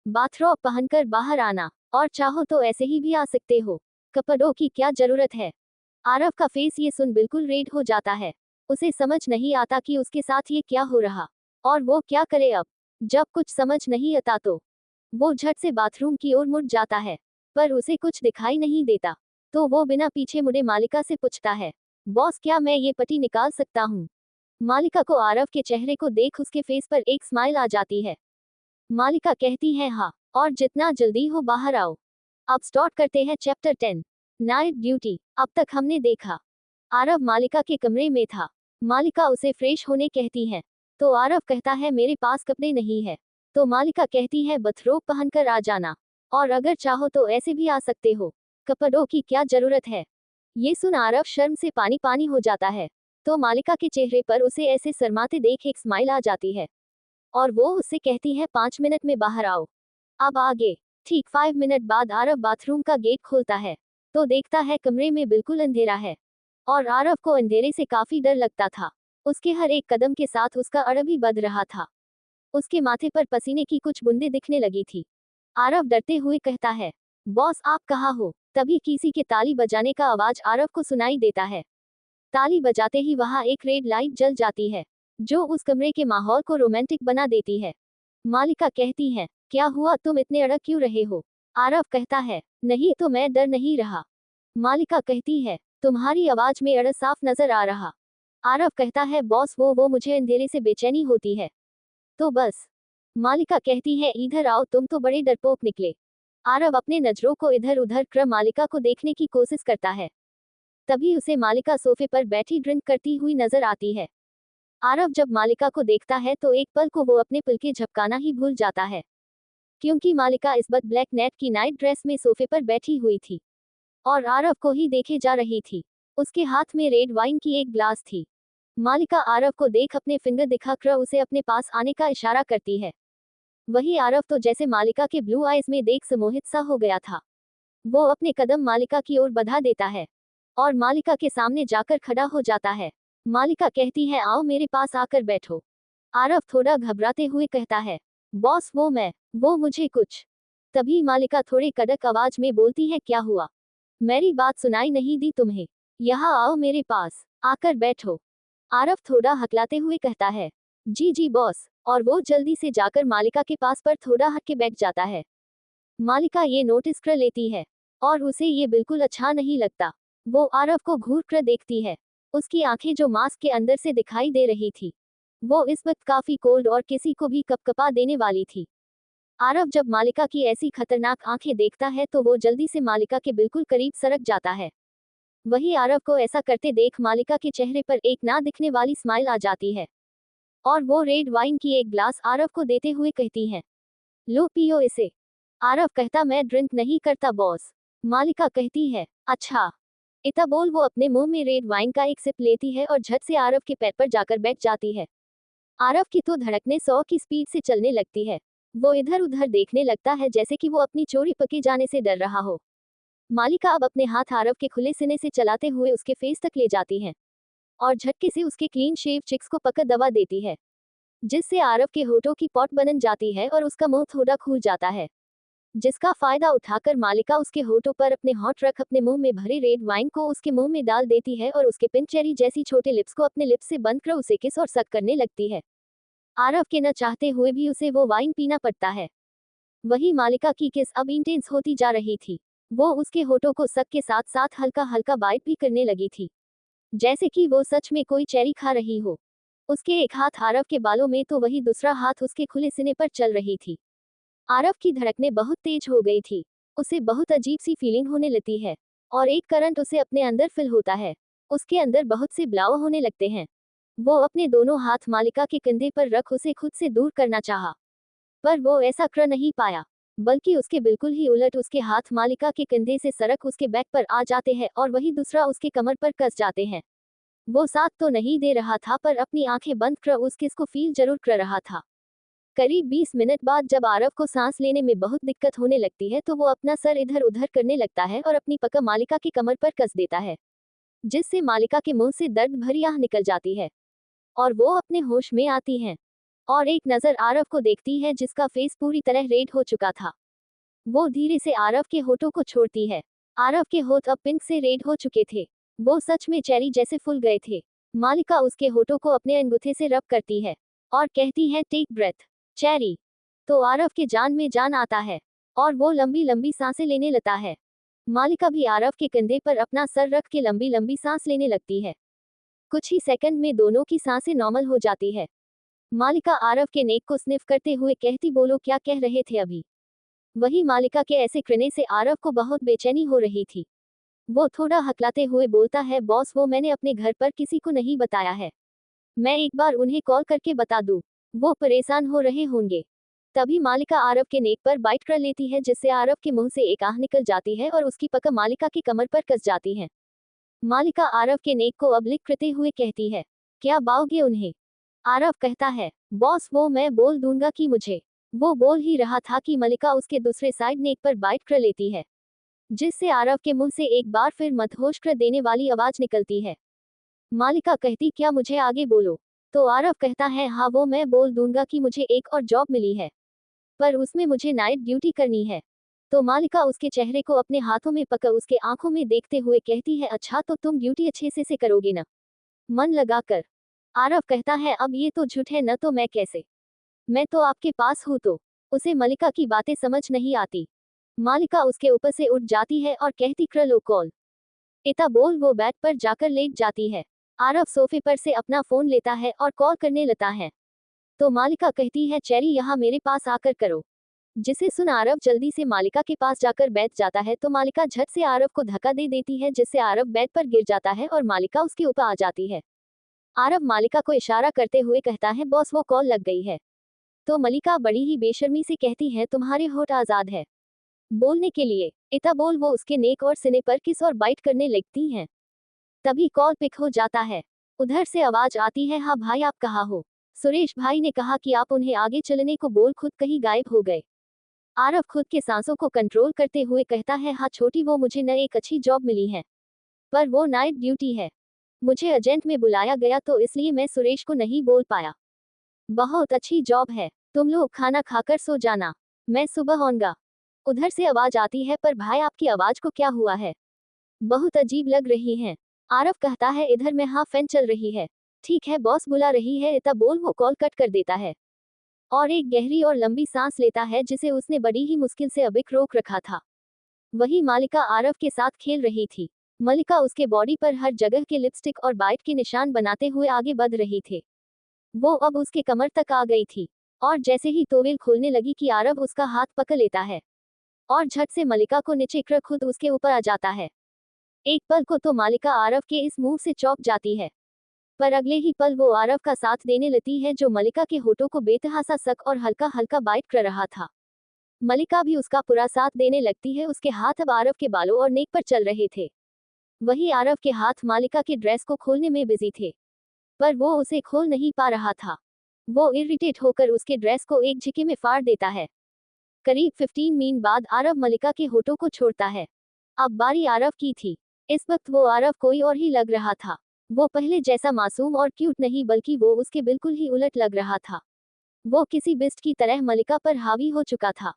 Speaker 1: बाथरोब पहनकर बाहर आना, और चाहो तो ऐसे ही भी आ सकते हो, कपड़ों की क्या जरूरत है। आरव का फेस ये सुन बिल्कुल रेड हो जाता है। उसे समझ नहीं आता कि उसके साथ ये क्या हो रहा और वो क्या करे अब। जब कुछ समझ नहीं आता तो वो झट से बाथरूम की ओर मुड़ जाता है, पर उसे कुछ दिखाई नहीं देता। तो वो बिना पीछे मुड़े मालिका से पूछता है, बॉस क्या मैं ये पट्टी निकाल सकता हूँ। मालिका को आरव के चेहरे को देख उसके फेस पर एक स्माइल आ जाती है। मालिका कहती है, हाँ, और जितना जल्दी हो बाहर आओ। अब स्टार्ट करते हैं चैप्टर 10, नाइट ड्यूटी। अब तक हमने देखा आरव मालिका के कमरे में था। मालिका उसे फ्रेश होने कहती है तो आरव कहता है, मेरे पास कपड़े नहीं है। तो मालिका कहती है, बथरोब पहनकर आ जाना, और अगर चाहो तो ऐसे भी आ सकते हो, कपड़ों की क्या जरूरत है। ये सुन आरव शर्म से पानी पानी हो जाता है। तो मालिका के चेहरे पर उसे ऐसे शर्माते देख एक स्माइल आ जाती है और वो उससे कहती है, 5 मिनट में बाहर आओ। अब आगे। ठीक 5 मिनट बाद आरव बाथरूम का गेट खोलता है तो देखता है कमरे में बिल्कुल अंधेरा है और आरव को अंधेरे से काफी डर लगता था। उसके हर एक कदम के साथ उसका अड़ भी बढ़ रहा था। उसके माथे पर पसीने की कुछ बूंदें दिखने लगी थी। आरव डरते हुए कहता है, बॉस आप कहाँ हो। तभी किसी के ताली बजाने का आवाज आरव को सुनाई देता है। ताली बजाते ही वहां एक रेड लाइट जल जाती है जो उस कमरे के माहौल को रोमांटिक बना देती है। मालिका कहती है, क्या हुआ, तुम इतने अड़ग क्यों रहे हो। आरव कहता है, नहीं तो मैं डर नहीं रहा। मालिका कहती है, तुम्हारी आवाज में अड़ साफ नजर आ रहा। आरव कहता है, बॉस वो मुझे अंधेरे से बेचैनी होती है, तो बस। मालिका कहती है, इधर आओ, तुम तो बड़े डरपोक निकले। आरव अपने नजरों को इधर उधर कर मालिका को देखने की कोशिश करता है। तभी उसे मालिका सोफे पर बैठी ड्रिंक करती हुई नजर आती है। आरव जब मालिका को देखता है तो एक पल को वो अपने पलके झपकाना ही भूल जाता है, क्योंकि मालिका इस बार ब्लैक नेट की नाइट ड्रेस में सोफे पर बैठी हुई थी और आरव को ही देखे जा रही थी। उसके हाथ में रेड वाइन की एक ग्लास थी। मालिका आरव को देख अपने फिंगर दिखाकर उसे अपने पास आने का इशारा करती है। वही आरव तो जैसे मालिका के ब्लू आइज में देख सम्मोहित सा हो गया था। वो अपने कदम मालिका की ओर बढ़ा देता है और मालिका के सामने जाकर खड़ा हो जाता है। मालिका कहती है, आओ मेरे पास आकर बैठो। आरव थोड़ा घबराते हुए कहता है, बॉस वो मुझे कुछ। तभी मालिका थोड़ी कड़क आवाज में बोलती है, क्या हुआ, मेरी बात सुनाई नहीं दी तुम्हें, यहाँ आओ मेरे पास आकर बैठो। आरव थोड़ा हकलाते हुए कहता है, जी जी बॉस, और वो जल्दी से जाकर मालिका के पास पर थोड़ा हट के बैठ जाता है। मालिका ये नोटिस कर लेती है और उसे ये बिल्कुल अच्छा नहीं लगता। वो आरव को घूर कर देखती है। उसकी आंखें जो मास्क के अंदर से दिखाई दे रही थी वो इस वक्त काफी कोल्ड और किसी को भी कपकपा देने वाली थी। आरव जब मालिका की ऐसी खतरनाक आंखें देखता है तो वो जल्दी से मालिका के बिल्कुल करीब सरक जाता है। वही आरव को ऐसा करते देख मालिका के चेहरे पर एक ना दिखने वाली स्माइल आ जाती है और वो रेड वाइन की एक ग्लास आरव को देते हुए कहती है, लो पियो इसे। आरव कहता, मैं ड्रिंक नहीं करता बॉस। मालिका कहती है, अच्छा। इतना बोल वो अपने मुंह में रेड वाइन का एक सिप लेती है और झट से आरव के पैर पर जाकर बैठ जाती है। आरव की तो धड़कने 100 की स्पीड से चलने लगती है। वो इधर उधर देखने लगता है जैसे कि वो अपनी चोरी पके जाने से डर रहा हो। मालिका अब अपने हाथ आरव के खुले सीने से चलाते हुए उसके फेस तक ले जाती है और झटके से उसके क्लीन शेव चिक्स को पकड़ दबा देती है, जिससे आरव के होठों की पॉट बन जाती है और उसका मुंह थोड़ा खुल जाता है, जिसका फायदा उठाकर मालिका उसके होठों पर अपने हॉट रख अपने मुंह में भरे रेड वाइन को उसके मुंह में डाल देती है और उसके पिंक चेरी जैसी छोटे लिप्स को अपने लिप्स से बंद कर उसे किस और सक करने लगती है। आरव के न चाहते हुए भी उसे वो वाइन पीना पड़ता है। वही मालिका की किस अब इंटेंस होती जा रही थी। वो उसके होठों को सक के साथ साथ हल्का हल्का बाइट भी करने लगी थी, जैसे कि वो सच में कोई चेरी खा रही हो। उसके एक हाथ आरव के बालों में तो वही दूसरा हाथ उसके खुले सीने पर चल रही थी। आरव की धड़कनें बहुत तेज हो गई थी। उसे बहुत अजीब सी फीलिंग होने लगती है और एक करंट उसे अपने अंदर फिल होता है। उसके अंदर बहुत से ब्लाव होने लगते हैं। वो अपने दोनों हाथ मालिका के कंधे पर रख उसे खुद से दूर करना चाहा, पर वो ऐसा कर नहीं पाया, बल्कि उसके बिल्कुल ही उलट उसके हाथ मालिका के कंधे से सरक उसके बैक पर आ जाते हैं और वही दूसरा उसके कमर पर कस जाते हैं। वो साथ तो नहीं दे रहा था, पर अपनी आंखें बंद कर उस किस को फील जरूर कर रहा था। करीब 20 मिनट बाद जब आरव को सांस लेने में बहुत दिक्कत होने लगती है तो वो अपना सर इधर उधर करने लगता है और अपनी पकड़ मालिका की कमर पर कस देता है, जिससे मालिका के मुंह से दर्द भरी आह निकल जाती है और वो अपने होश में आती हैं और एक नजर आरव को देखती है जिसका फेस पूरी तरह रेड हो चुका था। वो धीरे से आरव के होठों को छोड़ती है। आरव के होठ अब पिंक से रेड हो चुके थे। वो सच में चेरी जैसे फूल गए थे। मालिका उसके होठों को अपने अंगूठे से रब करती है और कहती है टेक ब्रेथ चेरी। तो आरव के जान में जान आता है और वो लंबी लंबी सांसें लेने लगता है। मालिका भी आरव के कंधे पर अपना सर रख के लंबी लंबी सांस लेने लगती है। कुछ ही सेकंड में दोनों की सांसें नॉर्मल हो जाती है। मालिका आरव के नेक को स्निफ करते हुए कहती, बोलो क्या कह रहे थे अभी। वही मालिका के ऐसे करने से आरव को बहुत बेचैनी हो रही थी। वो थोड़ा हकलाते हुए बोलता है, बॉस वो मैंने अपने घर पर किसी को नहीं बताया है। मैं एक बार उन्हें कॉल करके बता दूं, वो परेशान हो रहे होंगे। तभी मालिका आरव के नेक पर बाइट कर लेती है, जिससे आरव के मुंह से एक आह निकल जाती है और उसकी पकड़ मालिका की कमर पर कस जाती है। मालिका आरव के नेक को अबलिक करते हुए कहती है, क्या बाओगे उन्हें। आरव कहता है, बॉस वो मैं बोल दूंगा कि मुझे। वो बोल ही रहा था कि मलिका उसके दूसरे साइड नेक पर बाइट कर लेती है, जिससे आरव के मुंह से एक बार फिर मदहोश कर देने वाली आवाज निकलती है। मालिका कहती, क्या मुझे आगे बोलो। तो आरव कहता है, हाँ वो मैं बोल दूंगा कि मुझे एक और जॉब मिली है, पर उसमें मुझे नाइट ड्यूटी करनी है। तो मालिका उसके चेहरे को अपने हाथों में पकड़ उसके आंखों में देखते हुए कहती है, अच्छा तो तुम ड्यूटी अच्छे से करोगे ना, मन लगाकर। आरव कहता है, अब ये तो झूठ है न, तो मैं कैसे। मैं तो आपके पास हूँ। तो उसे मलिका की बातें समझ नहीं आती। मालिका उसके ऊपर से उठ जाती है और कहती, कर लो कॉल। इतना बोल वो बेड पर जाकर लेट जाती है। आरव सोफे पर से अपना फोन लेता है और कॉल करने लगता है। तो मालिका कहती है, चेरी यहाँ मेरे पास आकर करो। जिसे सुन आरव जल्दी से मालिका के पास जाकर बैठ जाता है, तो मालिका झट से आरव को धक्का दे देती है, जिससे आरव बेड पर गिर जाता है और मालिका उसके ऊपर आ जाती है। आरव मालिका को इशारा करते हुए कहता है, बॉस वो कॉल लग गई है। तो मलिका बड़ी ही बेशर्मी से कहती है, तुम्हारे होठ आजाद है बोलने के लिए। इतना बोल वो उसके नेक और सिने पर किस और बाइट करने लगती हैं। तभी कॉल पिक हो जाता है। उधर से आवाज आती है, हाँ भाई आप कहाँ हो। सुरेश भाई ने कहा कि आप उन्हें आगे चलने को बोल खुद कहीं गायब हो गए। आरव खुद के सांसों को कंट्रोल करते हुए कहता है, हाँ छोटी वो मुझे न एक अच्छी जॉब मिली है, पर वो नाइट ड्यूटी है। मुझे एजेंट में बुलाया गया तो इसलिए मैं सुरेश को नहीं बोल पाया। बहुत अच्छी जॉब है, तुम लोग खाना खाकर सो जाना, मैं सुबह आऊंगा। उधर से आवाज आती है, पर भाई आपकी आवाज को क्या हुआ है, बहुत अजीब लग रही है। आरव कहता है, इधर में हाँ फैन चल रही है। ठीक है बॉस बुला रही है। इतना बोल वो कॉल कट कर देता है और एक गहरी और लंबी सांस लेता है, जिसे उसने बड़ी ही मुश्किल से अभी रोक रखा था। वही मालिका आरव के साथ खेल रही थी। मलिका उसके बॉडी पर हर जगह के लिपस्टिक और बाइट के निशान बनाते हुए आगे बढ़ रही थी। वो अब उसके कमर तक आ गई थी और जैसे ही तोवेल खोलने लगी कि आरव उसका हाथ पकड़ लेता है और झट से मलिका को नीचे कर खुद उसके ऊपर आ जाता है। एक पल को तो मालिका आरव के इस मूव से चौंक जाती है, पर अगले ही पल वो आरव का साथ देने लगती है, जो मलिका के होठों को बेतहासा सक और हल्का हल्का बाइट कर रहा था। मलिका भी उसका पूरा साथ देने लगती है। उसके हाथ अब आरव के बालों और नेक पर चल रहे थे। वही आरव के हाथ मालिका के ड्रेस को खोलने में बिजी थे, पर वो उसे खोल नहीं पा रहा था। वो इरिटेट होकर उसके ड्रेस को एक झिके में फाड़ देता है। करीब 15 मिनट बाद आरव मलिका के होठों को छोड़ता है। अब बारी आरव की थी। इस वक्त वो आरव कोई और ही लग रहा था। वो पहले जैसा मासूम और क्यूट नहीं, बल्कि वो उसके बिल्कुल ही उलट लग रहा था। वो किसी बिस्ट की तरह मलिका पर हावी हो चुका था।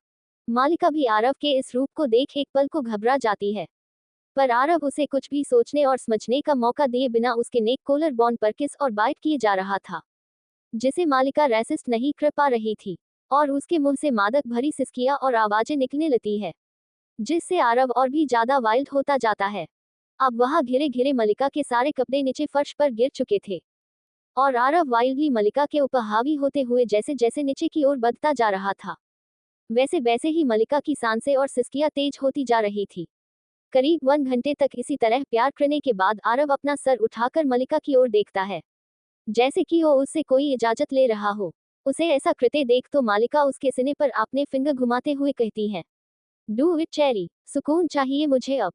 Speaker 1: मालिका भी आरव के इस रूप को देख एक पल को घबरा जाती है, पर आरव उसे कुछ भी सोचने और समझने का मौका दिए बिना उसके नेक कॉलर बॉन पर किस और बाइट किए जा रहा था, जिसे मालिका रेसिस्ट नहीं कर पा रही थी और उसके मुंह से मादक भरी सिसकियां और आवाजें निकलने लगती है, जिससे आरव और भी ज्यादा वाइल्ड होता जाता है। अब वहां घिरे घिरे मलिका के सारे कपड़े नीचे फर्श पर गिर चुके थे और आरव वाइल्डली मलिका के ऊपर हावी होते हुए जैसे जैसे नीचे की ओर बढ़ता जा रहा था। वैसे वैसे ही मलिका की सांसें और सिसकियां तेज होती जा रही थी। करीब 1 घंटे तक इसी तरह प्यार करने के बाद आरव अपना सर उठाकर मलिका की ओर देखता है, जैसे कि वो उससे कोई इजाजत ले रहा हो। उसे ऐसा करते देख तो मालिका उसके सीने पर अपने फिंगर घुमाते हुए कहती है, डू इट चेरी, सुकून चाहिए मुझे अब।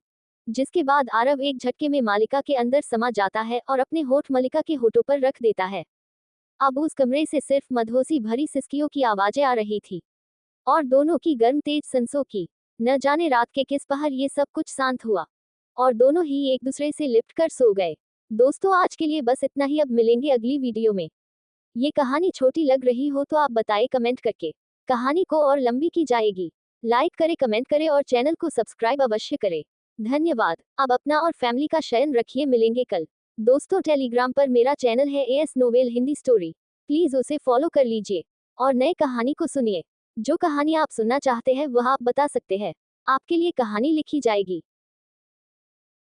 Speaker 1: जिसके बाद आरव एक झटके में मालिका के अंदर समा जाता है और अपने होठ मलिका के होठों पर रख देता है। अब उस कमरे से सिर्फ मधोसी भरी सिसकियों की आवाजें आ रही थी और दोनों की गर्म तेज सांसों की। न जाने रात के किस पहर ये सब कुछ शांत हुआ और दोनों ही एक दूसरे से लिपट कर सो गए। दोस्तों, आज के लिए बस इतना ही। अब मिलेंगे अगली वीडियो में। ये कहानी छोटी लग रही हो तो आप बताएं कमेंट करके। कहानी को और लंबी की जाएगी। लाइक करें, कमेंट करें और चैनल को सब्सक्राइब अवश्य करें। धन्यवाद। अब अपना और फैमिली का शयन रखिए। मिलेंगे कल। दोस्तों, टेलीग्राम पर मेरा चैनल है as novel Hindi story, please उसे फॉलो कर लीजिए और नए कहानी को सुनिए। जो कहानी आप सुनना चाहते हैं वह आप बता सकते हैं, आपके लिए कहानी लिखी जाएगी।